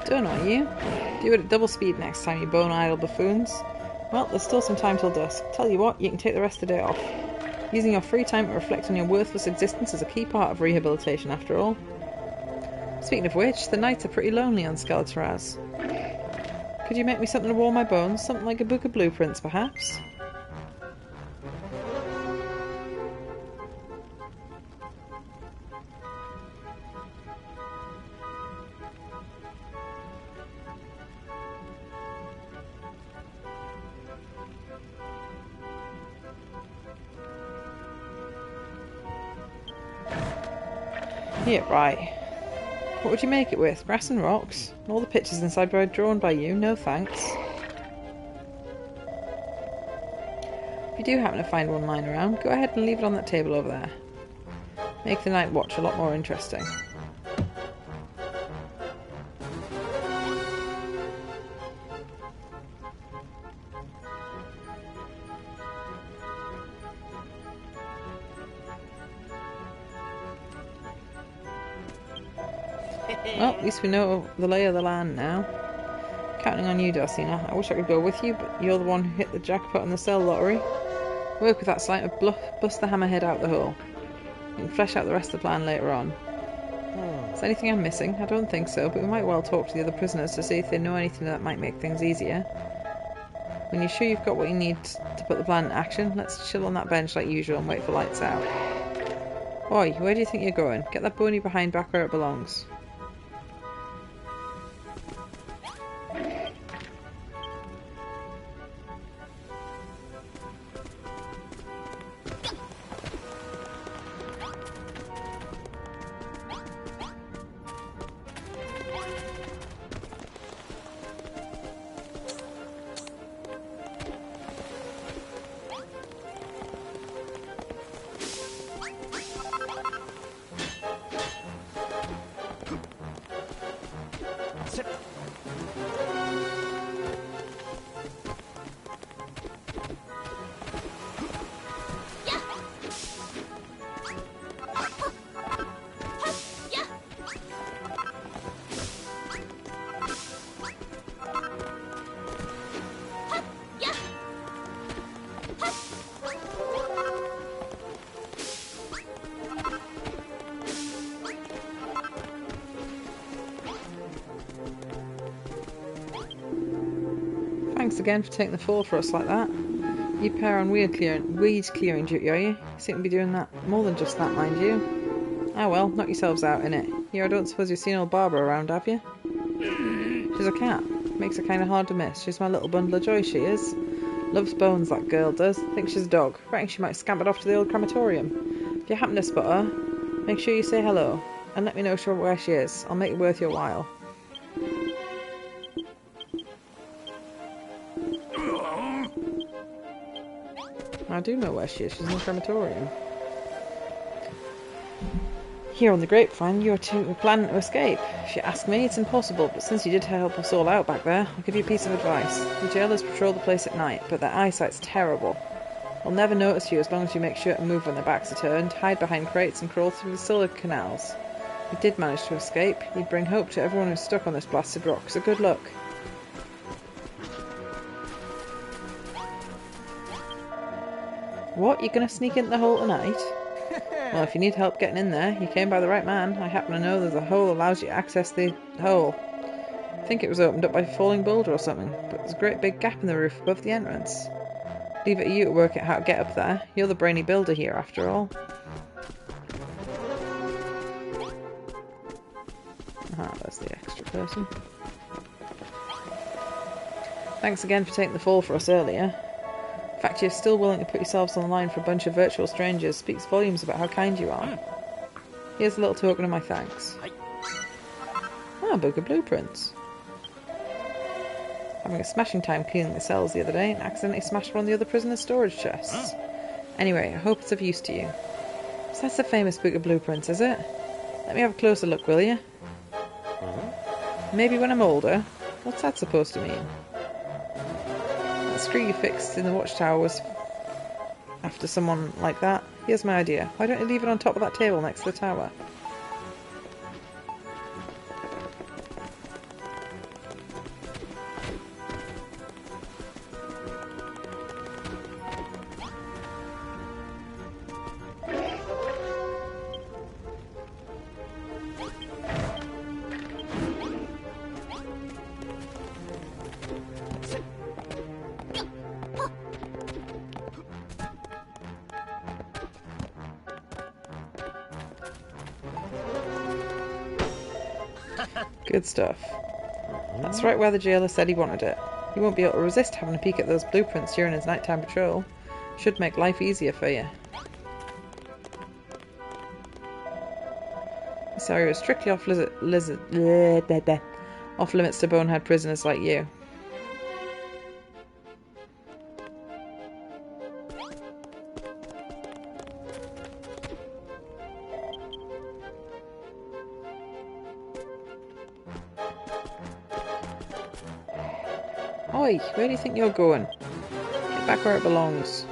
Don't know you. Do it at double speed next time, you bone-idle buffoons. Well, there's still some time till dusk. Tell you what, you can take the rest of the day off. Using your free time to reflect on your worthless existence is a key part of rehabilitation, after all. Speaking of which, the nights are pretty lonely on Skelteraz. Could you make me something to warm my bones? Something like a book of blueprints, perhaps? Yeah, right. What would you make it with? Grass and rocks? All the pictures inside were drawn by you, no thanks. If you do happen to find one lying around, go ahead and leave it on that table over there. Make the night watch a lot more interesting. Well, at least we know the lay of the land now. Counting on you, Dosina. I wish I could go with you, but you're the one who hit the jackpot in the cell lottery. Work with that slight of bluff, bust the hammerhead out the hole. You can flesh out the rest of the plan later on. Is there anything I'm missing? I don't think so, but we might well talk to the other prisoners to see if they know anything that might make things easier. When you're sure you've got what you need to put the plan in action, let's chill on that bench like usual and wait for lights out. Oi, where do you think you're going? Get that bony behind back where it belongs. Thanks again for taking the fall for us like that. You pair on weed clearing duty, are you? You seem to be doing that more than just that, mind you. Ah well, knock yourselves out, innit? Here, I don't suppose you've seen old Barbara around, have you? She's a cat. Makes her kind of hard to miss. She's my little bundle of joy, she is. Loves bones, that girl does. Thinks she's a dog. Reckon she might scamper off to the old crematorium. If you happen to spot her, make sure you say hello, and let me know where she is. I'll make it worth your while. I do know where she is. She's in the crematorium. Here on the grapevine, you're planning to escape. If you ask me, it's impossible, but since you did help us all out back there, I'll give you a piece of advice. The jailers patrol the place at night, but their eyesight's terrible. They'll never notice you as long as you make sure to move when their backs are turned, hide behind crates and crawl through the sewer canals. If you did manage to escape, you'd bring hope to everyone who's stuck on this blasted rock, so good luck. What? You're going to sneak into the hole tonight? Well, if you need help getting in there, you came by the right man. I happen to know there's a hole that allows you to access the hole. I think it was opened up by a falling boulder or something, but there's a great big gap in the roof above the entrance. Leave it to you to work out how to get up there. You're the brainy builder here, after all. Ah, that's the extra person. Thanks again for taking the fall for us earlier. The fact you're still willing to put yourselves on the line for a bunch of virtual strangers speaks volumes about how kind you are. Here's a little token of my thanks. Ah, a book of blueprints. Having a smashing time cleaning the cells the other day and accidentally smashed one of the other prisoners' storage chests. Anyway, I hope it's of use to you. So that's the famous book of blueprints, is it? Let me have a closer look, will you? Maybe when I'm older. What's that supposed to mean? The screw you fixed in the watchtower was after someone like that. Here's my idea. Why don't you leave it on top of that table next to the tower? Good stuff. That's right where the jailer said he wanted it. He won't be able to resist having a peek at those blueprints during his nighttime patrol. Should make life easier for you. This area is strictly off limits to bonehead prisoners like you. Oi, where do you think you're going? Get back where it belongs.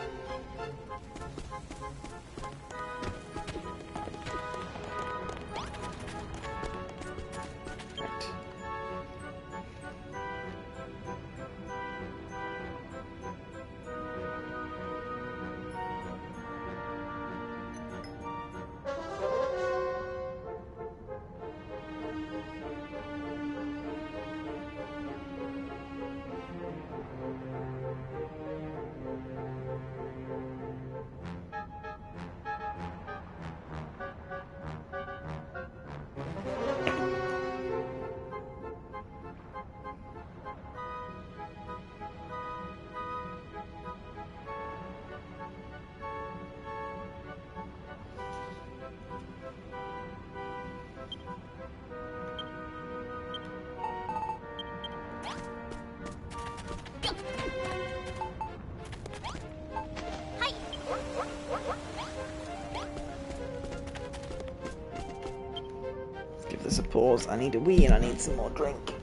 Right. Give this a pause. I need a wee and I need some more drink.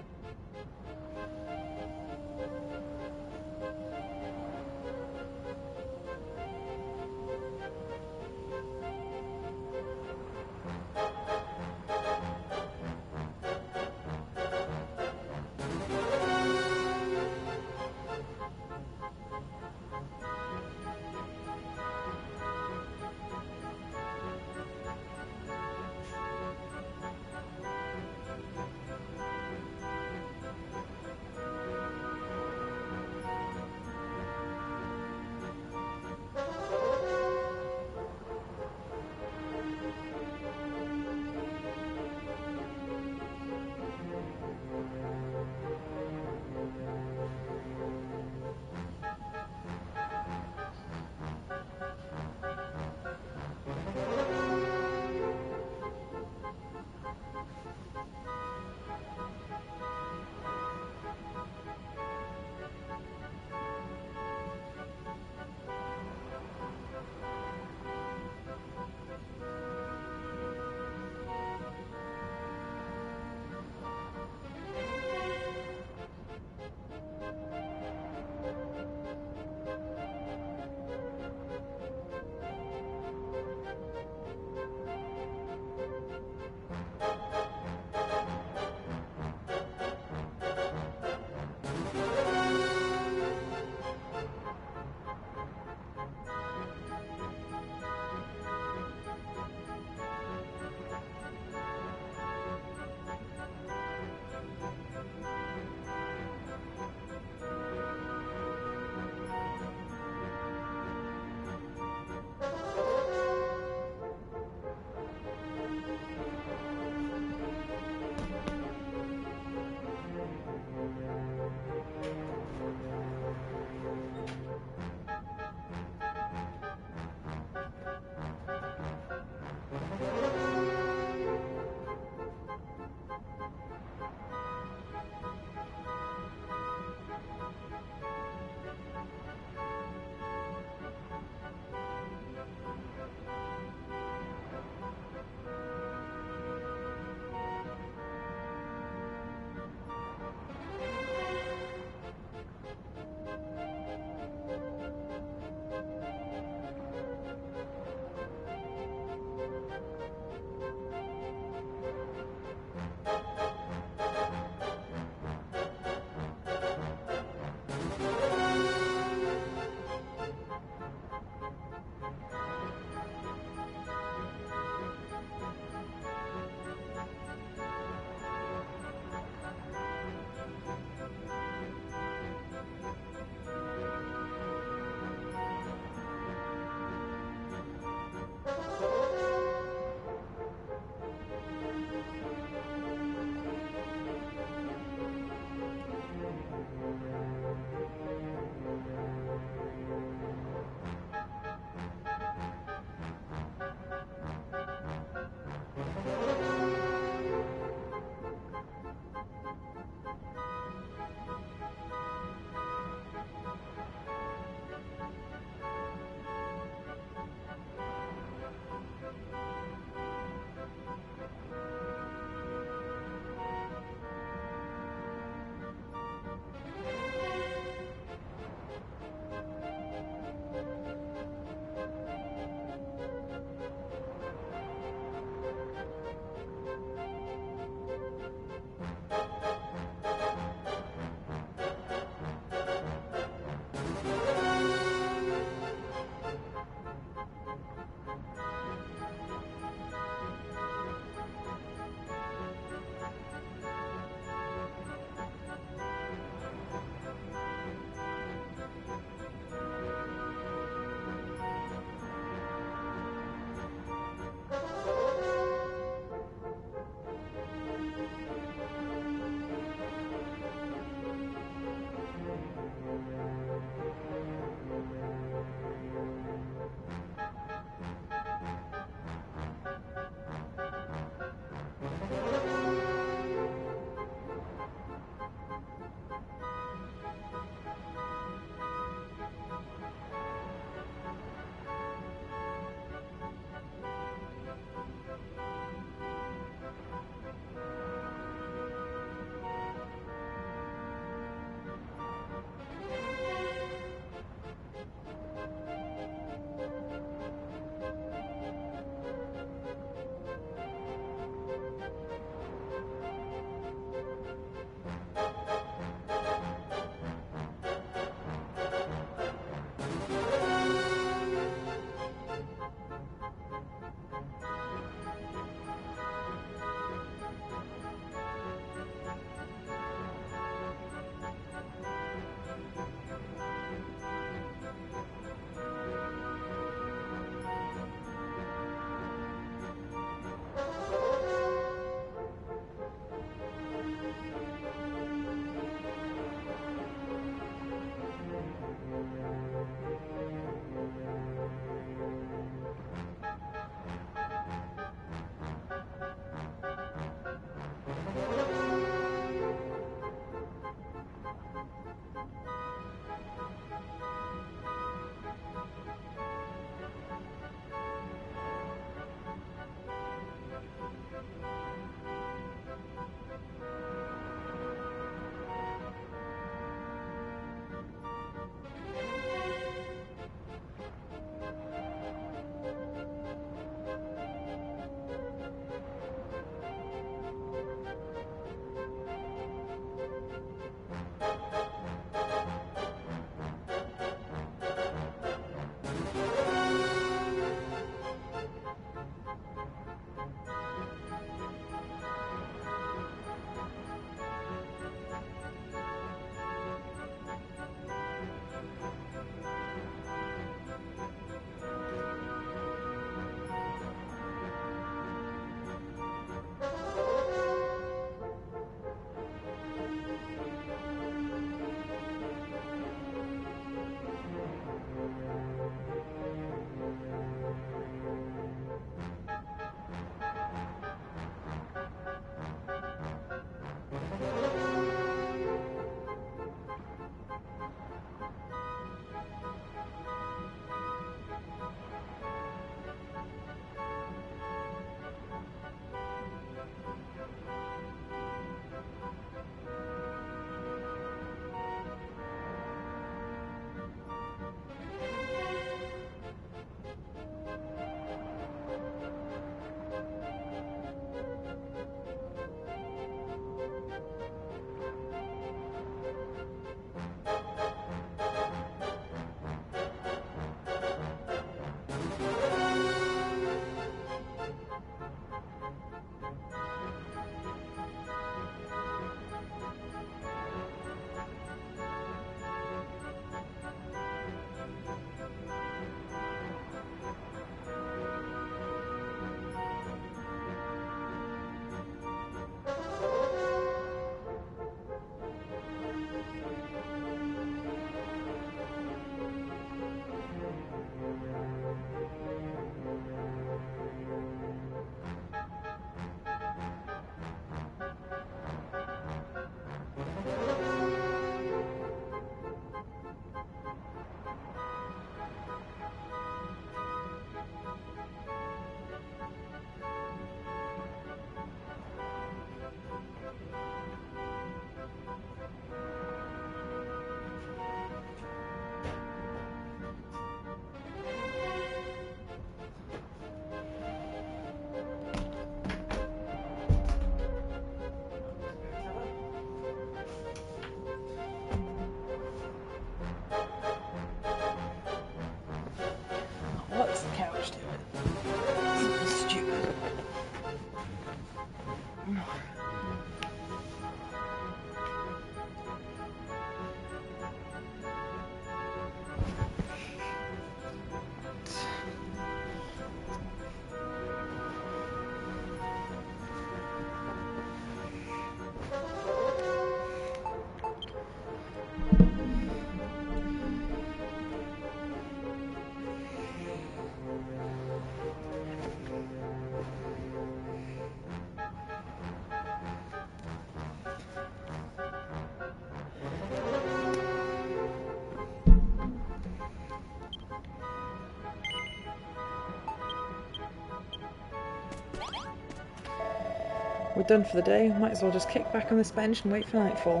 We're done for the day. Might as well just kick back on this bench and wait for nightfall.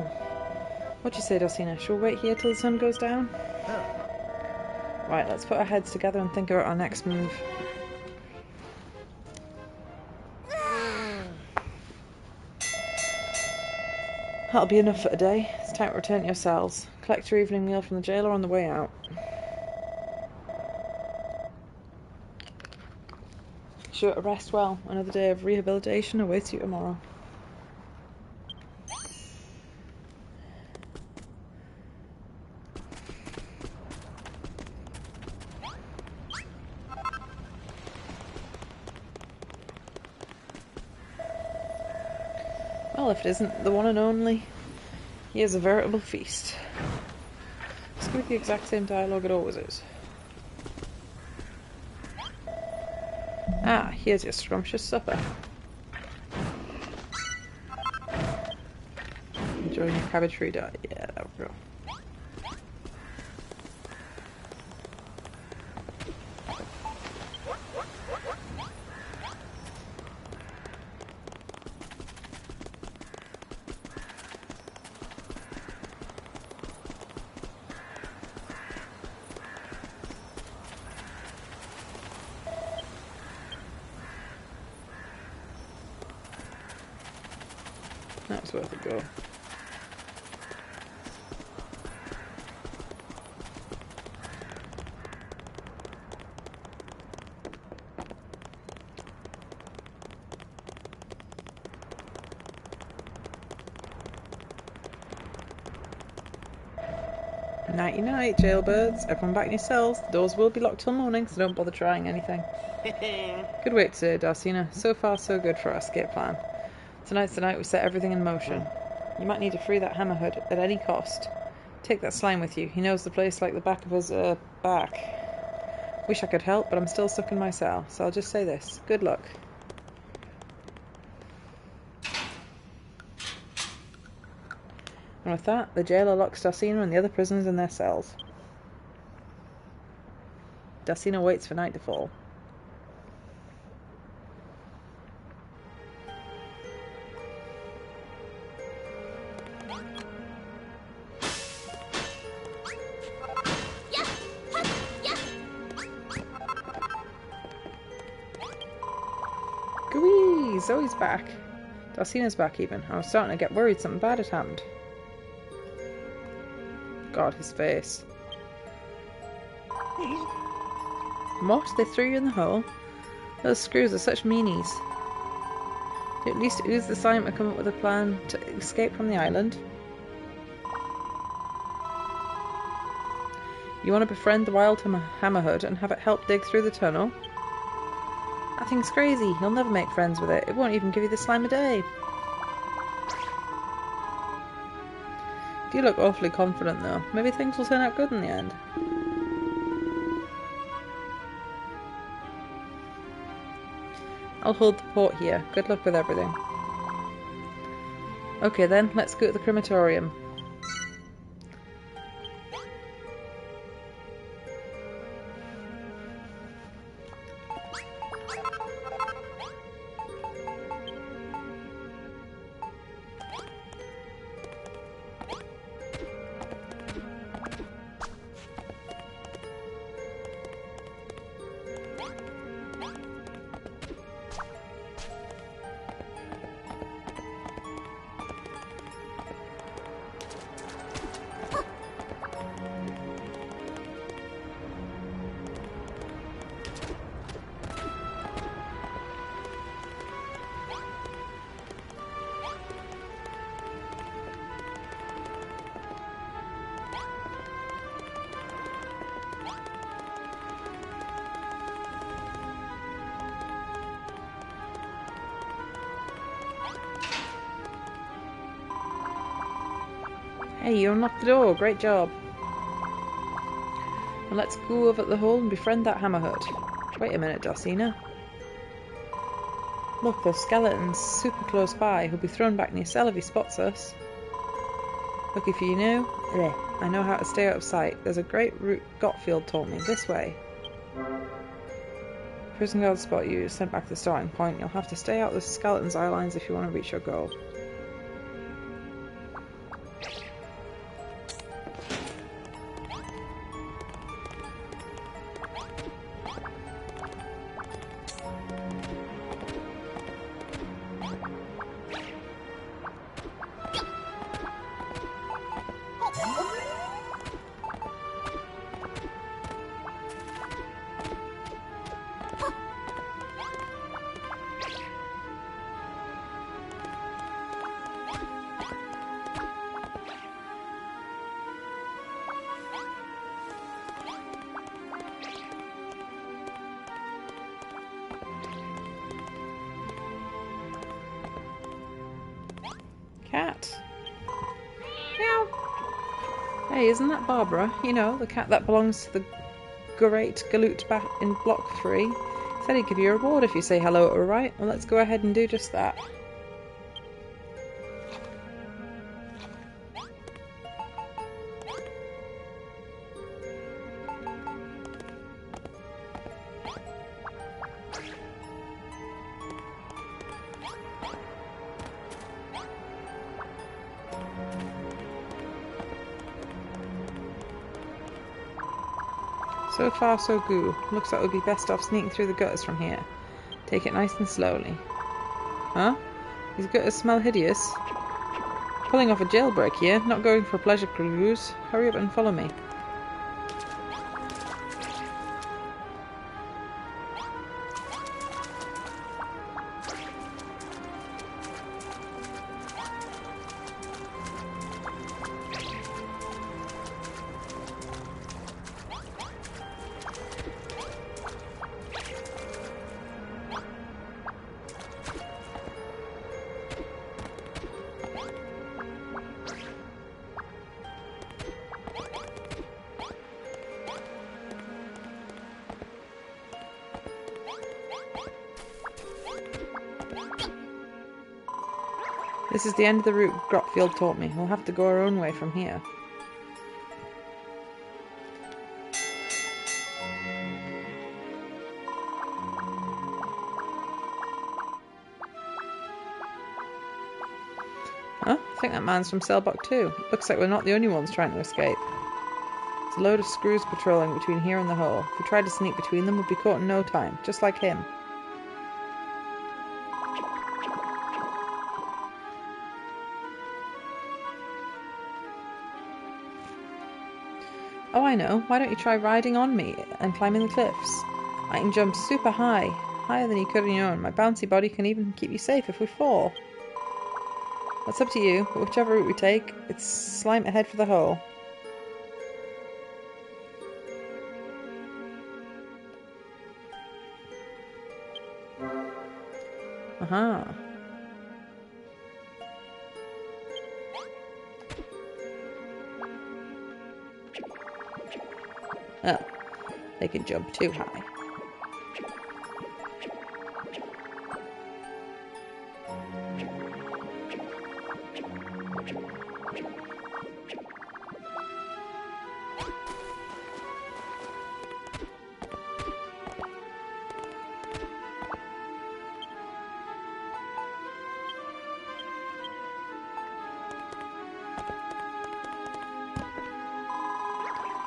What do you say, Dulcina? Shall we wait here till the sun goes down? Right, let's put our heads together and think about our next move. That'll be enough for today. It's time to return to your cells. Collect your evening meal from the jailer on the way out. Sure to rest well. Another day of rehabilitation awaits you tomorrow. Well, if it isn't the one and only, he is a veritable feast. It's going to be the exact same dialogue it always is. Ah, here's your scrumptious supper. Enjoying your cabbage-free diet? Yeah, that would go. That's worth a go. Nighty night, jailbirds. Everyone back in your cells. The doors will be locked till morning, so don't bother trying anything. Good wait today, Dulcina. So far, so good for our escape plan. Tonight's the night we set everything in motion. You might need to free that hammerhead at any cost. Take that slime with you. He knows the place like the back of his, back. Wish I could help, but I'm still stuck in my cell, so I'll just say this. Good luck. And with that, the jailer locks Dulcina and the other prisoners in their cells. Dulcina waits for night to fall. Gooey! Zoe's back. Dulcina's back even. I was starting to get worried something bad had happened. God, his face. What? They threw you in the hole? Those screws are such meanies. You at least use the slime to come up with a plan to escape from the island. You want to befriend the wild hammerhead and have it help dig through the tunnel? That thing's crazy. You'll never make friends with it. It won't even give you the slime a day. You look awfully confident though. Maybe things will turn out good in the end. I'll hold the port here. Good luck with everything. Okay then, let's go to the crematorium. Hey, you unlocked the door. Great job. Well, let's go over the hole and befriend that hammerhead. Wait a minute, Dulcina. Look, there's skeletons super close by who'll be thrown back in your cell if he spots us. Lucky for you now. I know how to stay out of sight. There's a great root Gottfield told me. This way. Prison guards spot you, sent back to the starting point. You'll have to stay out of the skeleton's eye lines if you want to reach your goal. Cat. Meow. Hey, isn't that Barbara? You know, the cat that belongs to the great Galoot bat in Block 3. Said he'd give you a reward if you say hello to her, right? Well, let's go ahead and do just that. So far, so good. Looks like we'd be best off sneaking through the gutters from here. Take it nice and slowly. Huh? These gutters smell hideous. Pulling off a jailbreak here, not going for a pleasure cruise. Hurry up and follow me. This is the end of the route Grotfield taught me. We'll have to go our own way from here. Huh? I think that man's from cell block 2. Looks like we're not the only ones trying to escape. There's a load of screws patrolling between here and the hole. If we tried to sneak between them, we'd be caught in no time, just like him. Oh, I know. Why don't you try riding on me and climbing the cliffs? I can jump super high, higher than you could on your own. My bouncy body can even keep you safe if we fall. That's up to you, but whichever route we take, it's slime ahead for the hole. Aha. Oh, they can jump too high.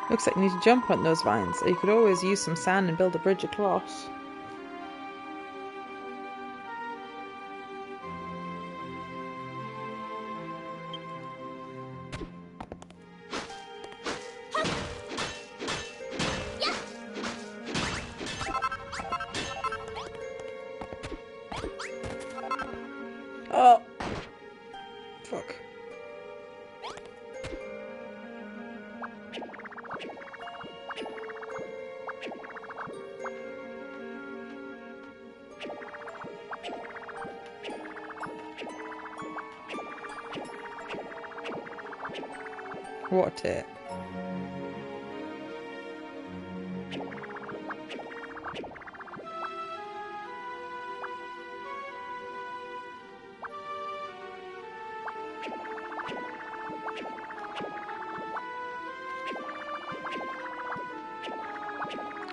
Looks like you need to jump on those vines, or you could always use some sand and build a bridge across. Oh! Fuck. What it?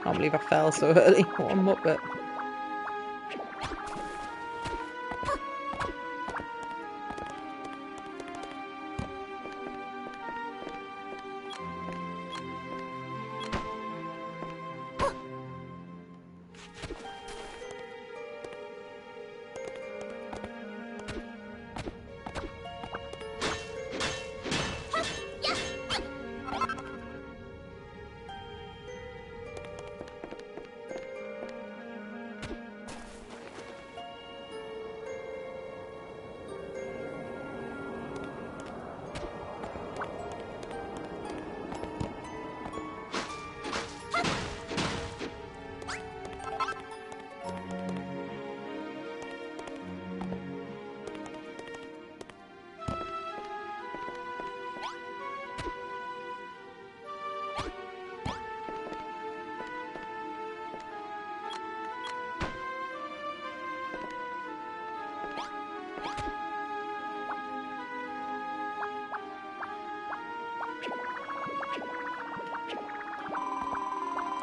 Can't believe I fell so early. What a muppet.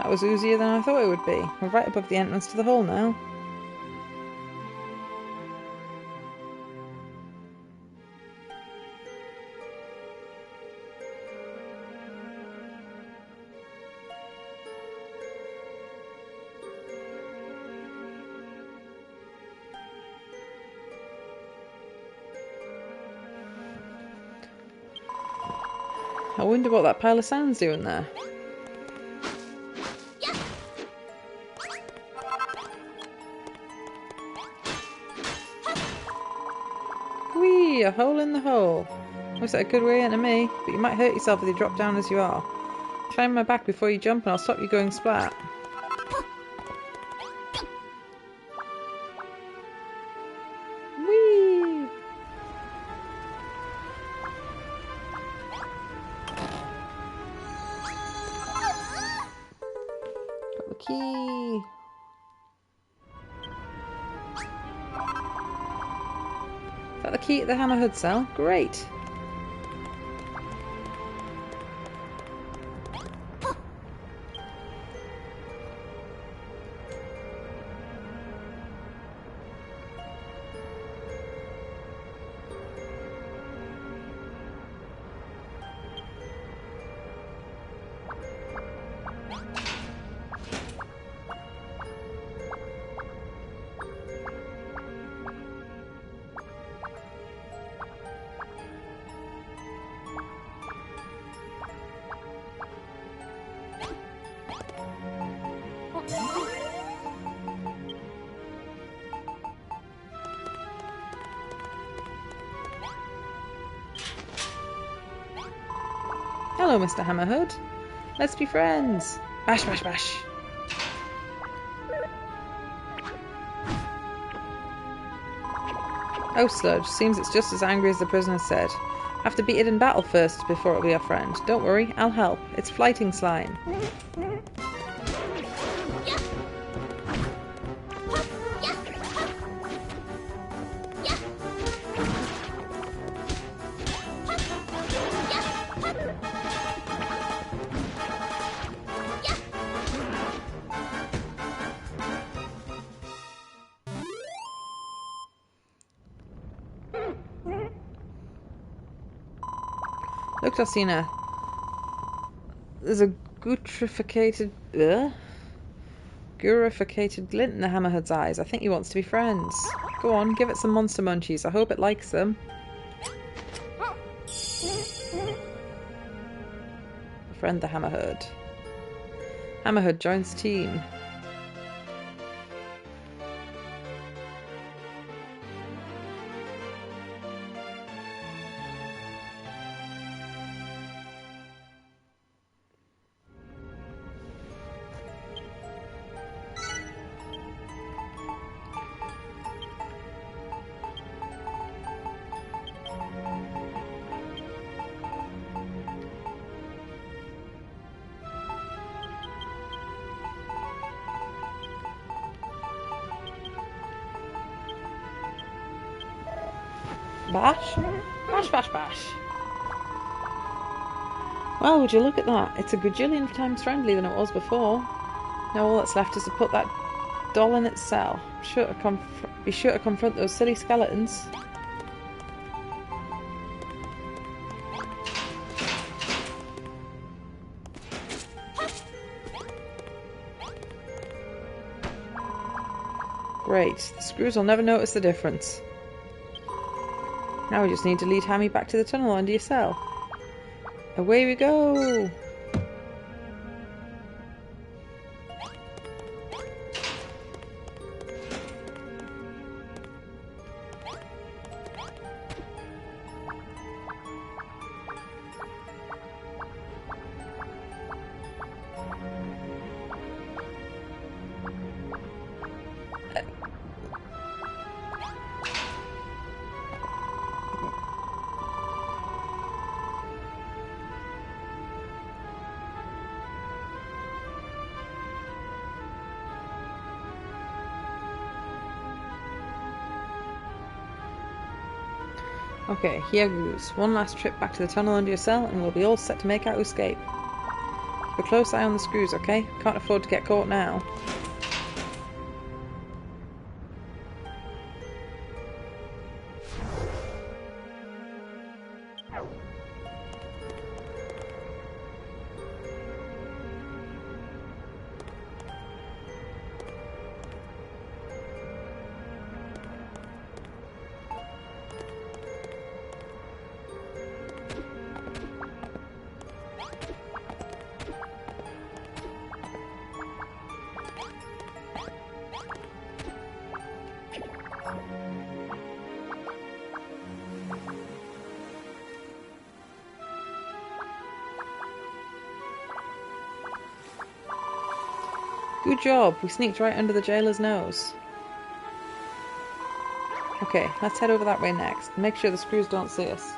That was oozier than I thought it would be. We're right above the entrance to the hole now. I wonder what that pile of sand's doing there. Whee! A hole in the hole. Looks like a good way into me, but you might hurt yourself if you drop down as you are. Climb my back before you jump and I'll stop you going splat. Whee! Got the key. Is that the key at the Hammerhood cell? Great! Hello, Mr. Hammerhood. Let's be friends. Bash, bash, bash. Oh, Sludge. Seems it's just as angry as the prisoner said. Have to beat it in battle first before it'll be our friend. Don't worry, I'll help. It's flighting slime. Look, Dosina. There's a gurificated glint in the Hammerhood's eyes. I think he wants to be friends. Go on, give it some monster munchies. I hope it likes them. Friend the Hammerhood. Hammerhood joins team. Bash? Bash, bash, bash. Well, would you look at that? It's a gajillion times friendlier than it was before. Now all that's left is to put that doll in its cell. Be sure to confront those silly skeletons. Great. The screws will never notice the difference. Now we just need to lead Hammy back to the tunnel under your cell. Away we go! Okay, here goes. One last trip back to the tunnel under your cell and we'll be all set to make our escape. Keep a close eye on the screws, okay? Can't afford to get caught now. Good job, we sneaked right under the jailer's nose. Okay, let's head over that way next. Make sure the screws don't see us.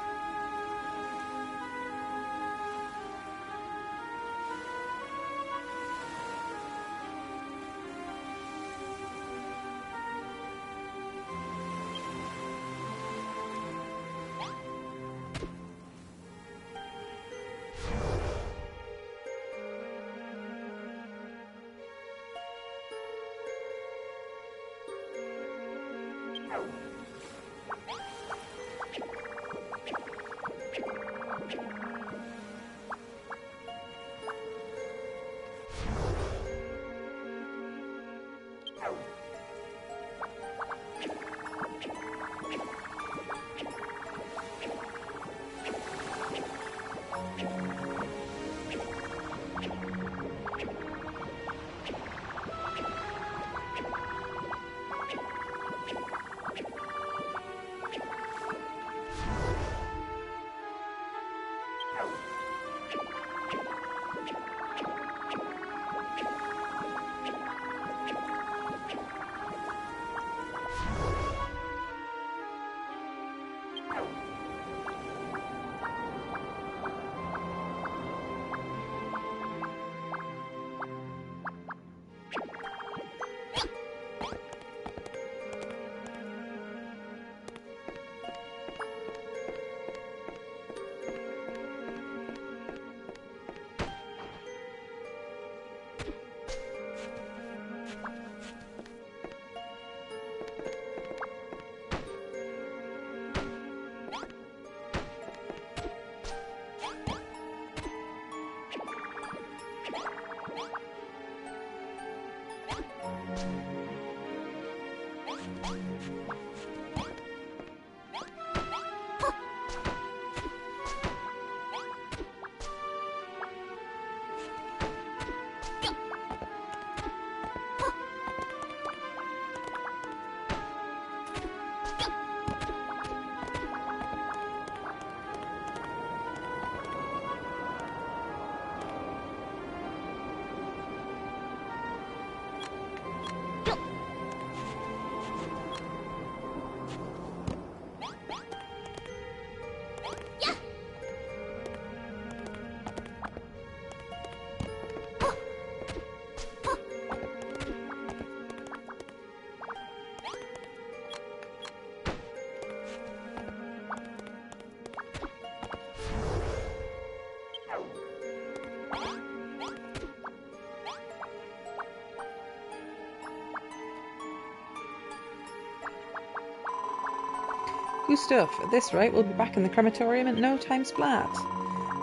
Good stuff. At this rate, we'll be back in the crematorium in no time splat.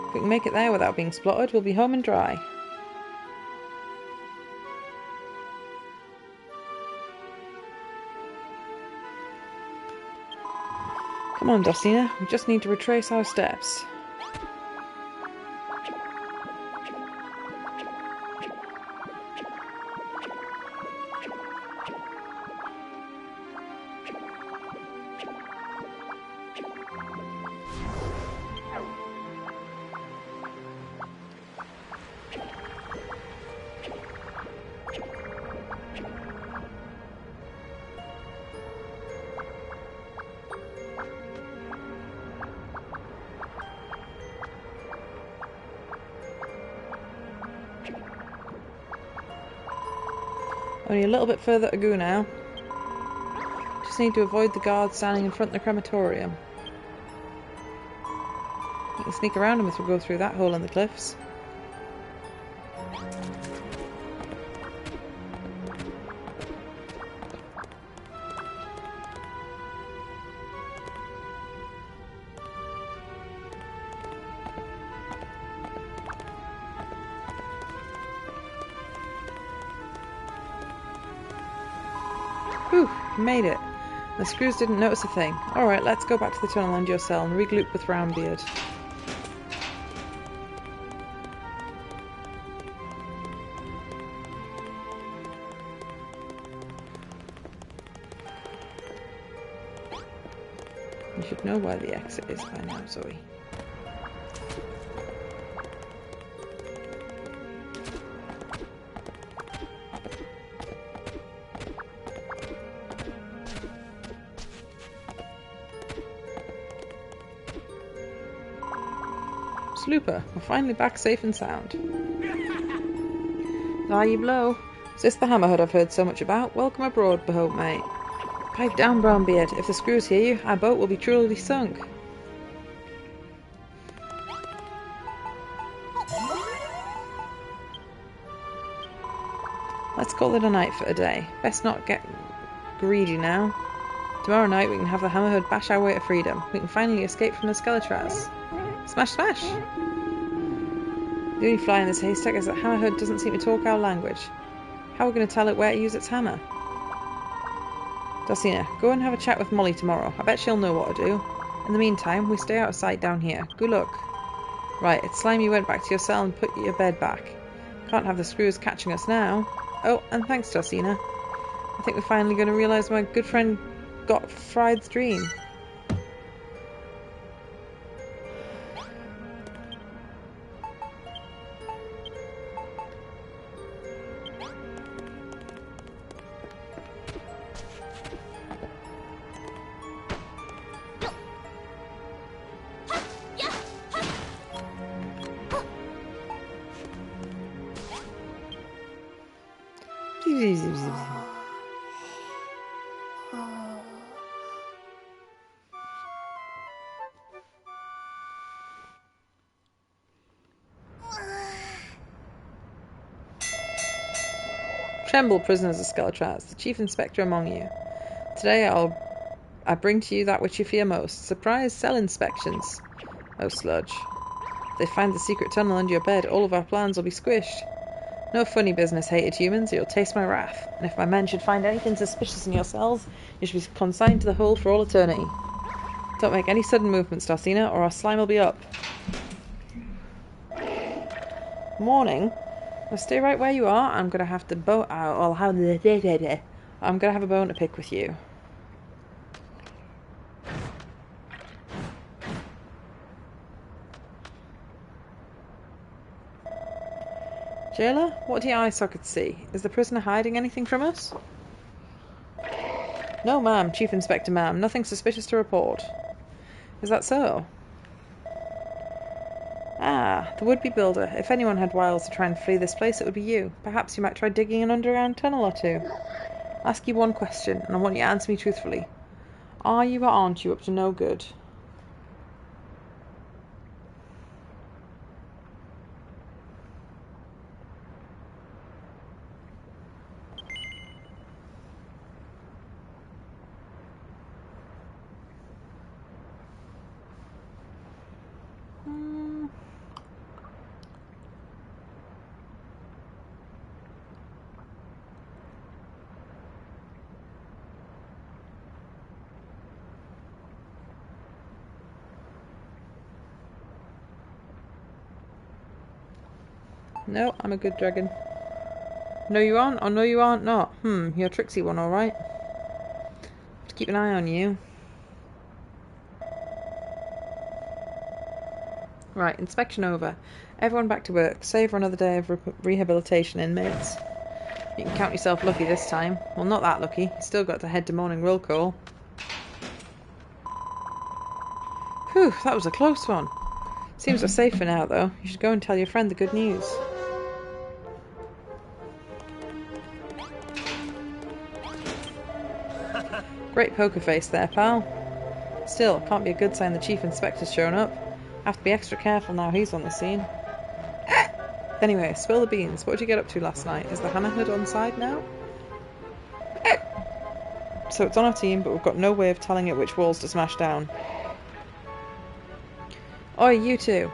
If we can make it there without being spotted, we'll be home and dry. Come on, Dustina. We just need to retrace our steps. Only a little bit further to go now. Just need to avoid the guards standing in front of the crematorium. You can sneak around them as we go through that hole in the cliffs. Whew, you made it. The screws didn't notice a thing. Alright, let's go back to the tunnel and your cell and regroup with Roundbeard. You should know where the exit is by now, Zoe. Slooper, we're finally back safe and sound. Ah, you blow. Is this the Hammerhead I've heard so much about? Welcome aboard, Behold, mate. Pipe down, Brownbeard. If the screws hear you, our boat will be truly sunk. Let's call it a night for a day. Best not get greedy now. Tomorrow night we can have the Hammerhead bash our way to freedom. We can finally escape from the Skeletras. Smash, smash! The only fly in this haystack is that Hammerhead doesn't seem to talk our language. How are we going to tell it where to use its hammer? Dulcina, go and have a chat with Molly tomorrow. I bet she'll know what to do. In the meantime, we stay out of sight down here. Good luck. Right, it's time you went back to your cell and put your bed back. Can't have the screws catching us now. Oh, and thanks, Dulcina. I think we're finally going to realise my good friend got Fried's dream. Tremble, prisoners of Skeletras, the chief inspector among you. Today I bring to you that which you fear most. Surprise cell inspections. Oh, sludge. If they find the secret tunnel under your bed, all of our plans will be squished. No funny business, hated humans, you'll taste my wrath. And if my men should find anything suspicious in your cells, you should be consigned to the hole for all eternity. Don't make any sudden movements, Dulcina, or our slime will be up. Morning. Well, stay right where you are. I'm gonna have to I'm gonna have a bone to pick with you. Jailer, what do your eye sockets see? Is the prisoner hiding anything from us? No, ma'am, Chief Inspector, ma'am. Nothing suspicious to report. Is that so? Ah, the would-be builder. If anyone had wiles to try and flee this place, it would be you. Perhaps you might try digging an underground tunnel or two. I'll ask you one question, and I want you to answer me truthfully. Are you or aren't you up to no good? No, I'm a good dragon. No you aren't, or no you aren't not. You're a tricksy one, alright. Have to keep an eye on you. Right, inspection over. Everyone back to work. Save for another day of rehabilitation, inmates. You can count yourself lucky this time. Well, not that lucky. You still got to head to morning roll call. Whew, that was a close one. Seems we're safe for now, though. You should go and tell your friend the good news. Great poker face there, pal. Still, can't be a good sign the Chief Inspector's shown up. Have to be extra careful now he's on the scene. Anyway, spill the beans. What did you get up to last night? Is the hammerhead on side now? So it's on our team, but we've got no way of telling it which walls to smash down. Oi, you two!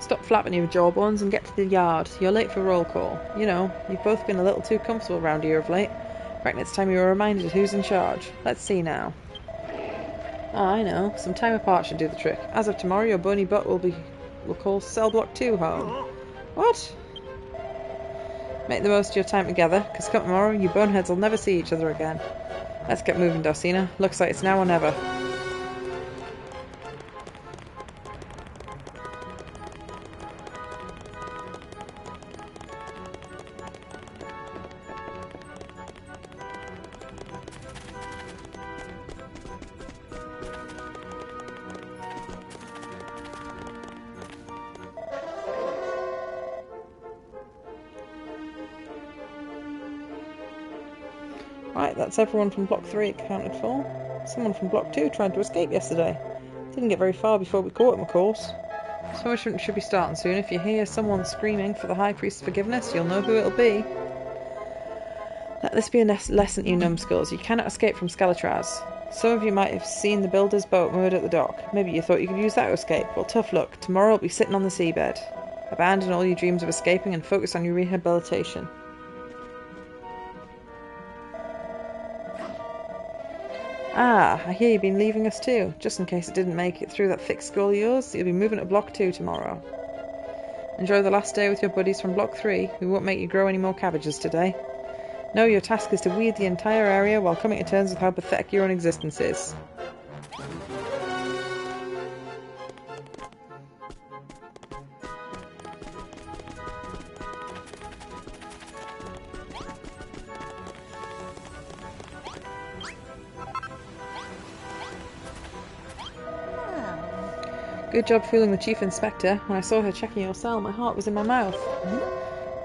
Stop flapping your jawbones and get to the yard. You're late for roll call. You know, you've both been a little too comfortable around here of late. Reckon it's time you were reminded who's in charge. Let's see now. Ah, I know. Some time apart should do the trick. As of tomorrow, your bony butt will call cell block 2 home. What? Make the most of your time together, because come tomorrow, you boneheads will never see each other again. Let's get moving, Dosina. Looks like it's now or never. Right, that's everyone from Block 3 accounted for. Someone from Block 2 tried to escape yesterday. Didn't get very far before we caught him, of course. Punishment should be starting soon. If you hear someone screaming for the High Priest's forgiveness, you'll know who it'll be. Let this be a lesson, you numbskulls. You cannot escape from Skeletraz. Some of you might have seen the builder's boat moored at the dock. Maybe you thought you could use that to escape. Well, tough luck. Tomorrow I'll be sitting on the seabed. Abandon all your dreams of escaping and focus on your rehabilitation. Ah, I hear you've been leaving us too. Just in case it didn't make it through that thick skull of yours, you'll be moving to Block 2 tomorrow. Enjoy the last day with your buddies from Block 3. We won't make you grow any more cabbages today. No, your task is to weed the entire area while coming to terms with how pathetic your own existence is. Good job fooling the Chief Inspector. When I saw her checking your cell, my heart was in my mouth.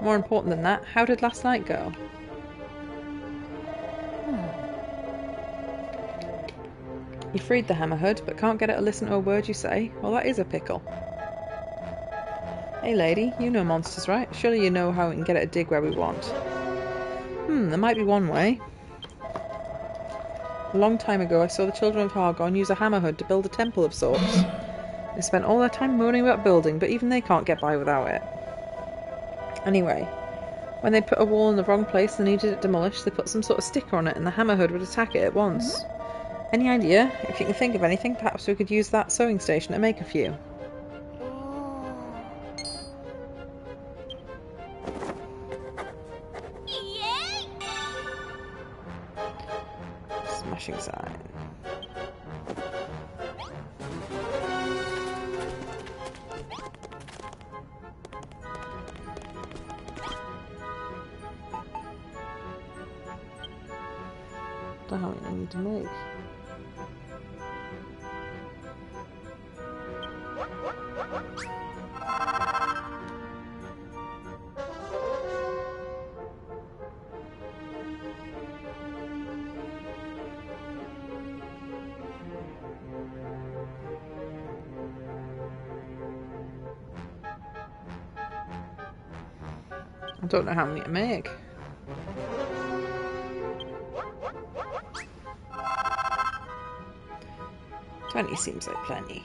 More important than that, how did last night go? You freed the Hammerhood, but can't get it to listen to a word you say? Well, that is a pickle. Hey lady, you know monsters, right? Surely you know how we can get it to dig where we want. There might be one way. A long time ago I saw the children of Hargon use a Hammerhood to build a temple of sorts. They spent all their time moaning about building, but even they can't get by without it. Anyway, when they put a wall in the wrong place and needed it demolished, they put some sort of sticker on it and the Hammerhood would attack it at once. Any idea? If you can think of anything, perhaps we could use that sewing station to make a few. Smashing sign. Don't know what I need to make. I don't know how many to make. 20 seems like plenty.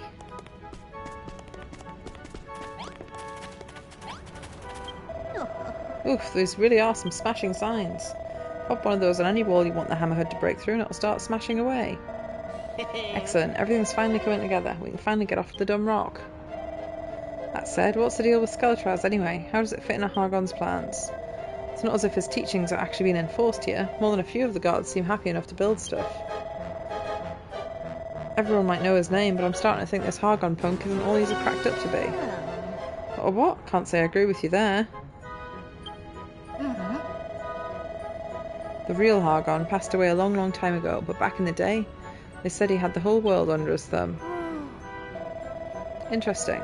Oof, these really are some smashing signs. Pop one of those on any wall you want the Hammerhead to break through and it'll start smashing away. Excellent, everything's finally coming together. We can finally get off the dumb rock. That said, what's the deal with Skeletraz anyway? How does it fit into Hargon's plans? It's not as if his teachings are actually being enforced here. More than a few of the guards seem happy enough to build stuff. Everyone might know his name, but I'm starting to think this Hargon punk isn't all he's cracked up to be. Or what? Can't say I agree with you there. The real Hargon passed away a long, long time ago, but back in the day, they said he had the whole world under his thumb. Interesting.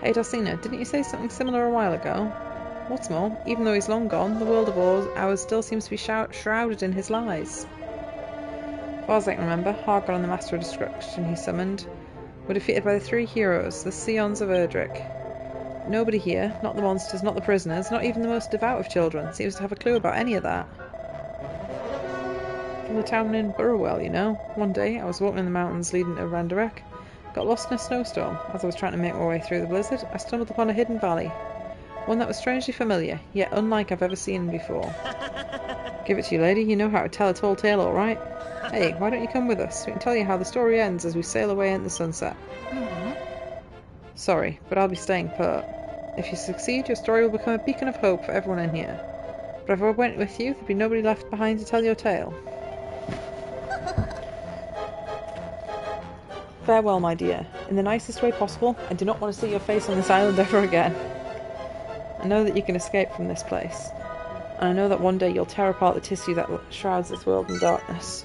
Hey Dosina, didn't you say something similar a while ago? What's more, even though he's long gone, the world of ours still seems to be shrouded in his lies. As far as I can remember, Hargon and the Master of Destruction he summoned were defeated by the three heroes, the Scions of Erdrick. nobody here, not the monsters, not the prisoners, not even the most devout of children, seems to have a clue about any of that. From the town in Burrowell, you know. One day, I was walking in the mountains leading to Randarek, got lost in a snowstorm. As I was trying to make my way through the blizzard, I stumbled upon a hidden valley. One that was strangely familiar, yet unlike I've ever seen before. Give it to you, lady. You know how to tell a tall tale, all right? Hey, why don't you come with us? We can tell you how the story ends as we sail away into the sunset. Sorry, but I'll be staying put. If you succeed, your story will become a beacon of hope for everyone in here. But if I went with you, there'd be nobody left behind to tell your tale. Farewell, my dear. In the nicest way possible, I do not want to see your face on this island ever again. I know that you can escape from this place. And I know that one day you'll tear apart the tissue that shrouds this world in darkness.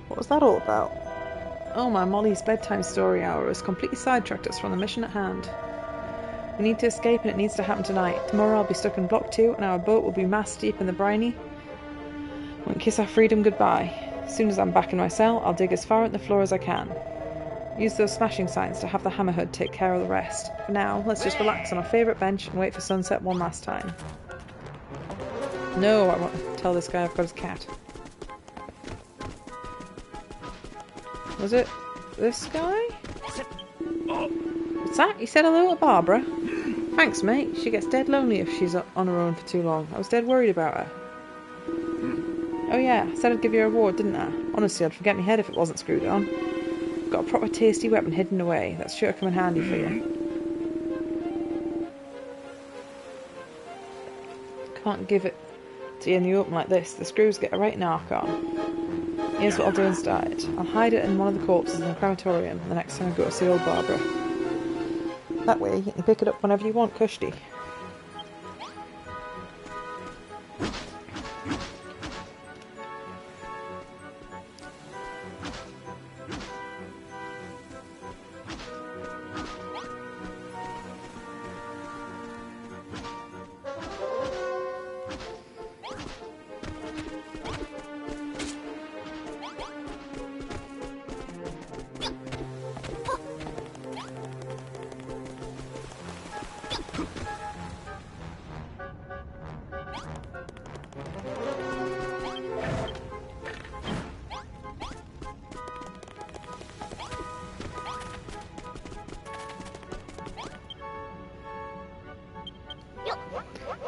What was that all about? Oh, my Molly's bedtime story hour has completely sidetracked us from the mission at hand. We need to escape and it needs to happen tonight. Tomorrow I'll be stuck in Block 2 and our boat will be mast deep in the briny. We can kiss our freedom goodbye. As soon as I'm back in my cell, I'll dig as far in the floor as I can. Use those smashing signs to have the hammerhead take care of the rest. For now, let's just relax on our favourite bench and wait for sunset one last time. No, I want to tell this guy I've got his cat. Was it this guy? What's that? You said hello to Barbara? Thanks, mate. She gets dead lonely if she's on her own for too long. I was dead worried about her. Oh yeah, I said I'd give you a reward, didn't I? Honestly, I'd forget my head if it wasn't screwed on. Got a proper tasty weapon hidden away. That's sure to come in handy for you. Can't give it to you in the open like this. The screws get a right narc on. Here's what I'll do instead. I'll hide it in one of the corpses in the crematorium the next time I go to see old Barbara. That way you can pick it up whenever you want, Kushti.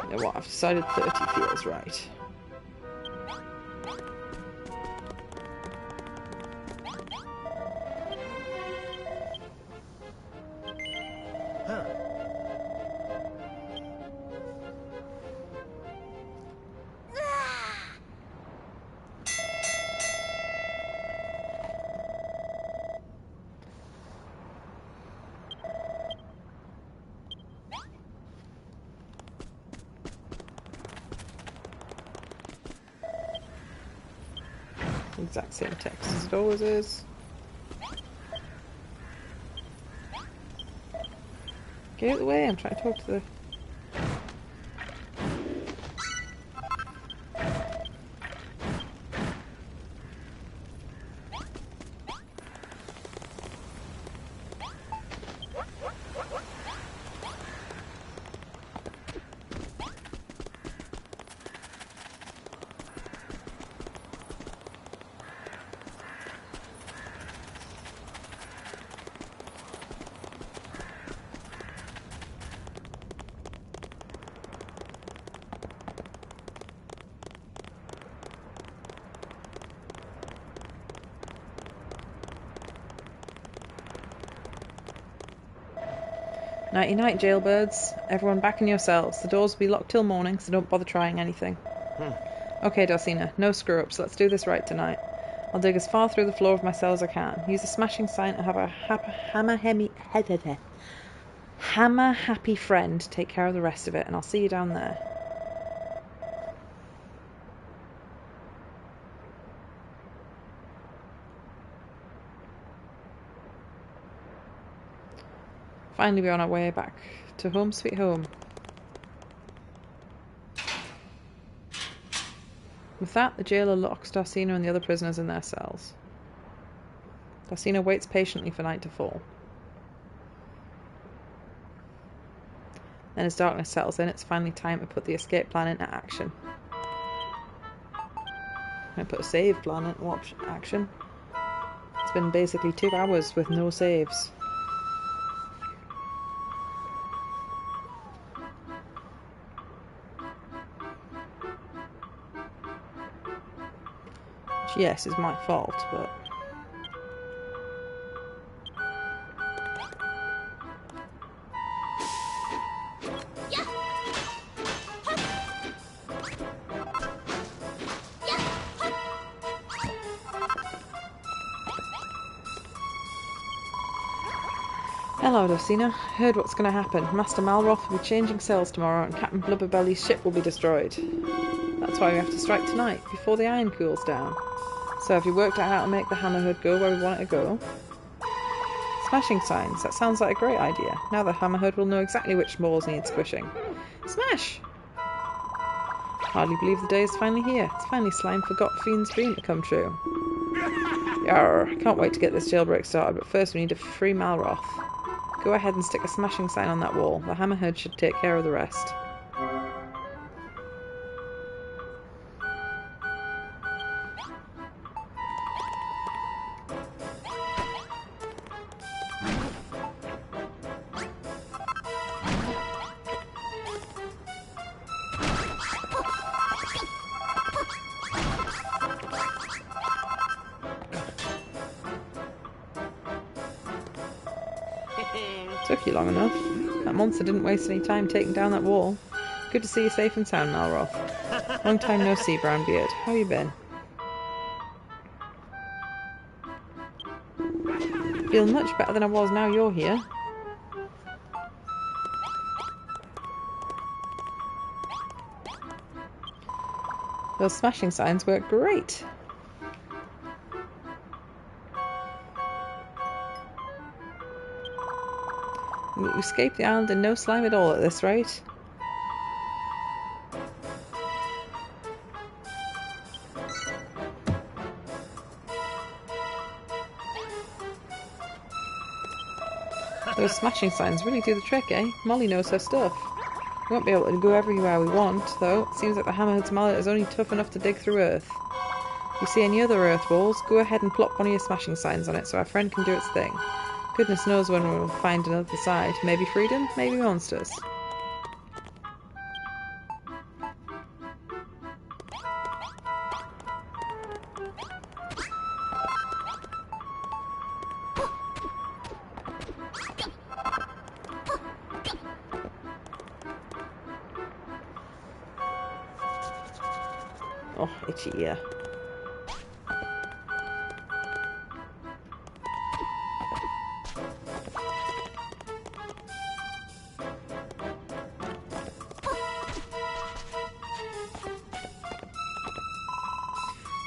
You know what, I've decided 30 feels right. Exact same text as it always is. Get out of the way, I'm trying to talk to the... Nighty-night, jailbirds. Everyone back in your cells. The doors will be locked till morning, so don't bother trying anything. Okay, Dulcina, no screw-ups. Let's do this right tonight. I'll dig as far through the floor of my cell as I can. Use a smashing sign and have a hammer-happy friend take care of the rest of it, and I'll see you down there. Finally, we're on our way back to home sweet home. With that, the jailer locks Dulcina and the other prisoners in their cells. Dulcina waits patiently for night to fall. Then as darkness settles in, it's finally time to put the escape plan into action. I'm going to put a save plan into action. It's been basically 2 hours with no saves. Which, yes, is my fault, but... Hello, Dosina. Heard what's going to happen. Master Malroth will be changing sails tomorrow and Captain Blubberbelly's ship will be destroyed. That's why we have to strike tonight, before the iron cools down. So have you worked out how to make the Hammerhead go where we want it to go? Smashing signs. That sounds like a great idea. Now the Hammerhead will know exactly which walls need squishing. Smash! Hardly believe the day is finally here. It's finally Slime Forgot Fiend's dream to come true. Yarr, can't wait to get this jailbreak started, but first we need to free Malroth. Go ahead and stick a smashing sign on that wall. The Hammerhead should take care of the rest. Took you long enough. That monster didn't waste any time taking down that wall. Good to see you safe and sound, Malroth. Long time no see, Brownbeard. How you been? Feel much better than I was now you're here. Those smashing signs work great. We escaped the island and no slime at all at this rate. Those smashing signs really do the trick, eh? Molly knows her stuff. We won't be able to go everywhere we want, though. It seems like the Hammerhead's mallet is only tough enough to dig through Earth. If you see any other Earth walls, go ahead and plop one of your smashing signs on it so our friend can do its thing. Goodness knows when we'll find another side. Maybe freedom, maybe monsters. Oh, itchy ear.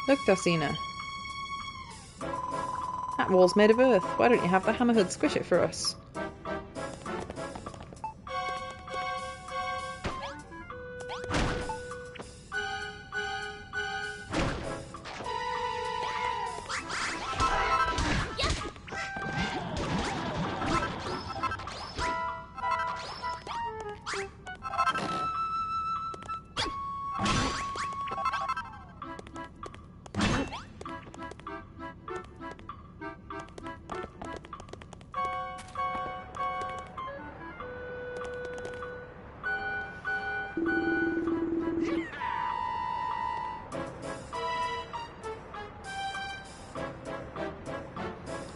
Look, Dosina. That wall's made of earth. Why don't you have the Hammerhead squish it for us?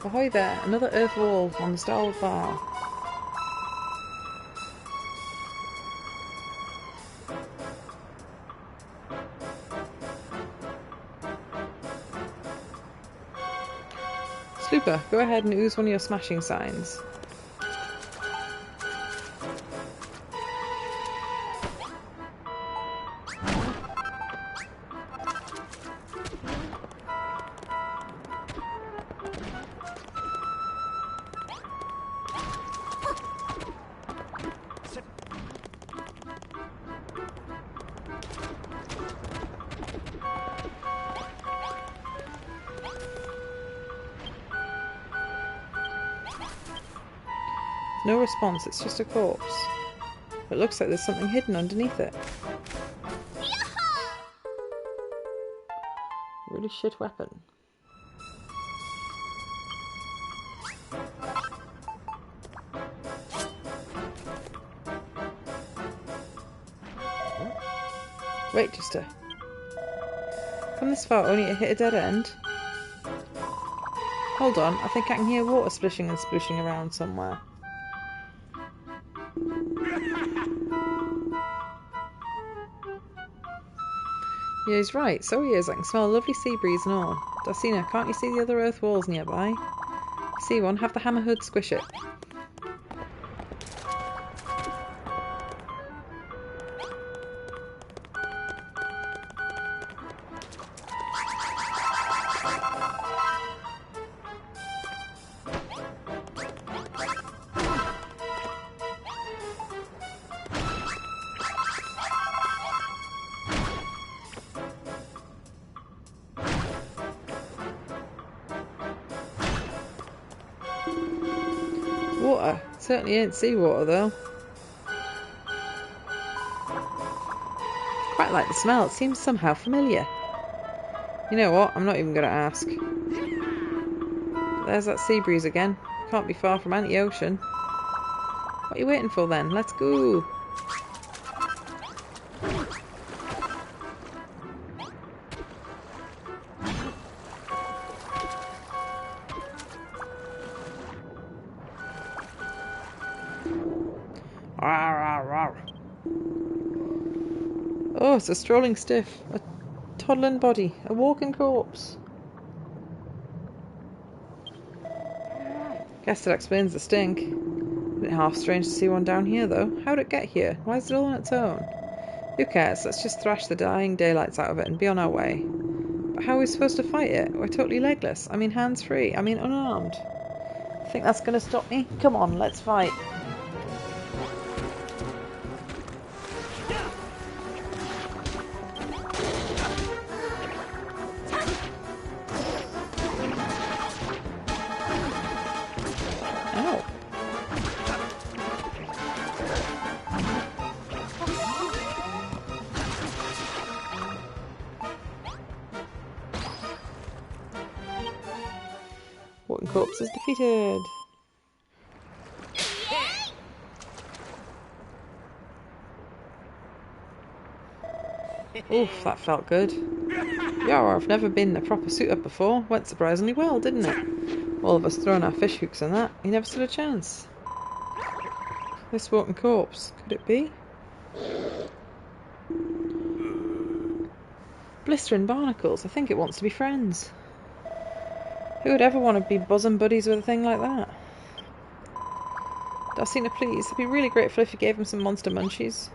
Ahoy there, another earth wall on the starboard bar. Slooper, go ahead and ooze one of your smashing signs. No response, it's just a corpse. It looks like there's something hidden underneath it. Really shit weapon. Wait just a... Come this far only to hit a dead end? Hold on, I think I can hear water splishing and splooshing around somewhere. Yeah, he's right. So he is. I can smell a lovely sea breeze and all. Darcina, can't you see the other earth walls nearby? See one? Have the hammer hood squish it. Water. Certainly ain't seawater though. Quite like the smell. It seems somehow familiar. You know what? I'm not even going to ask. There's that sea breeze again. Can't be far from anti-ocean. What are you waiting for then? Let's go. Oh, it's a strolling stiff. A toddling body. A walking corpse. Guess that explains the stink. Isn't it half strange to see one down here, though? How'd it get here? Why is it all on its own? Who cares? Let's just thrash the dying daylights out of it and be on our way. But how are we supposed to fight it? We're totally legless. I mean hands-free. I mean unarmed. Think that's going to stop me? Come on, let's fight. Walking corpse is defeated. Oof, that felt good. Yeah, I've never been a proper suit-up before. Went surprisingly well, didn't it? All of us throwing our fish hooks and that. You never stood a chance. This walking corpse, could it be? Blistering barnacles, I think it wants to be friends. Who would ever want to be bosom buddies with a thing like that? Darcina, please, I'd be really grateful if you gave him some monster munchies.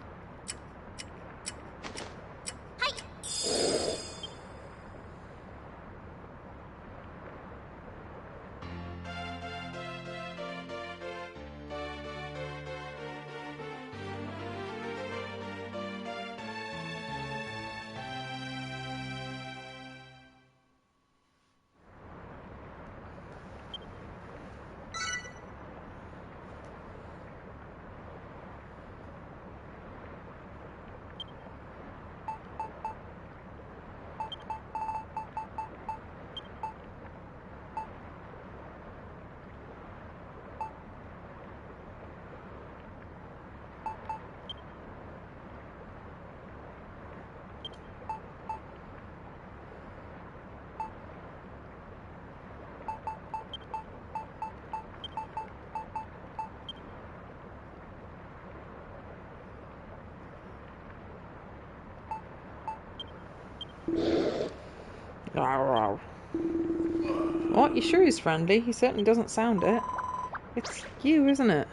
What? You sure he's friendly? He certainly doesn't sound it. It's you, isn't it?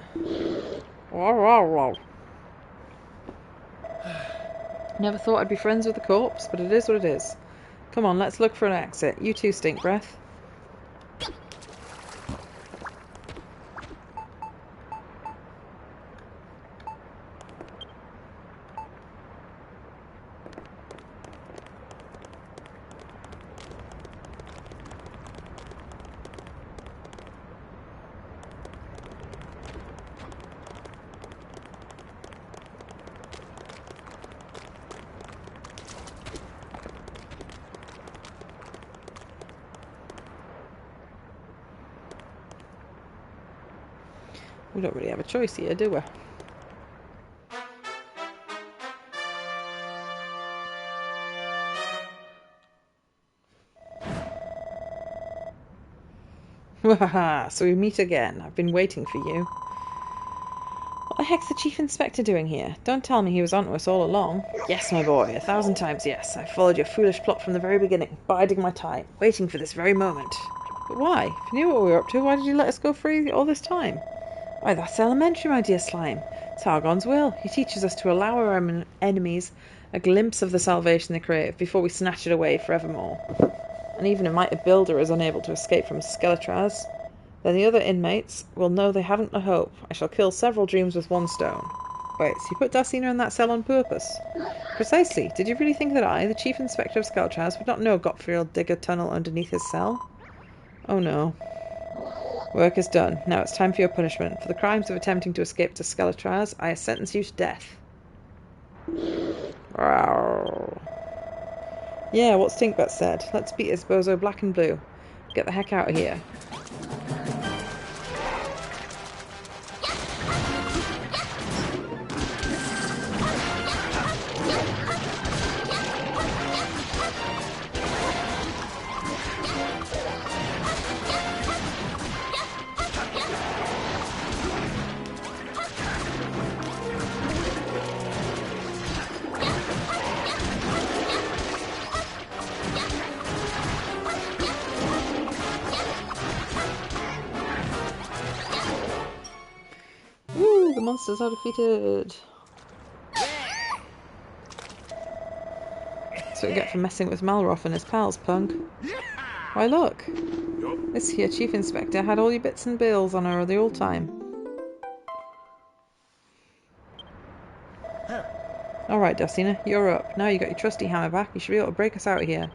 Never thought I'd be friends with a corpse, but it is what it is. Come on, let's look for an exit. You too, stink breath. We don't really have a choice here, do we? Wahaha, so we meet again. I've been waiting for you. What the heck's the Chief Inspector doing here? Don't tell me he was onto us all along. Yes, my boy, 1,000 times yes. I followed your foolish plot from the very beginning, biding my time, waiting for this very moment. But why? If you knew what we were up to, why did you let us go free all this time? Why, that's elementary, my dear Slime. Targon's will. He teaches us to allow our enemies a glimpse of the salvation they crave before we snatch it away forevermore. And even if Mighty Builder is unable to escape from Skeletraz, then the other inmates will know they haven't a hope. I shall kill several dreams with one stone. Wait, so you put Darcina in that cell on purpose? Precisely. Did you really think that I, the Chief Inspector of Skeletraz, would not know Gottfried dig a tunnel underneath his cell? Oh no. Work is done. Now it's time for your punishment. For the crimes of attempting to escape to Skeletraz, I sentence you to death. Rawr. Yeah, what Stinkbutt said. Let's beat this bozo black and blue. Get the heck out of here. The monsters are defeated. That's what you get for messing with Malroth and his pals, punk. Why look, this here Chief Inspector had all your bits and bills on her the whole time. Alright, Darcina, you're up. Now you got your trusty hammer back, you should be able to break us out of here.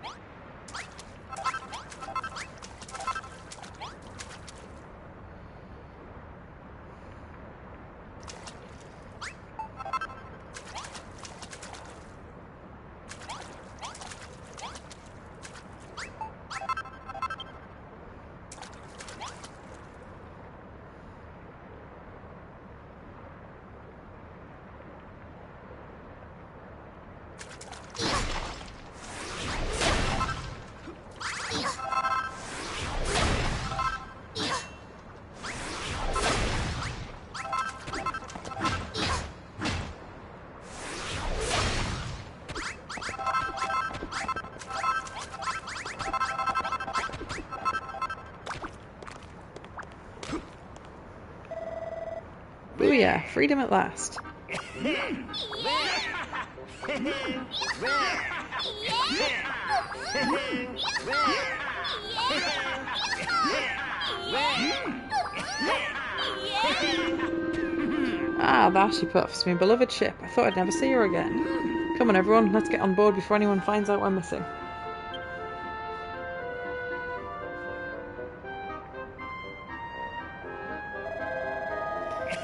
Booyah! Freedom at last. Ah, there she puffs, my beloved ship. I thought I'd never see her again. Come on everyone, let's get on board before anyone finds out we're missing.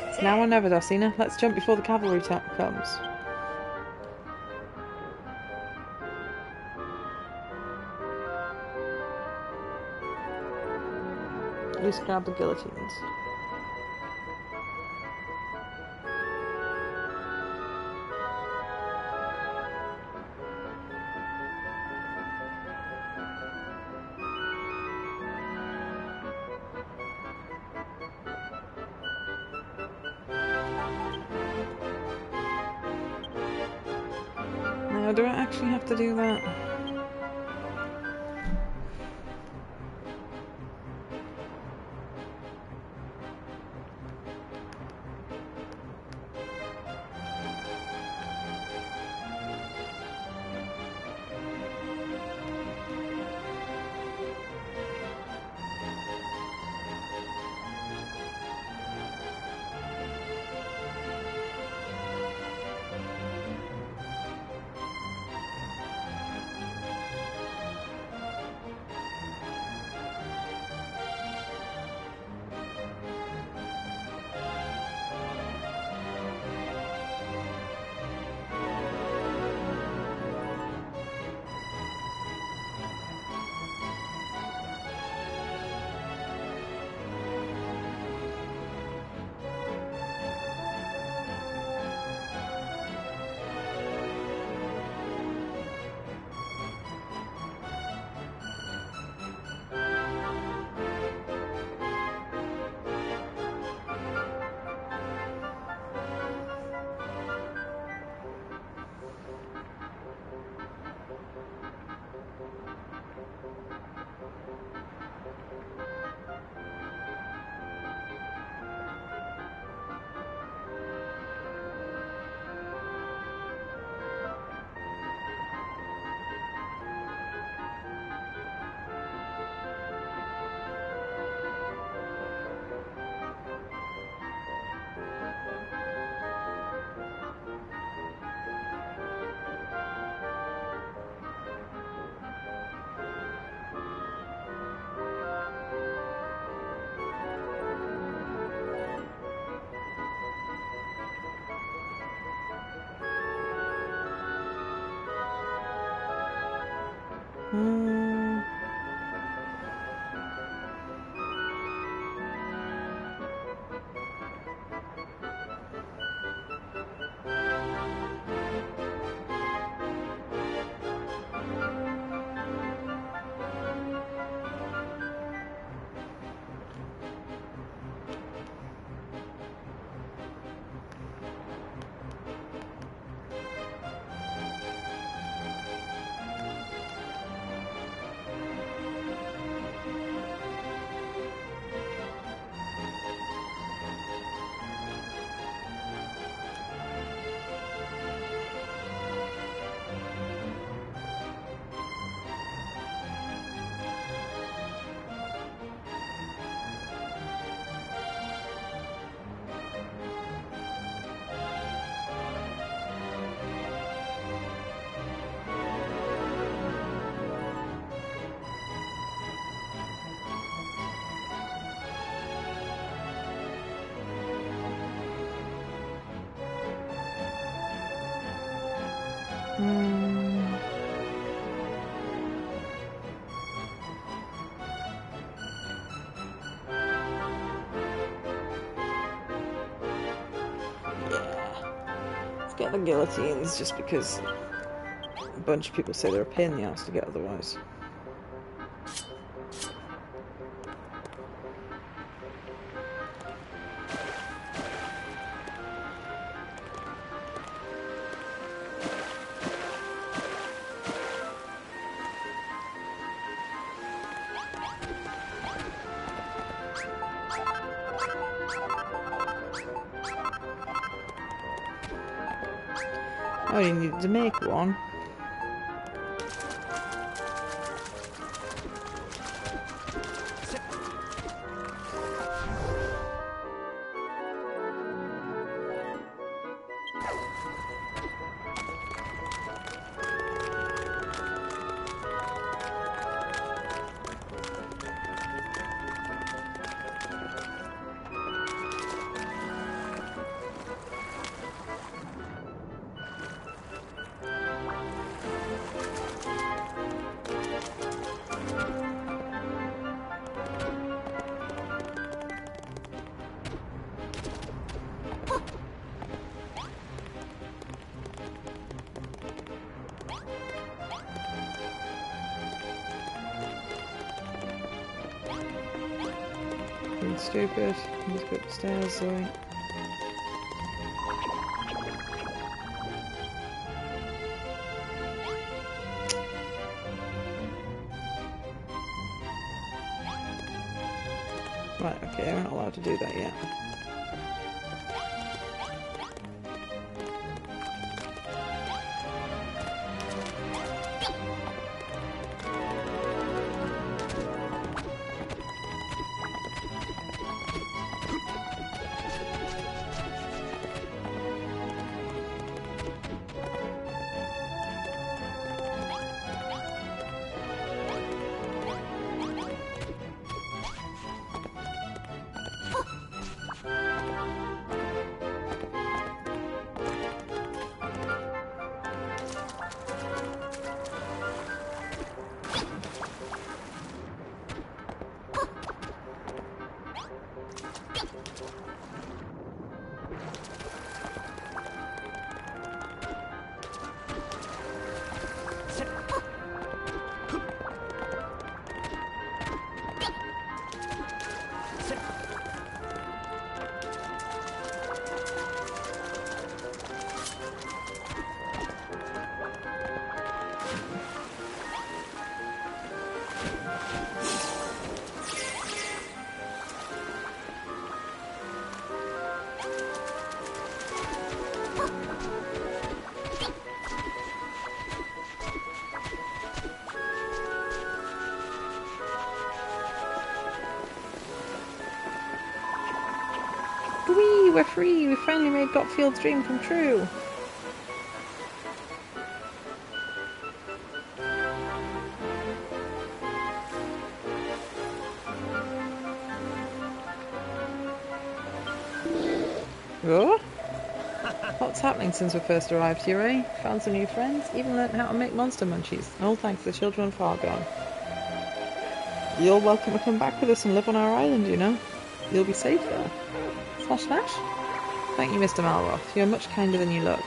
It's now or never, Darcina. Let's jump before the cavalry comes. At least grab the guillotines. Now, do I actually have to do that? Let's get the guillotines just because a bunch of people say they're a pain in the ass to get otherwise. Oh, you needed to make one. Being stupid. Let's go upstairs, Zoe. Right, okay, I'm not allowed to do that yet. Whee! We're free! We finally made Gotfield's dream come true! Oh? What's happening since we first arrived here, eh? Found some new friends? Even learnt how to make monster munchies. All thanks to the children of Fargon. You're welcome to come back with us and live on our island, you know. You'll be safe there. Slash slash? Thank you, Mr. Malroth. You're much kinder than you look.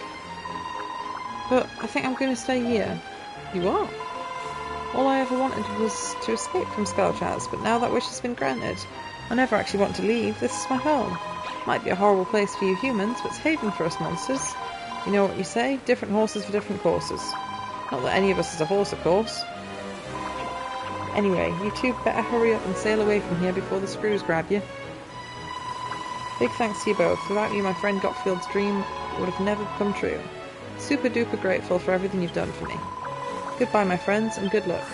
But I think I'm going to stay here. You are? All I ever wanted was to escape from Skullchaz, but now that wish has been granted. I never actually want to leave. This is my home. Might be a horrible place for you humans, but it's haven for us monsters. You know what you say? Different horses for different courses. Not that any of us is a horse, of course. Anyway, you two better hurry up and sail away from here before the screws grab you. Big thanks to you both. Without you, my friend Gotfield's dream would have never come true. Super duper grateful for everything you've done for me. Goodbye, my friends, and good luck.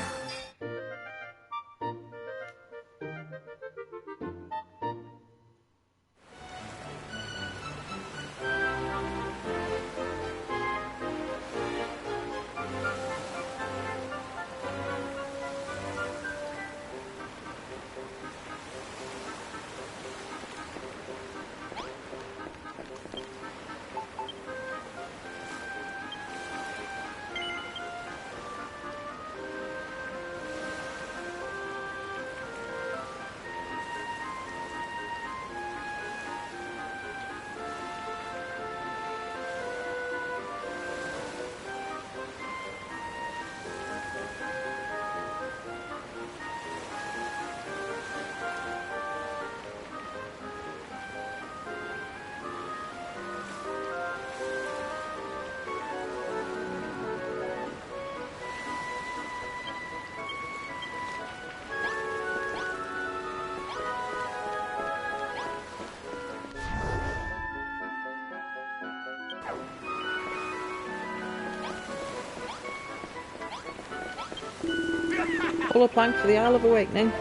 Pull a plank for the Isle of Awakening.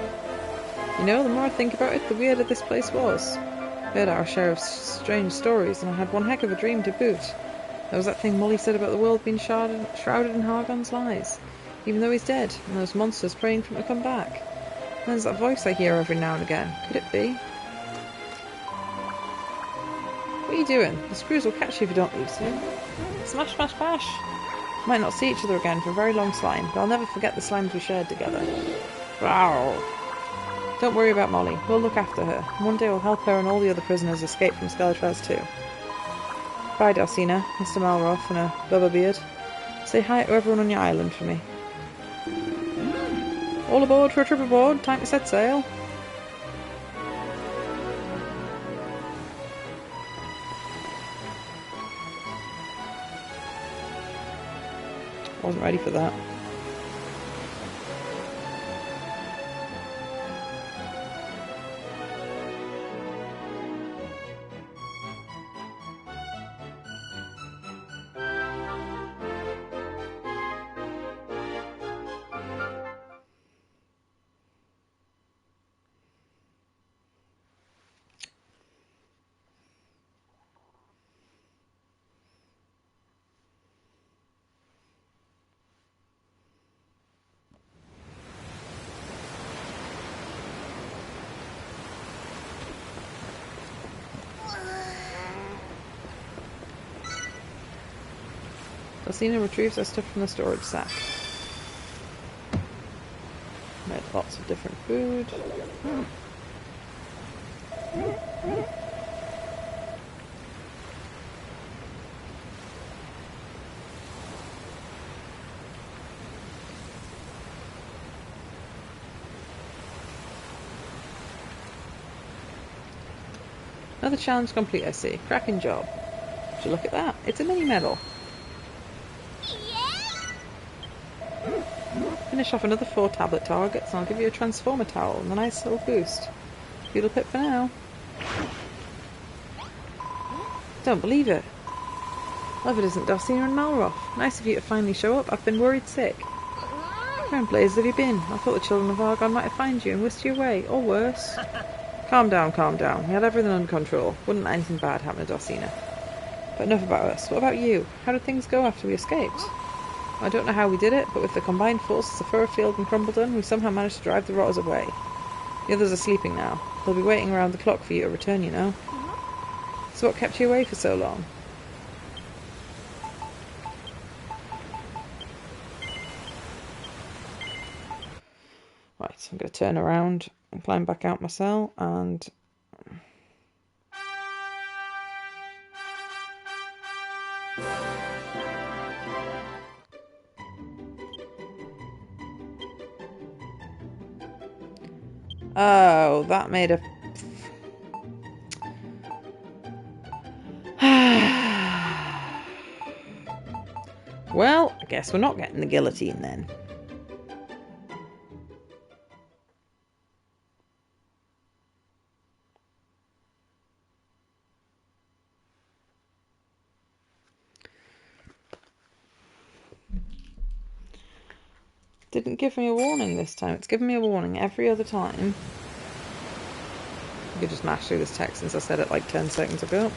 You know, the more I think about it, the weirder this place was. I heard our share of strange stories, and I had one heck of a dream to boot. There was that thing Molly said about the world being shrouded in Hargon's lies, even though he's dead, and those monsters praying for him to come back. And there's that voice I hear every now and again. Could it be? What are you doing? The screws will catch you if you don't leave soon. Smash, smash, bash! Might not see each other again for a very long slime, but I'll never forget the slimes we shared together. Wow! Don't worry about Molly. We'll look after her. One day we'll help her and all the other prisoners escape from Skeletrez too. Bye, Dalcina, Mr. Malroth, and a Bubba Beard. Say hi to everyone on your island for me. All aboard for a trip aboard. Time to set sail. Wasn't ready for that. Dalcina retrieves her stuff from the storage sack. Made lots of different food. Another challenge complete, I see. Cracking job. Would you look at that? It's a mini medal. Finish off another 4 tablet targets and I'll give you a transformer towel and a nice little boost. Feudal pip for now. Don't believe it. Love it isn't Dalcina and Malroth. Nice of you to finally show up. I've been worried sick. Where in blazes have you been? I thought the children of Argon might have found you and whisked you away, or worse. Calm down, calm down. We had everything under control. Wouldn't let anything bad happen to Dalcina. But enough about us. What about you? How did things go after we escaped? I don't know how we did it, but with the combined forces of Furfield and Crumbledon, we somehow managed to drive the rotters away. The others are sleeping now. They'll be waiting around the clock for you to return, you know. So what kept you away for so long? Right, I'm going to turn around and climb back out my cell and... Oh, that made a... Well, I guess we're not getting the guillotine then. Didn't give me a warning this time. It's given me a warning every other time. You could just mash through this text since I said it like 10 seconds ago.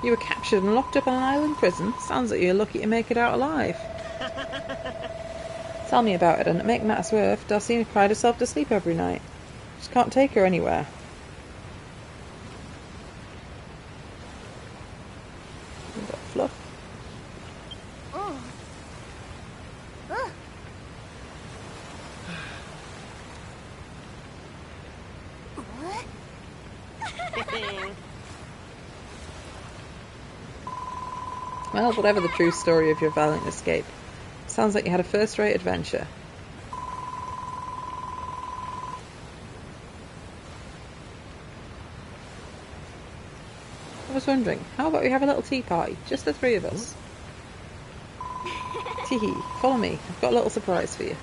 You were captured and locked up in an island prison? Sounds like you're lucky to make it out alive. Tell me about it, and to make matters worse, Dalcina cried herself to sleep every night. Just can't take her anywhere. We've got Fluff. Well, whatever the true story of your valiant escape, Sounds like you had a first-rate adventure. I was wondering, how about we have a little tea party? Just the three of us. Teehee, follow me. I've got a little surprise for you.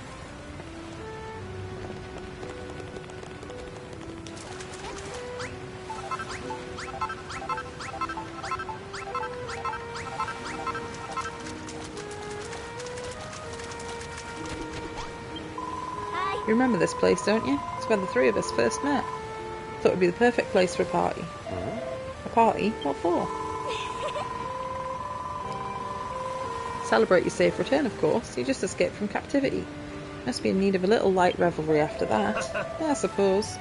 You remember this place, don't you? It's where the three of us first met. Thought it would be the perfect place for a party. A party? What for? Celebrate your safe return, of course. You just escaped from captivity. Must be in need of a little light revelry after that. Yeah, I suppose.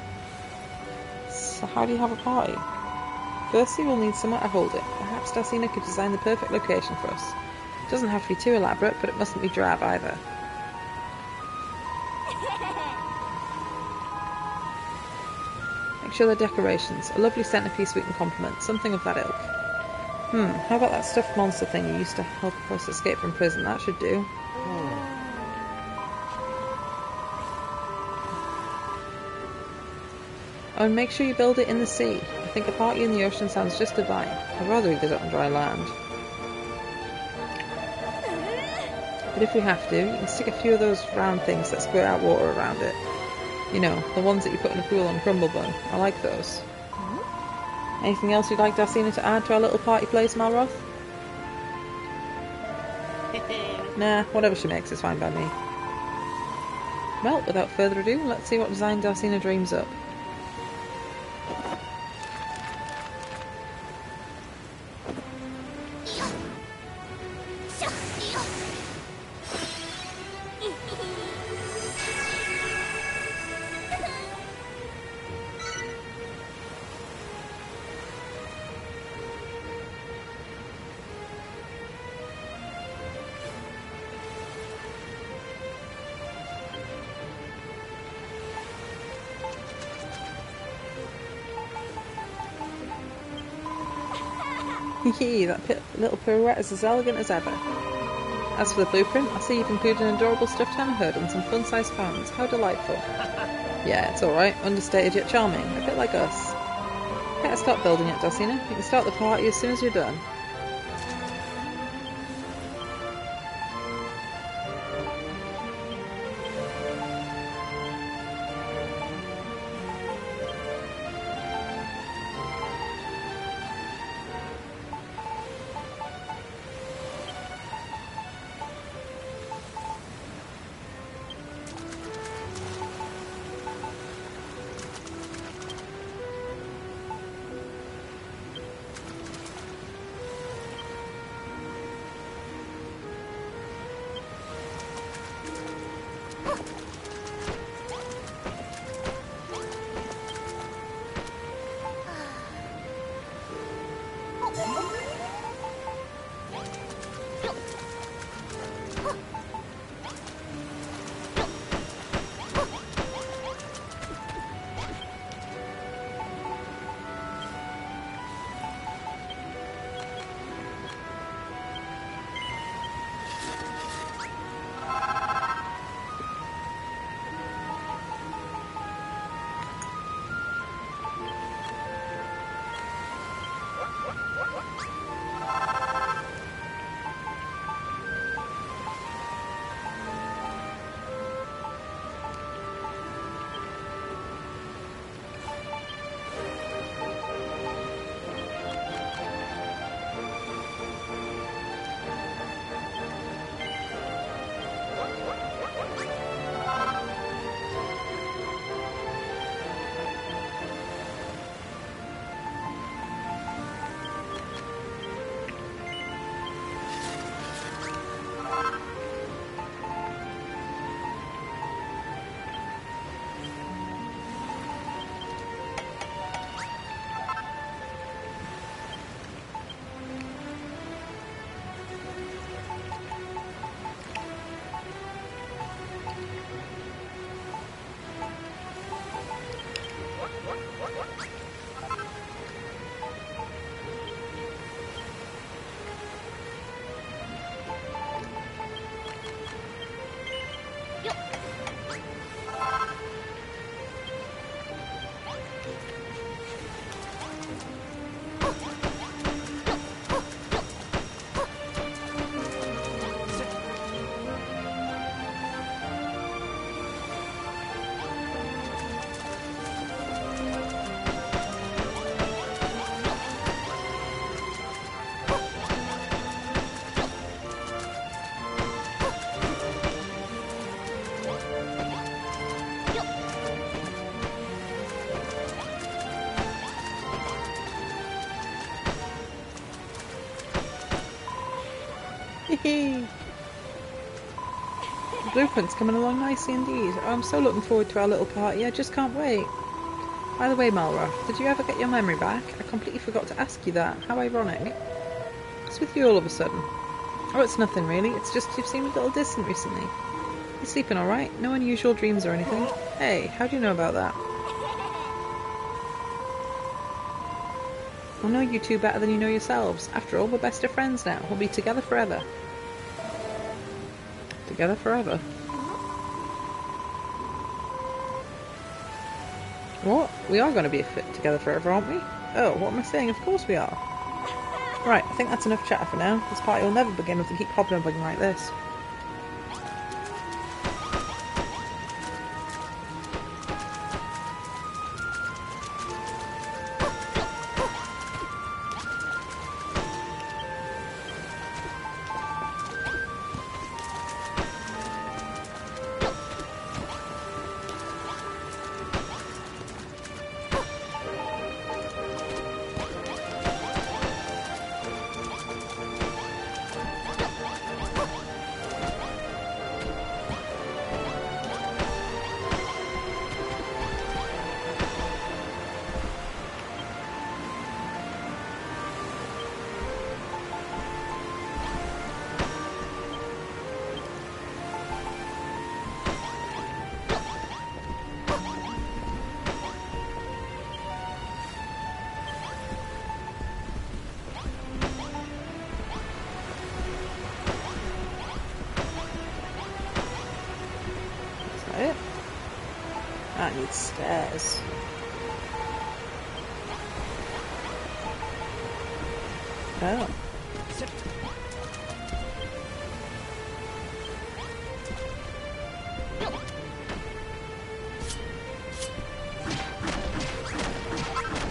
So how do you have a party? Firstly, we'll need somewhere to hold it. Perhaps Darsina could design the perfect location for us. It doesn't have to be too elaborate, but it mustn't be drab either. Make sure they're decorations. A lovely centrepiece we can compliment. Something of that ilk. How about that stuffed monster thing you used to help us escape from prison? That should do. Oh, and make sure you build it in the sea. I think a party in the ocean sounds just divine. I'd rather we did it on dry land. But if we have to, you can stick a few of those round things that squirt out water around it. You know, the ones that you put in a pool on Crumble Bun. I like those. Anything else you'd like Darsina to add to our little party place, Malroth? Nah, whatever she makes is fine by me. Well, without further ado, let's see what design Darsina dreams up. Hee that little pirouette is as elegant as ever. As for the blueprint, I see you've included an adorable stuffed hammerhead and some fun-sized fans. How delightful. Yeah, it's alright. Understated yet charming. A bit like us. Better start building it, Darsina. You can start the party as soon as you're done. The blueprint's coming along nicely indeed. Oh, I'm so looking forward to our little party. I just can't wait. By the way, Malroth, did you ever get your memory back? I completely forgot to ask you that. How ironic. What's with you all of a sudden? Oh, it's nothing really. It's just you've seemed a little distant recently. You sleeping alright? No unusual dreams or anything? Hey, how do you know about that? I know you two better than you know yourselves. After all, we're best of friends now. We'll be together forever. Together forever? What? We are going to be together forever, aren't we? Oh, what am I saying? Of course we are. Right, I think that's enough chatter for now. This party will never begin if we keep hobnobbing like this. It? I need stairs. Oh.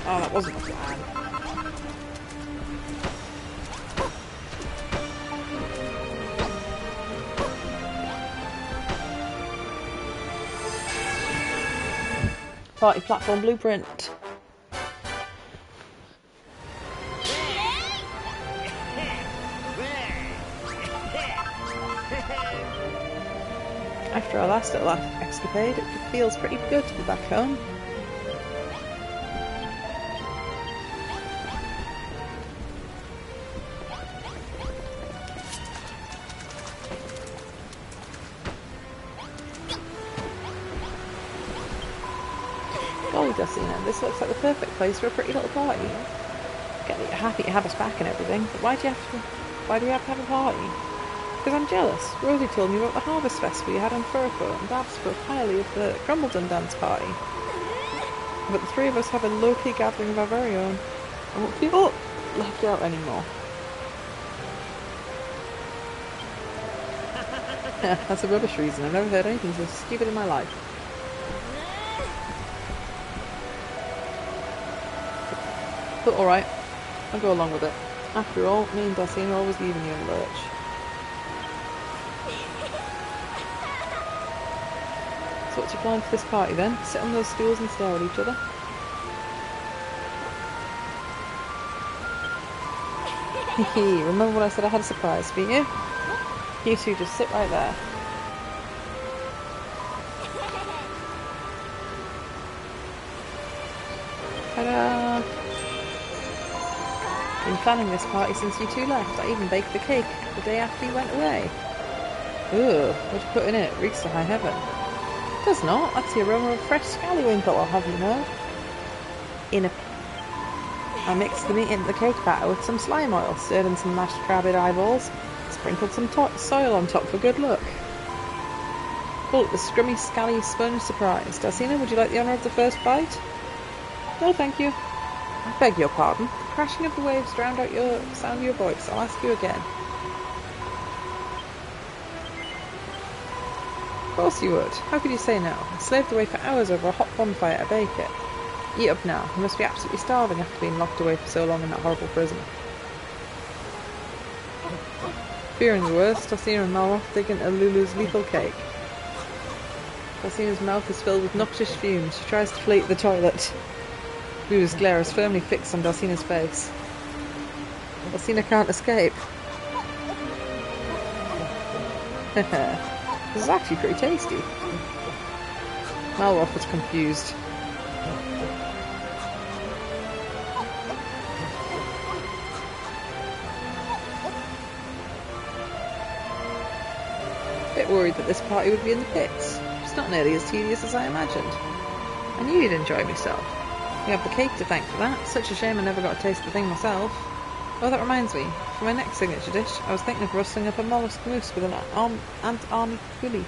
Oh, that wasn't a plan. Party platform blueprint. After our last little escapade, it feels pretty good to be back home. Golly, Dustina, this looks like the perfect place for a pretty little party. I get that you're happy to have us back and everything, but why do you have to have a party? Because I'm jealous. Rosie told me about the Harvest Festival you had on Furfur, and Dad spoke highly of the Grumbledon dance party. But the three of us have a low-key gathering of our very own. I won't feel left out anymore. That's a rubbish reason. I've never heard anything so stupid in my life. But alright, I'll go along with it. After all, me and Dustina are always leaving you in the lurch. So what's your plan for this party then? Sit on those stools and stare at each other? Hehe, remember when I said I had a surprise for you? You two just sit right there. Ta-da! Been planning this party since you two left. I even baked the cake the day after you went away. Ugh, what'd you put in it? Reeks to high heaven. Does not. That's the aroma of fresh scallywinkle, I'll have you know. I mixed the meat into the cake batter with some slime oil, stirred in some mashed crabbed eyeballs, sprinkled some soil on top for good luck. Call it the scrummy, scally sponge surprise. Dulcina, would you like the honour of the first bite? No, thank you. I beg your pardon. The crashing of the waves drowned out your sound of your voice. I'll ask you again. Of course you would. How could you say no? I slaved away for hours over a hot bonfire to bake it. Eat up now. You must be absolutely starving after being locked away for so long in that horrible prison. Fearing the worst, Dulcina and Malroth dig into Lulu's lethal cake. Dulcina's mouth is filled with noxious fumes. She tries to flee to the toilet. Lulu's glare is firmly fixed on Dulcina's face. Dulcina can't escape. This is actually pretty tasty. Malroth was confused. A bit worried that this party would be in the pits. It's not nearly as tedious as I imagined. I knew you'd enjoy myself. You have the cake to thank for that. Such a shame I never got to taste the thing myself. Oh, that reminds me. For my next signature dish, I was thinking of rustling up a mollusk mousse with an ant army coulis.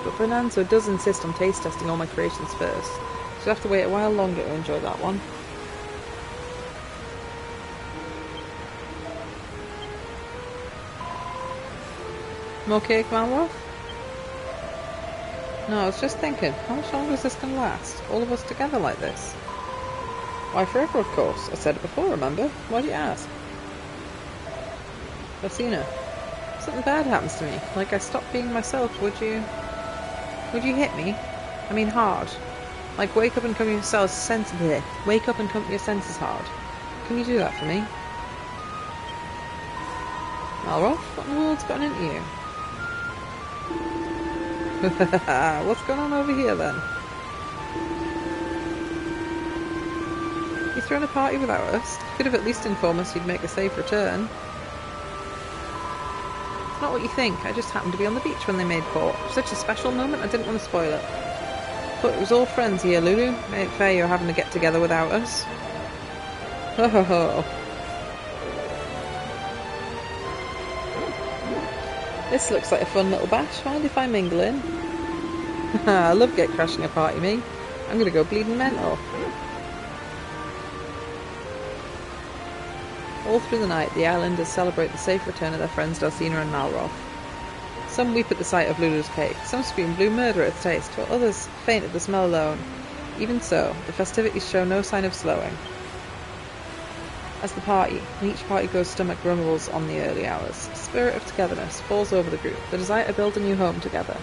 But Fernando does insist on taste testing all my creations first, so you'll have to wait a while longer to enjoy that one. More cake, Malroth? No, I was just thinking, how much longer is this going to last? All of us together like this? Why, forever, of course. I said it before, remember? Why do you ask? Rosina, if something bad happens to me, like I stop being myself, would you hit me? I mean hard. Like wake up and come to your senses. Wake up and come to your senses hard. Can you do that for me? Malroth, what in the world's gotten into you? What's going on over here then? You thrown a party without us? You could have at least informed us you'd make a safe return. It's not what you think. I just happened to be on the beach when they made port. Such a special moment, I didn't want to spoil it. But it was all friends here, Lulu. Ain't fair you're having to get together without us. Ho ho ho. This looks like a fun little bash. Mind if I mingle in? I love get crashing a party, me. I'm gonna go bleeding mental. All through the night, the islanders celebrate the safe return of their friends Dulcina and Malroth. Some weep at the sight of Lulu's cake, some scream blue murder at its taste, while others faint at the smell alone. Even so, the festivities show no sign of slowing. As the party, and each party goes stomach grumbles on the early hours, a spirit of togetherness falls over the group, the desire to build a new home together.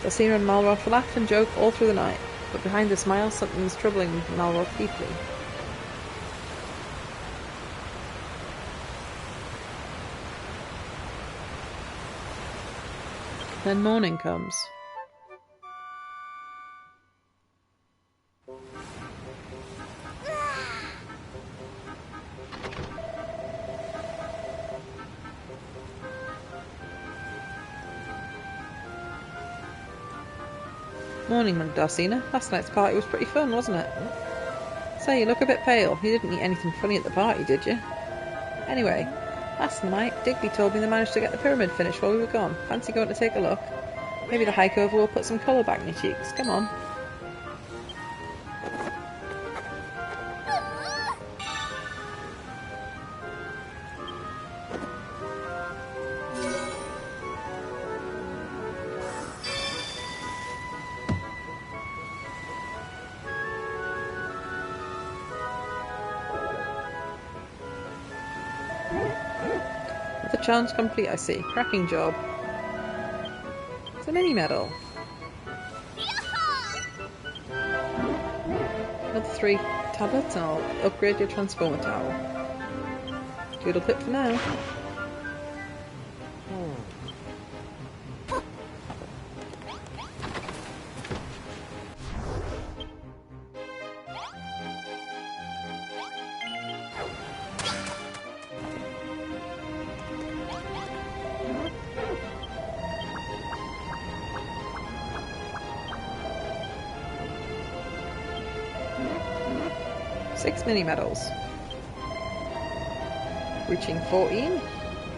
Dulcina and Malroth laugh and joke all through the night, but behind the smile something is troubling Malroth deeply. Then morning comes. Morning, Dulcina. Last night's party was pretty fun, wasn't it? Say, you look a bit pale. You didn't eat anything funny at the party, did you? Anyway, last night, Digby told me they managed to get the pyramid finished while we were gone. Fancy going to take a look? Maybe the hike over will put some colour back in your cheeks. Come on. The challenge complete, I see. Cracking job. It's a mini medal. Another 3 tablets and I'll upgrade your transformer tower. Doodle clip for now. Six mini medals. Reaching 14.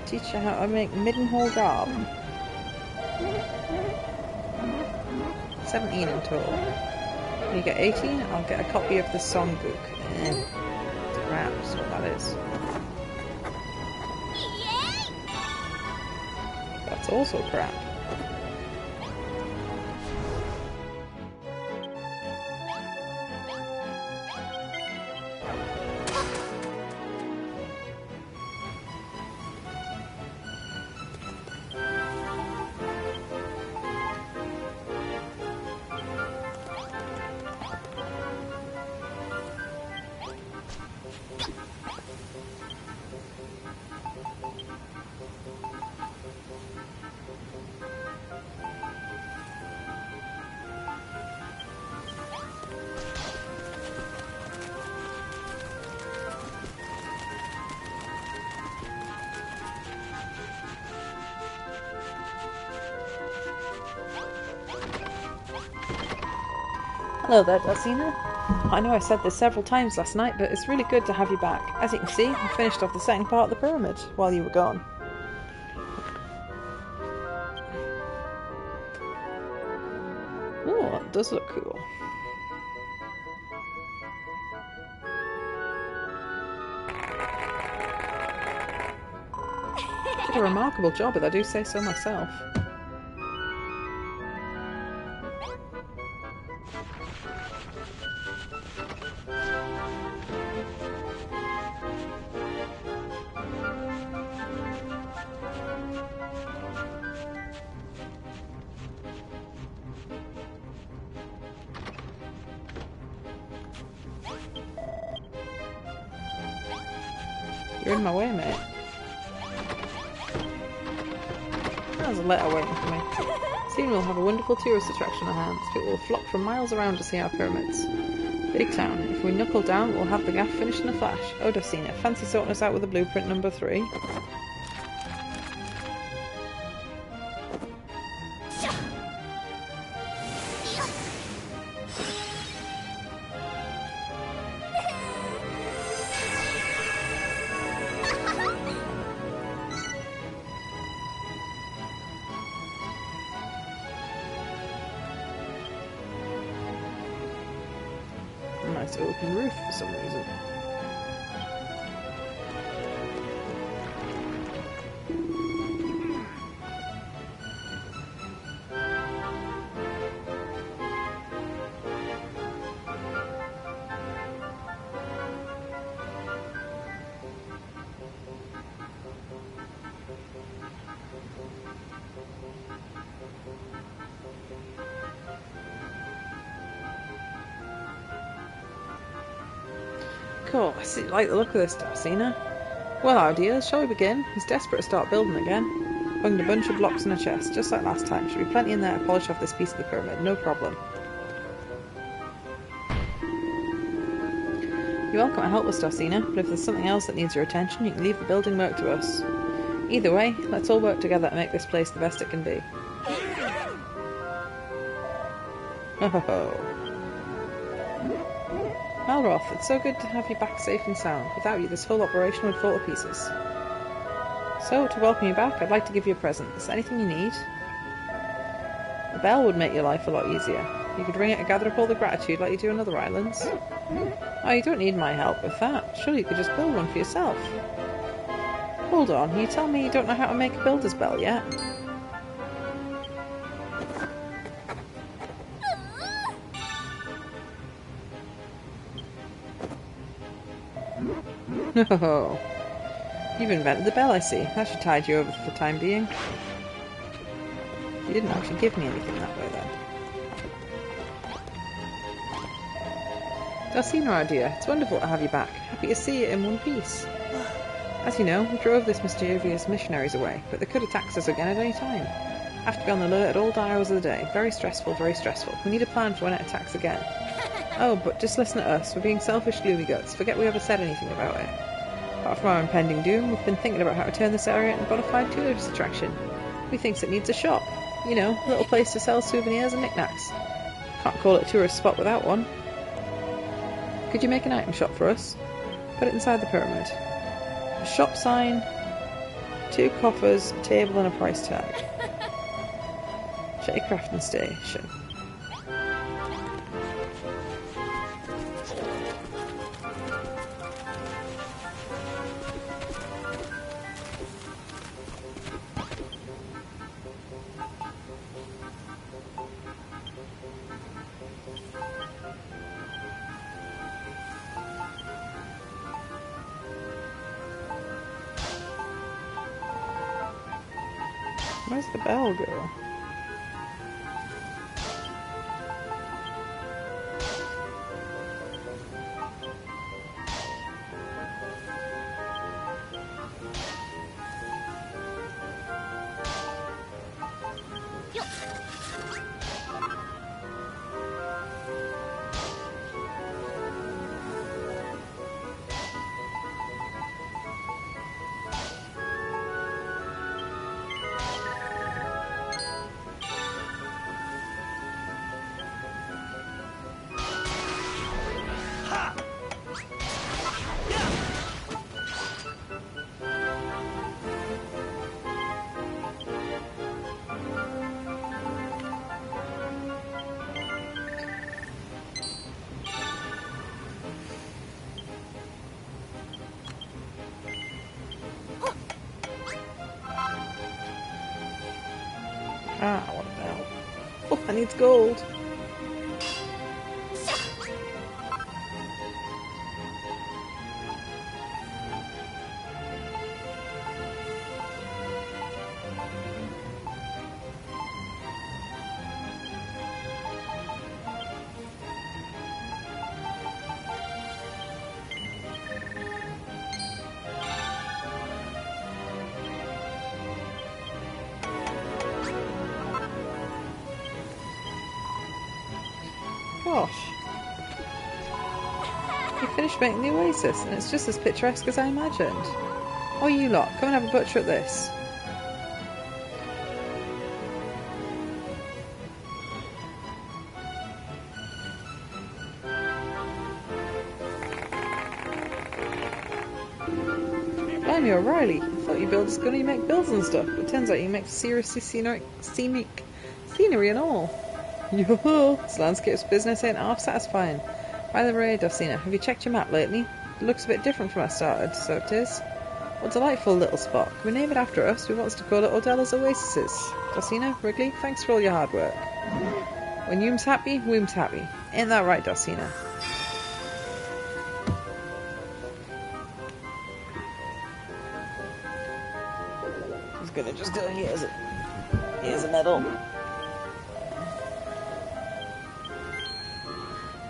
Teach you how to make midden-hole garb. 17 in total. When you get 18, I'll get a copy of the songbook. Crap, that's what that is. That's also crap. Hello there, Dulcina. I know I said this several times last night, but it's really good to have you back. As you can see, I finished off the second part of the pyramid while you were gone. Oh, it does look cool. Did a remarkable job, if I do say so myself. You're in my way, mate. There's a letter waiting for me. Soon we'll have a wonderful tourist attraction on hands. People will flock from miles around to see our pyramids. Big town. If we knuckle down, we'll have the gaff finished in a flash. Oh, Dulcina, fancy sorting us out with a blueprint number 3? Nice open roof for some reason. Cool, I see you like the look of this, Dulcina. Well, our dears, shall we begin? He's desperate to start building again. Bunged a bunch of blocks in a chest, just like last time. Should be plenty in there to polish off this piece of the pyramid, no problem. You're welcome to help us, Dulcina, but if there's something else that needs your attention, you can leave the building work to us. Either way, let's all work together to make this place the best it can be. Ho ho ho. Malroth, it's so good to have you back safe and sound. Without you, this whole operation would fall to pieces. So, to welcome you back, I'd like to give you a present. Is there anything you need? A bell would make your life a lot easier. You could ring it to gather up all the gratitude like you do on other islands. Oh, you don't need my help with that. Surely you could just build one for yourself. Hold on, you tell me you don't know how to make a builder's bell yet? No. You've invented the bell, I see. That should tide you over for the time being. You didn't actually give me anything that way, then. Dulcina, our dear, it's wonderful to have you back. Happy to see you in one piece. As you know, we drove this mischievous missionaries away, but they could attack us again at any time. Have to be on the alert at all hours of the day. Very stressful, very stressful. We need a plan for when it attacks again. Oh, but just listen to us. We're being selfish gloomy guts. Forget we ever said anything about it. Apart from our impending doom, we've been thinking about how to turn this area into a bona fide tourist attraction. We thinks it needs a shop. You know, a little place to sell souvenirs and knickknacks. Can't call it a tourist spot without one. Could you make an item shop for us? Put it inside the pyramid. A shop sign, 2 coffers, a table and a price tag. Check your crafting station. Where's the bell go? needs gold. Gosh. You finished making the oasis, and it's just as picturesque as I imagined. Oh, you lot, come and have a butcher at this. Blimey, O'Reilly. I thought you builders could only make builds and stuff, but it turns out you make seriously scenic scenery and all. Yo-ho! This landscape's business ain't half satisfying. By the way, Dulcina, have you checked your map lately? It looks a bit different from I started, so it is. What a delightful little spot. Can we name it after us? We want to call it Odella's Oasis. Dulcina, Wrigley, thanks for all your hard work. When Hume's happy, Womb's happy. Ain't that right, Dulcina? He's gonna just go, here's a medal.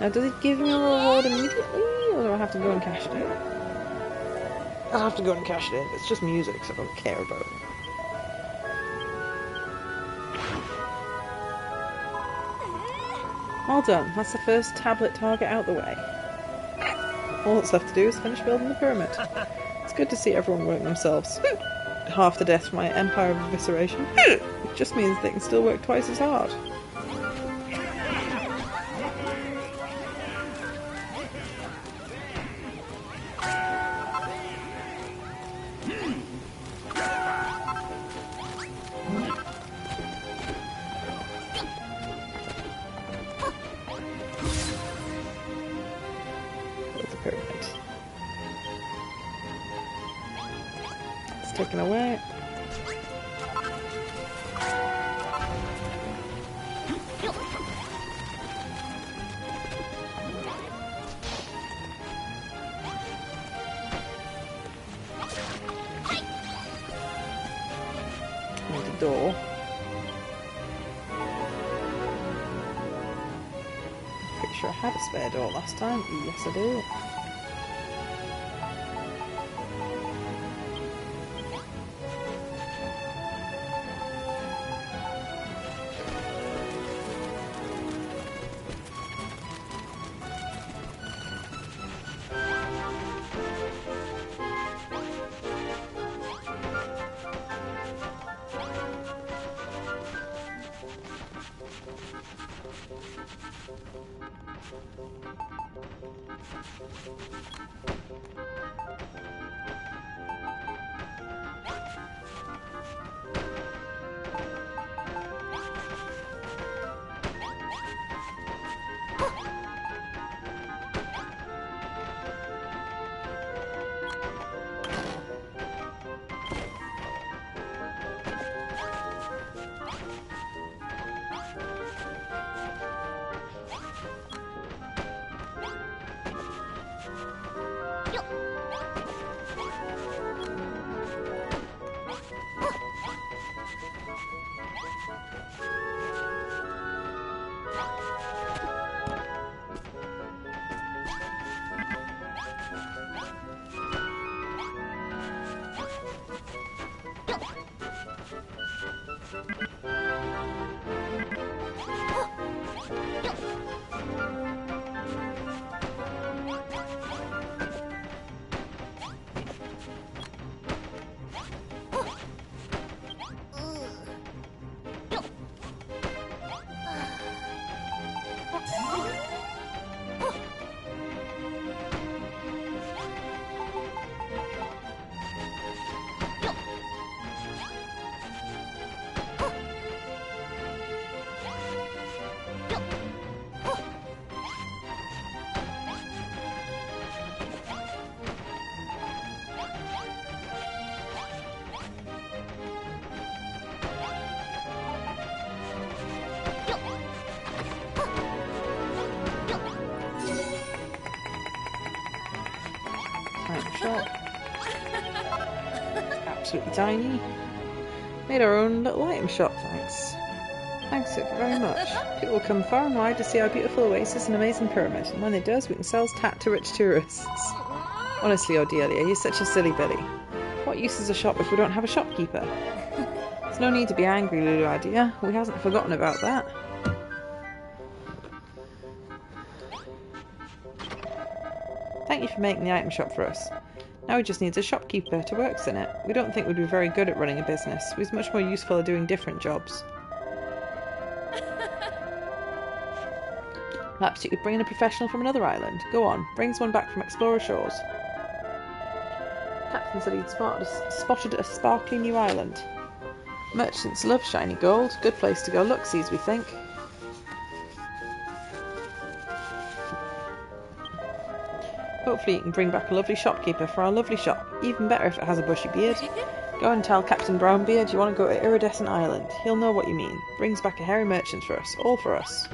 Now, does it give me a reward immediately, or do I have to go and cash it in? I'll have to go and cash it in. It's just music, so I don't care about it. Well done. That's the first tablet target out the way. All that's left to do is finish building the pyramid. It's good to see everyone working themselves. Half the death from my empire of evisceration. It just means they can still work twice as hard. Taken away. Need a door. Pretty sure I had a spare door last time. Yes, I do. shop. Absolutely tiny. Made our own little item shop, thanks. Thanks very much. People will come far and wide to see our beautiful oasis and amazing pyramid, and when they do, we can sell tat to rich tourists. Honestly, Odelia, you're such a silly Billy. What use is a shop if we don't have a shopkeeper? There's no need to be angry, Lulu Adia. We hasn't forgotten about that. Thank you for making the item shop for us. Now we just need a shopkeeper to work in it. We don't think we'd be very good at running a business. We're much more useful at doing different jobs. Perhaps you could bring in a professional from another island. Go on, bring someone back from Explorer Shores. Captain said he'd spotted a sparkling new island. Merchants love shiny gold. Good place to go look-sees, we think. Hopefully you can bring back a lovely shopkeeper for our lovely shop. Even better if it has a bushy beard. Go and tell Captain Brownbeard you want to go to Iridescent Island. He'll know what you mean. Brings back a hairy merchant for us. All for us.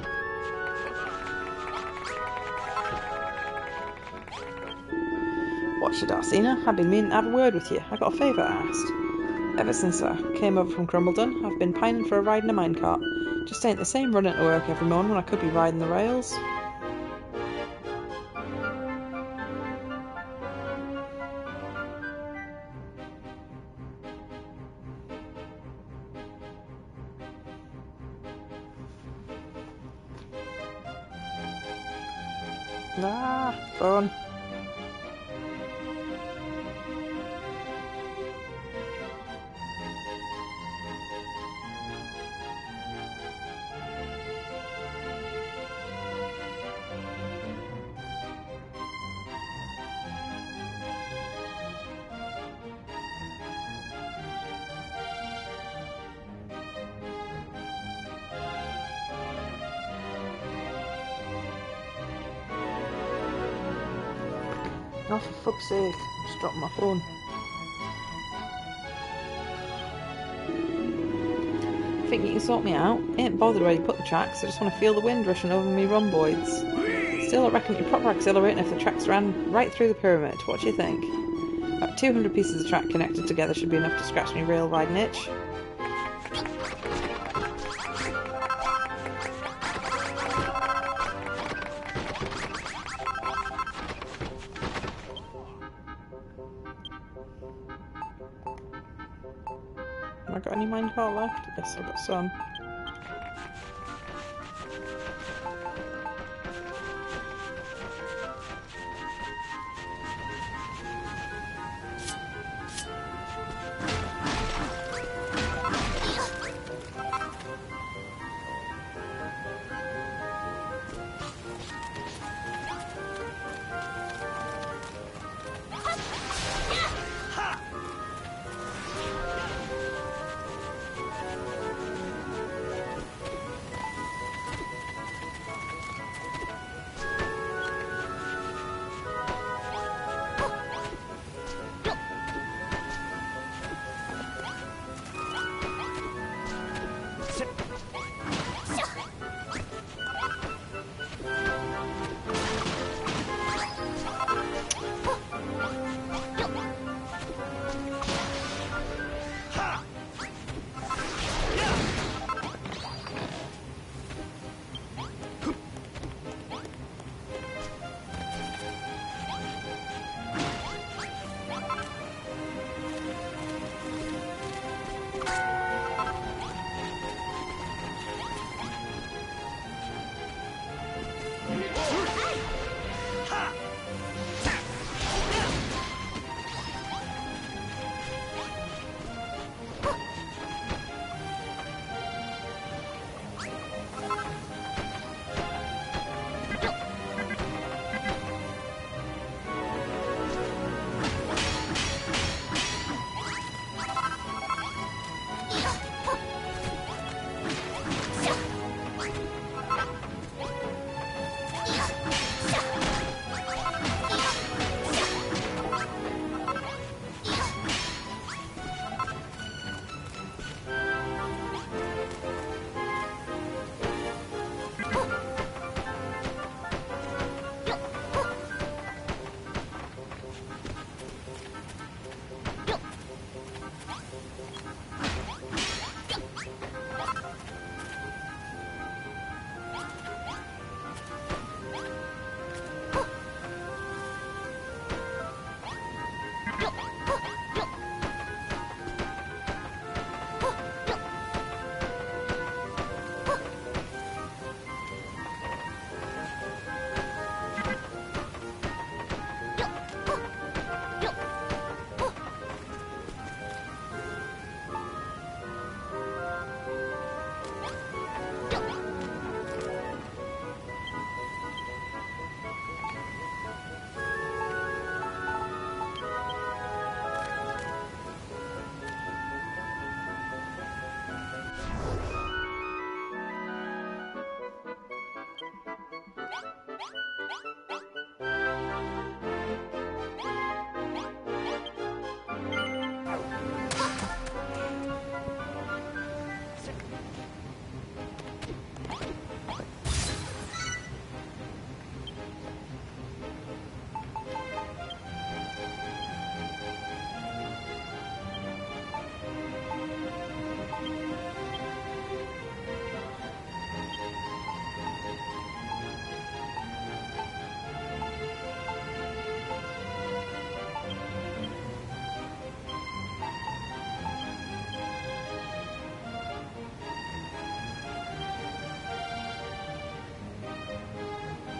What should Arsena? I've been meaning to have a word with you. I got a favour asked. Ever since I came over from Crumbledon, I've been pining for a ride in a minecart. Just ain't the same running to work every morning when I could be riding the rails. Ah, fun. Oh, for fuck's sake. Just dropped my phone. Think you can sort me out? Ain't bothered where you put the tracks, I just want to feel the wind rushing over me rhomboids. Still, I reckon it'd be proper exhilarating if the tracks ran right through the pyramid. What do you think? About 200 pieces of track connected together should be enough to scratch me rail riding itch. Have I got any minecart left? Yes, I've got some.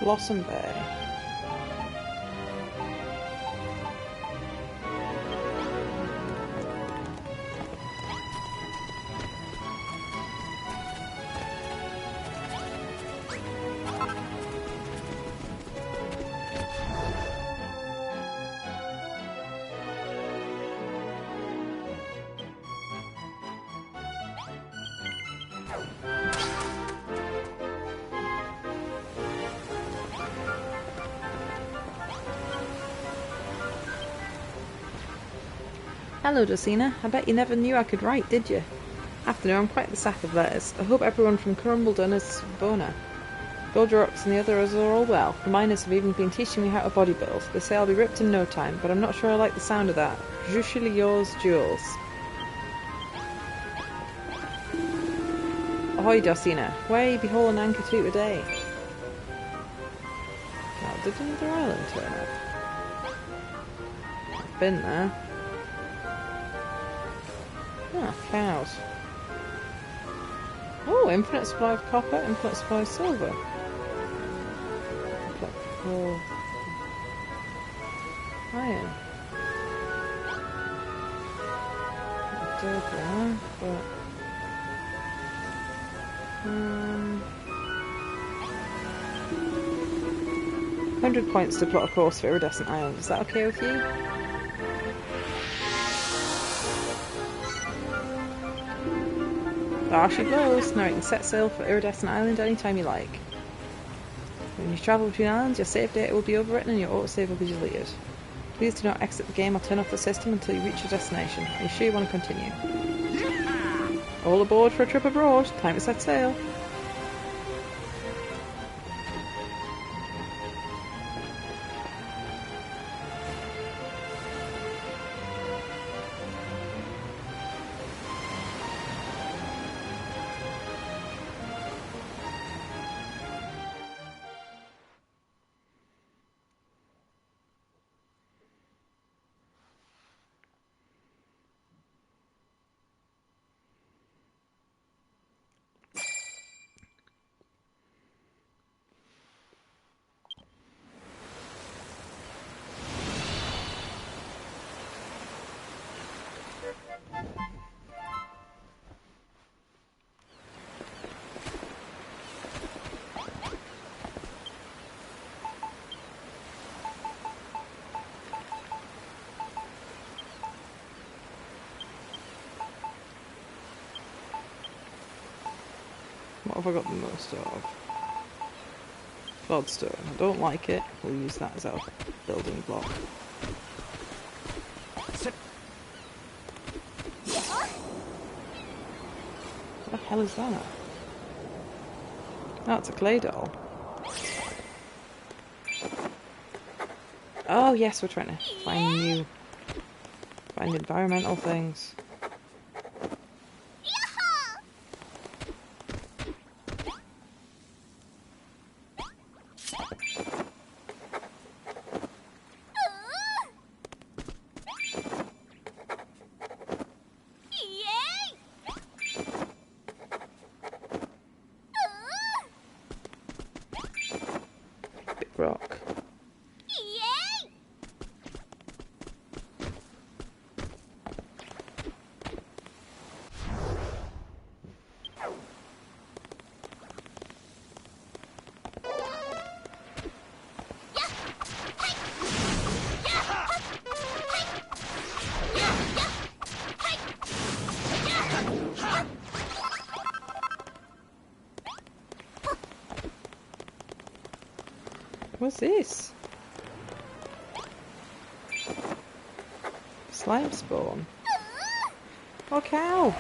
Blossom Bay. Hello, Dosina. I bet you never knew I could write, did you? Afternoon, I'm quite the sack of letters. I hope everyone from Crumbledon is Bona. Goldrocks and the others are all well. The miners have even been teaching me how to bodybuild. They say I'll be ripped in no time, but I'm not sure I like the sound of that. Usually yours, Jules. Ahoy, Dosina. Way, behold an anchor to today. Now, did another island turn up? I've been there. Ah, cows. Oh, infinite supply of copper, infinite supply of silver. Oh. Iron. There, but 100 points to plot a course for Iridescent Island. Is that okay with you? Ah, she blows. Now you can set sail for Iridescent Island anytime you like. When you travel between islands, your save data will be overwritten and your autosave will be deleted. Please do not exit the game or turn off the system until you reach your destination. Are you sure you want to continue? All aboard for a trip abroad. Time to set sail. What have I got the most of? Cloudstone. I don't like it. We'll use that as our building block. What the hell is that? Oh, it's a clay doll. Oh yes, we're trying to find environmental things. Rock. What's this? Slime spawn. Oh, cow!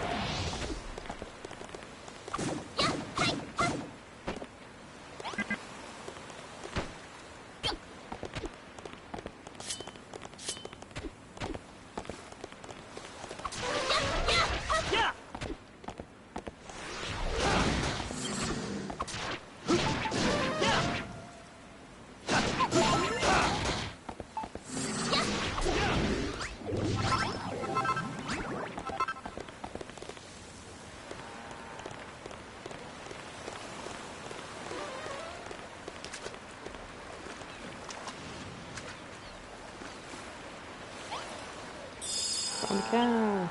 Holy cow.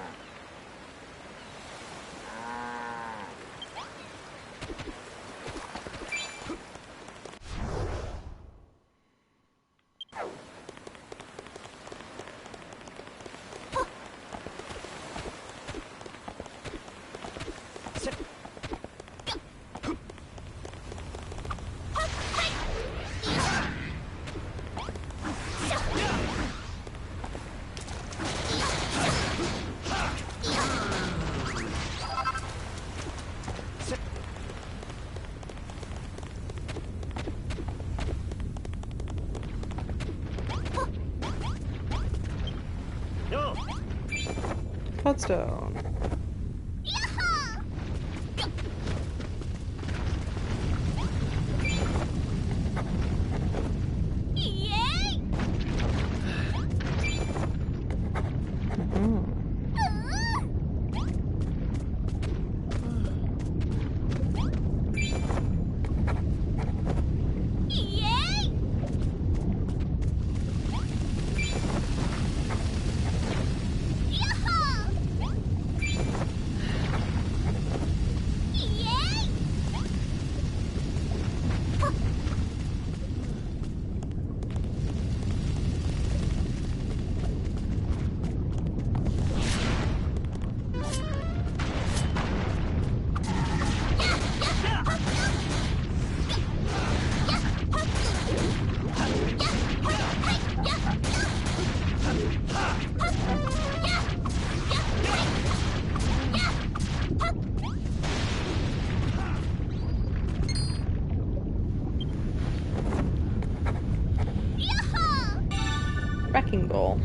Podstone. Wrecking ball.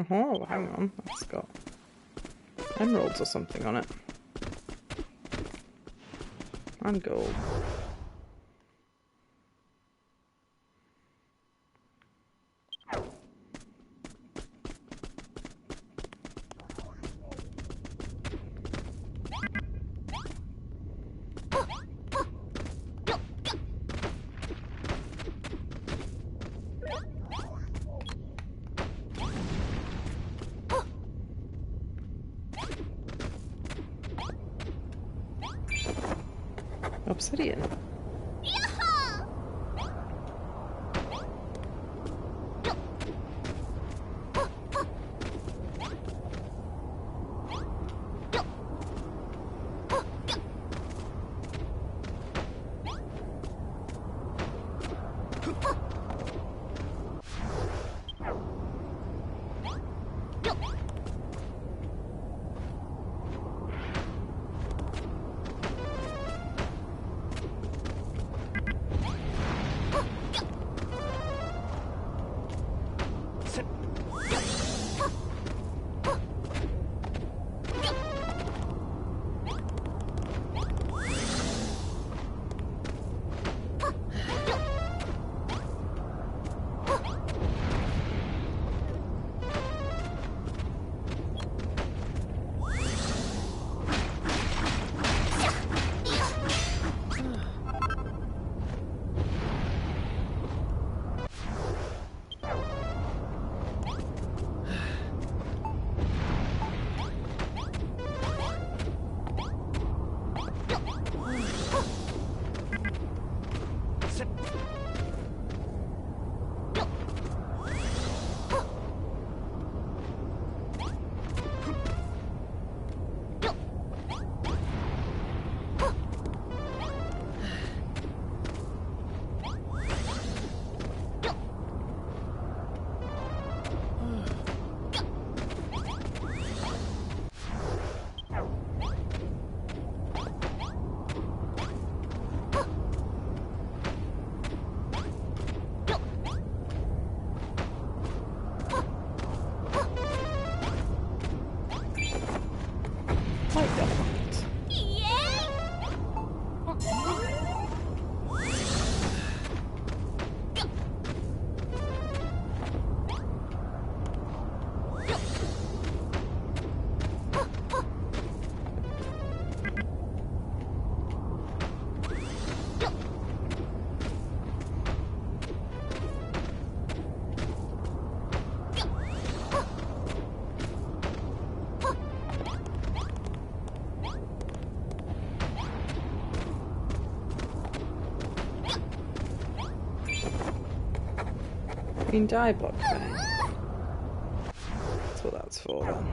Oh, hang on. That's got emeralds or something on it. And gold. Obsidian. Like that. Green dye block thing. That's what that's for then.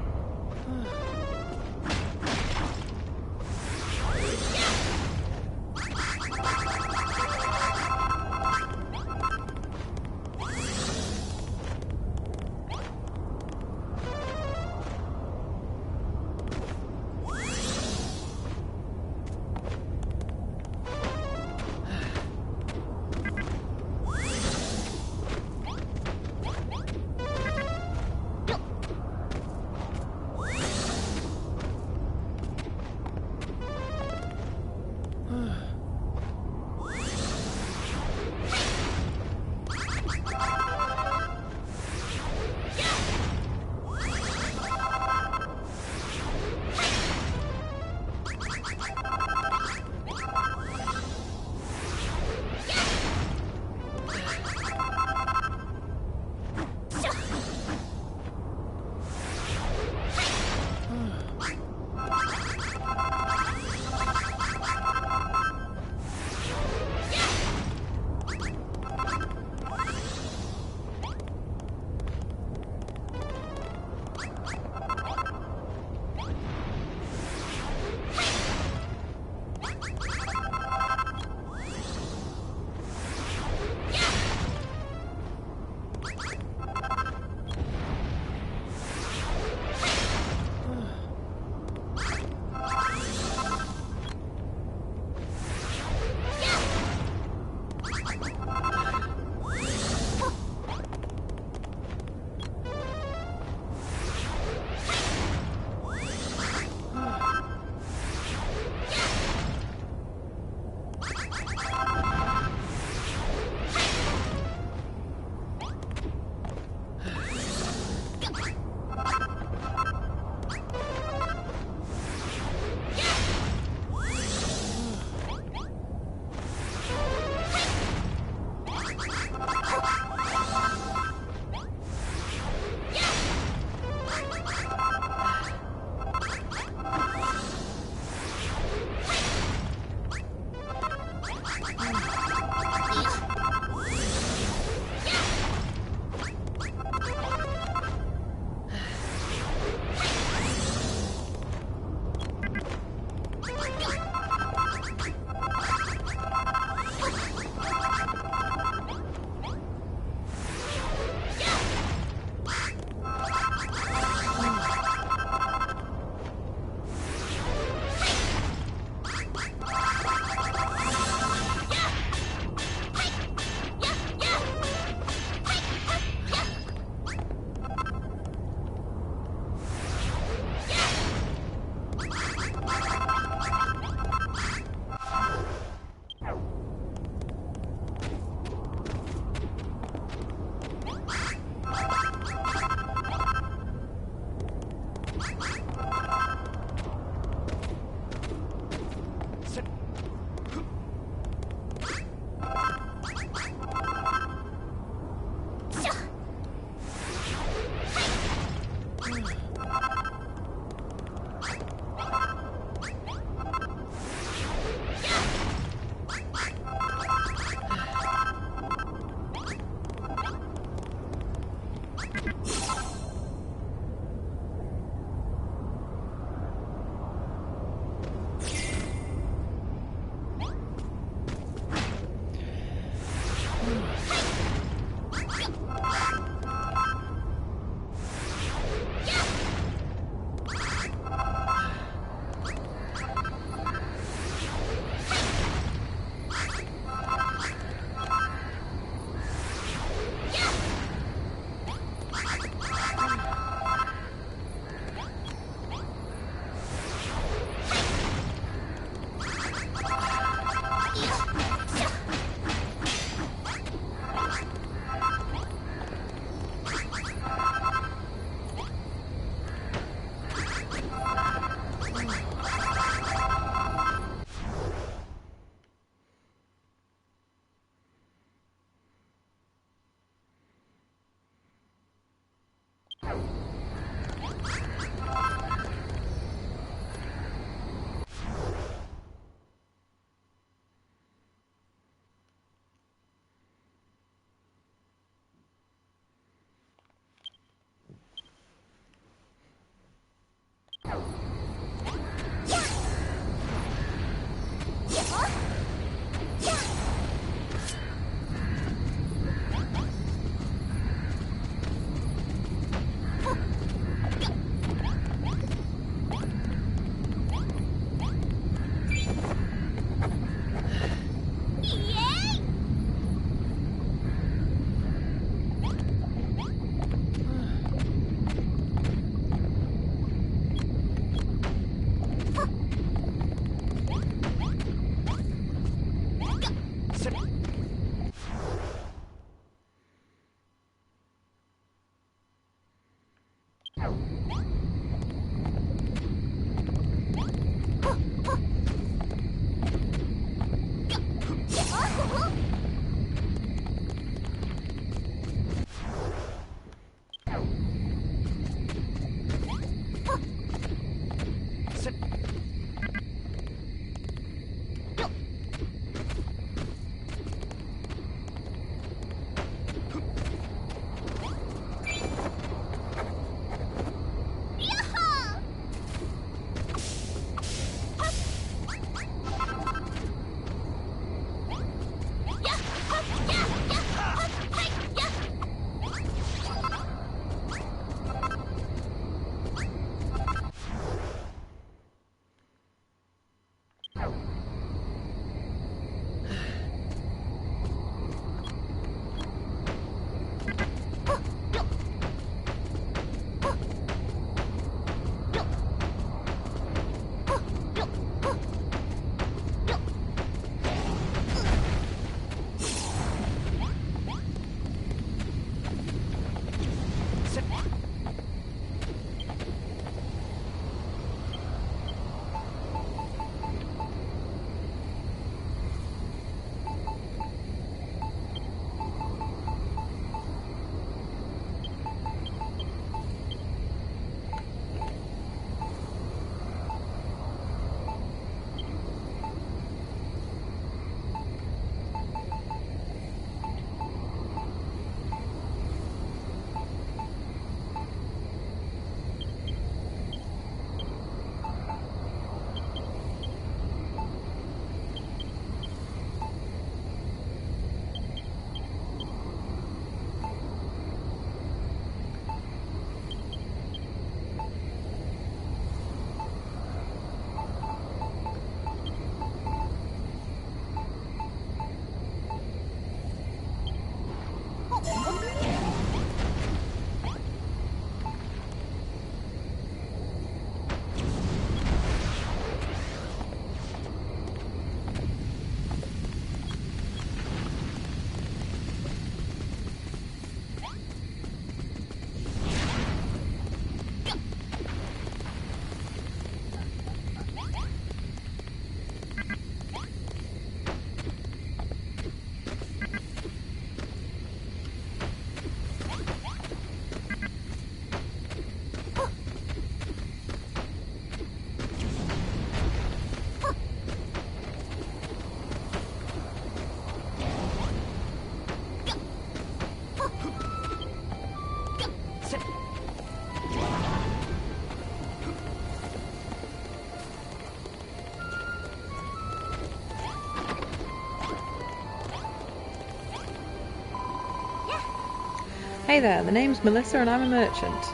Hey there, the name's Melissa and I'm a merchant.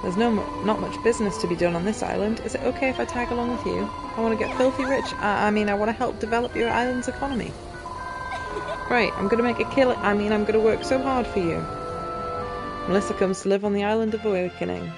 There's not much business to be done on this island. Is it okay if I tag along with you? I want to get filthy rich. I mean, I want to help develop your island's economy. Right, I'm going to make a kill. I'm going to work so hard for you. Melissa comes to live on the island of Awakening.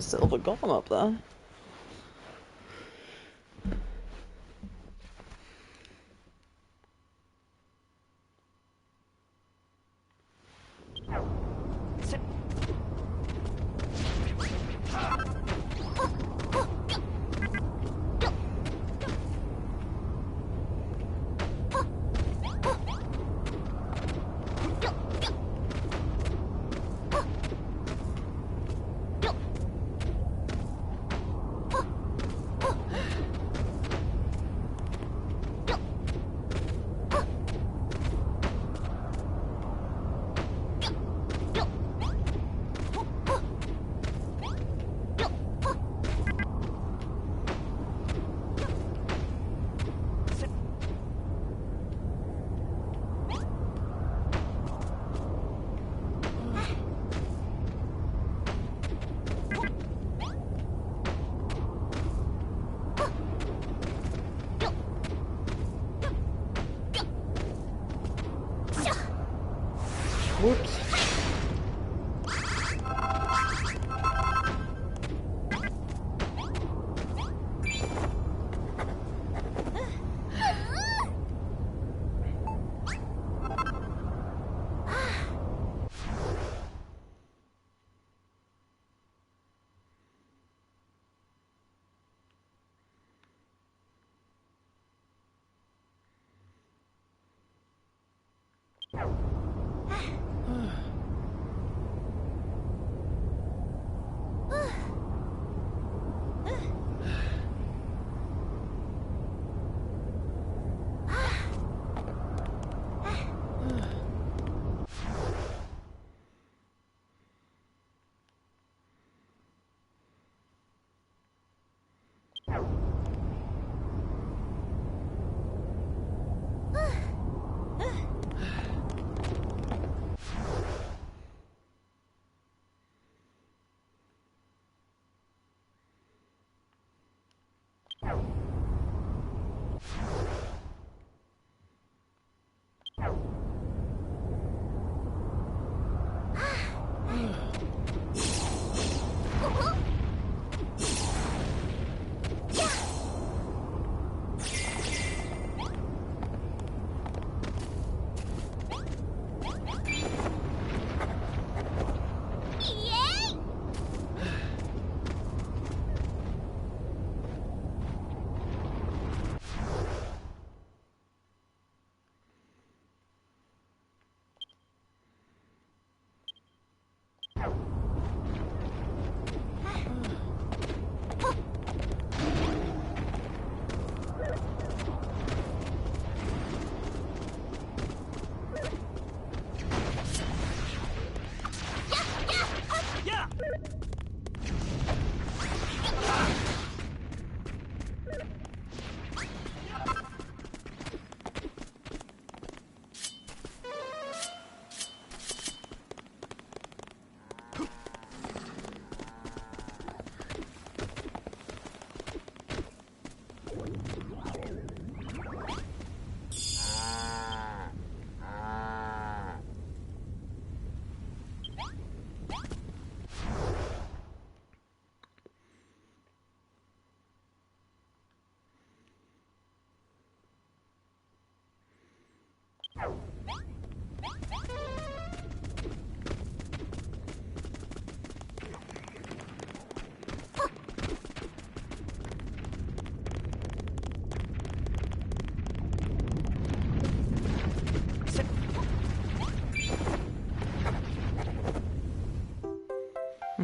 silver golem up there. Whoops.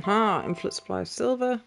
Aha, infinite supply of silver.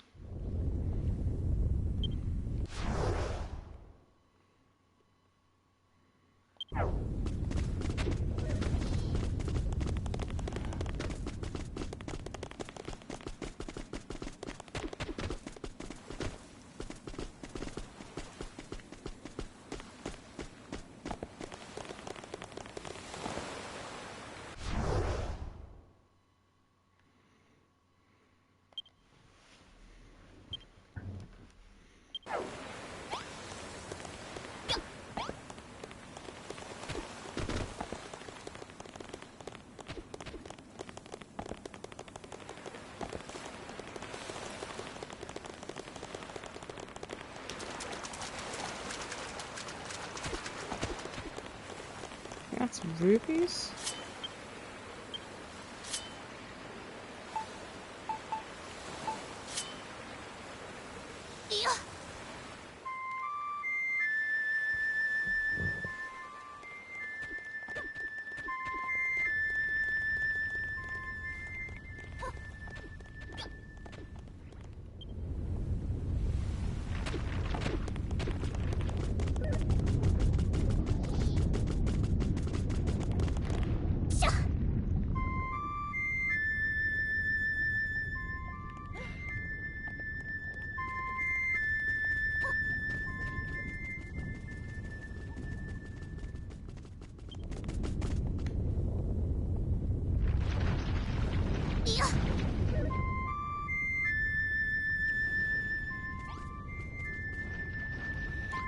Some rubies.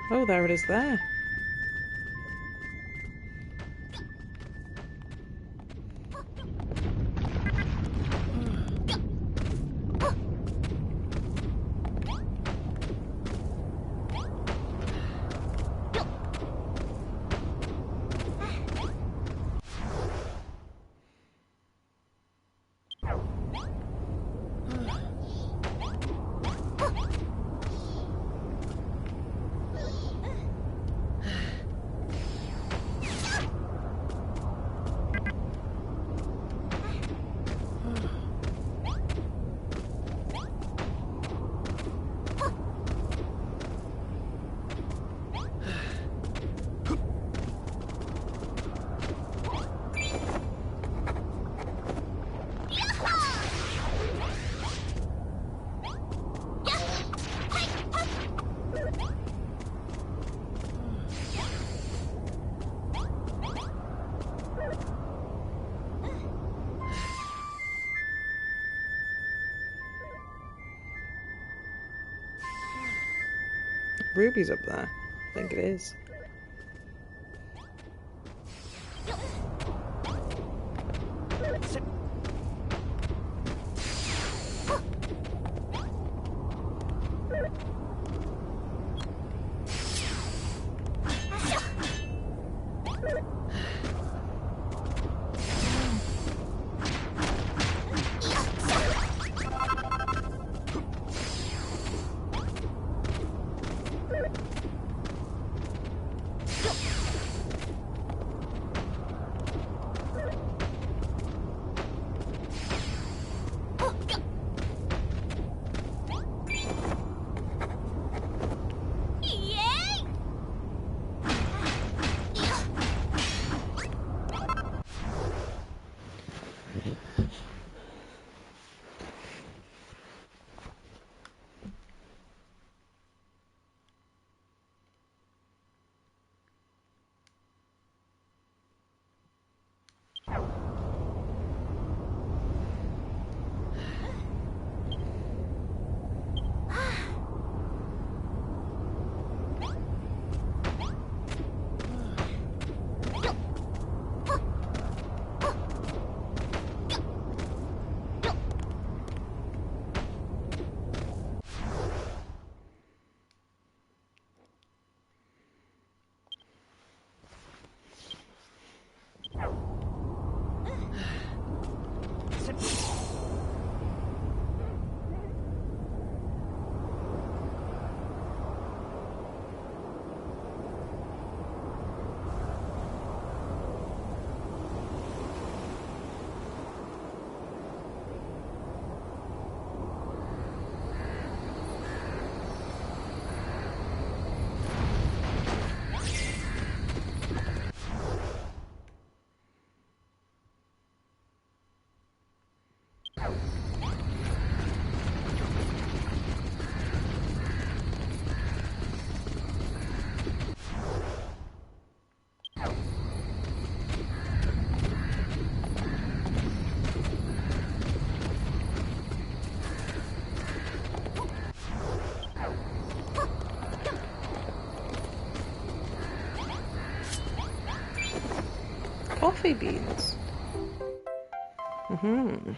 Oh, there it is there. Ruby's up there. I think it is. Coffee beans. Mm-hmm.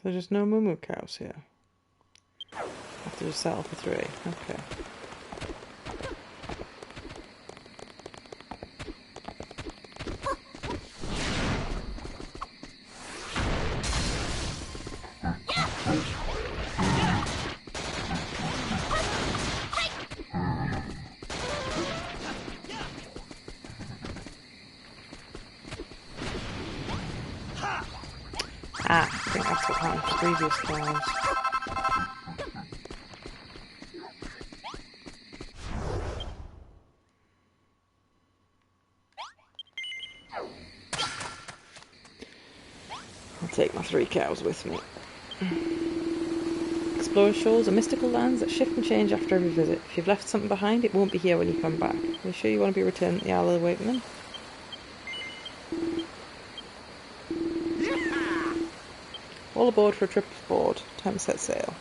So there's no moo cows here. Have to just settle for 3. Okay. Ah, I think that's what happened to previous cows. I'll take my 3 cows with me. Explorer shows are mystical lands that shift and change after every visit. If you've left something behind, it won't be here when you come back. Are you sure you want to be returned to the Isle of Awakening? All aboard for a trip aboard. Time to set sail.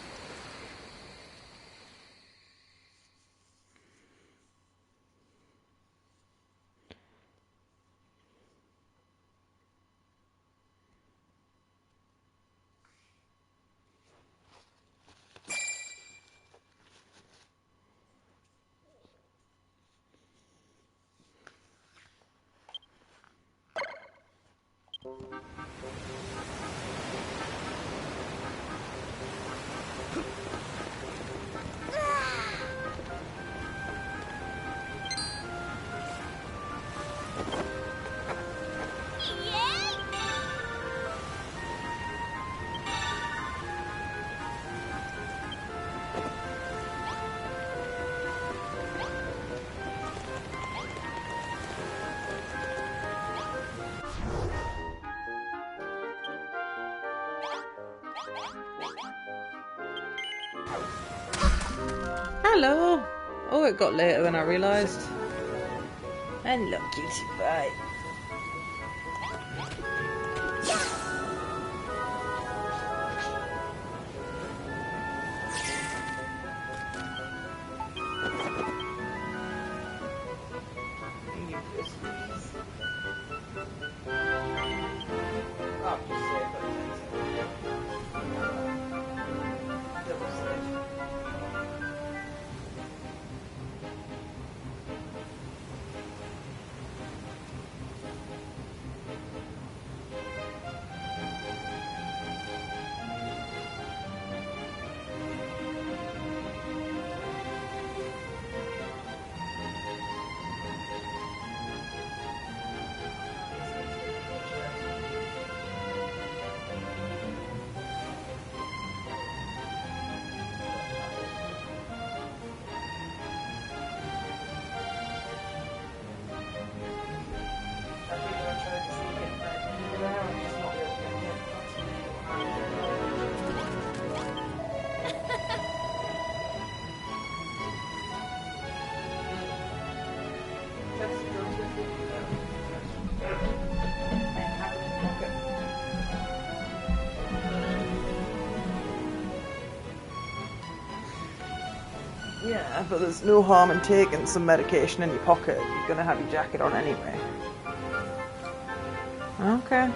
Hello! Oh, it got later than I realised. Hello, cutie pie. Yeah, but there's no harm in taking some medication in your pocket. You're going to have your jacket on anyway. Okay.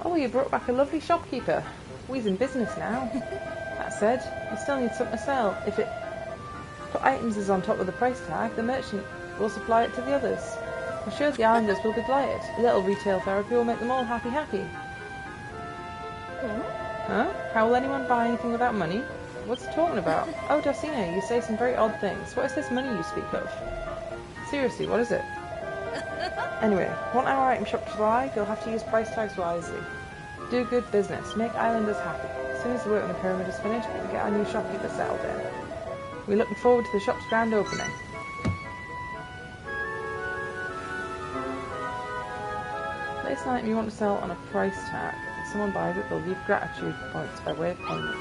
Oh, you brought back a lovely shopkeeper. We's in business now. That said, we still need something to sell. If it put items is on top of the price tag, the merchant will supply it to the others. I'm sure the islanders will be delighted. A little retail therapy will make them all happy. Huh? How will anyone buy anything without money? What's he talking about? Oh, Dulcina, you say some very odd things. What is this money you speak of? Seriously, what is it? Anyway, want our item shop to thrive, you'll have to use price tags wisely. Do good business, make islanders happy. As soon as the work on the pyramid is finished, we can get our new shopkeeper settled in. We're looking forward to the shop's grand opening. Place an item you want to sell on a price tag. If someone buys it, they'll leave gratitude points by way of payment.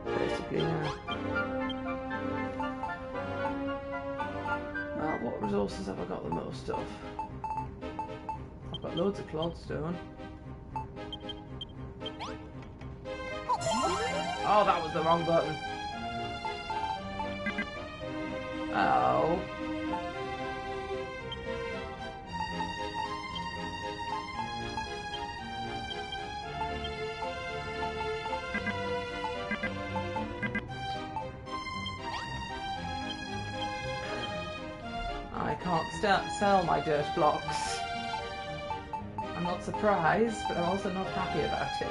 Basically, yeah. Well, what resources have I got the most of? I've got loads of clothstone. Oh, that was the wrong button. Oh. I can't sell my dirt blocks. I'm not surprised, but I'm also not happy about it.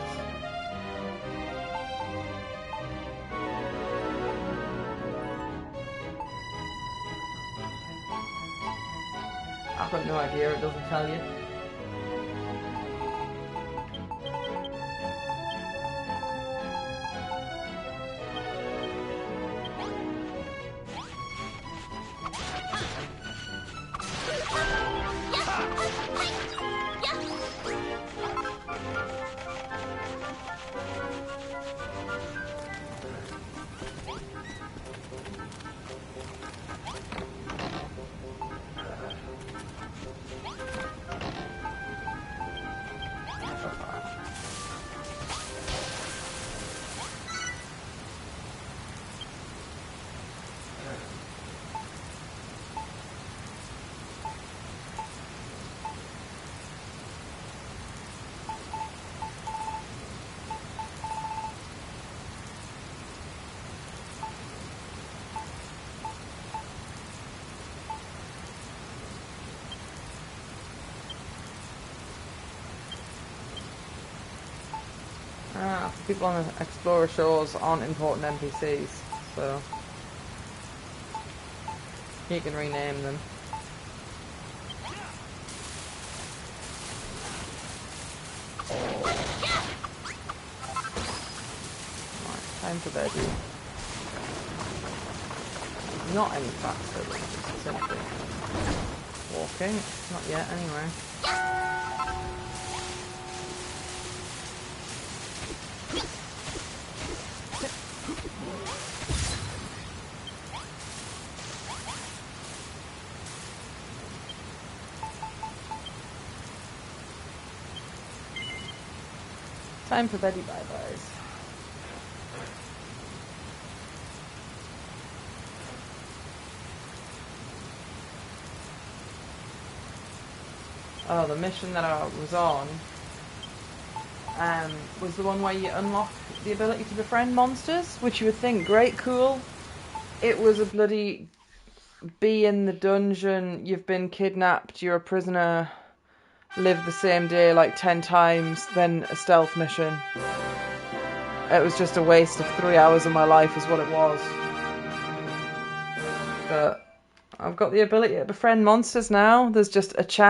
I've got no idea, it doesn't tell you. The people on the Explorer shores aren't important NPCs, so you can rename them. Right, time for bed. Not any faster than just simply walking. Not yet, anyway. Time for Betty bye-byes. Oh, the mission that I was on was the one where you unlock the ability to befriend monsters, which you would think, great, cool. It was a bloody be in the dungeon, you've been kidnapped, you're a prisoner, live the same day like 10 times, then a stealth mission. It was just a waste of 3 hours of my life is what it was. But I've got the ability to befriend monsters now. There's just a chance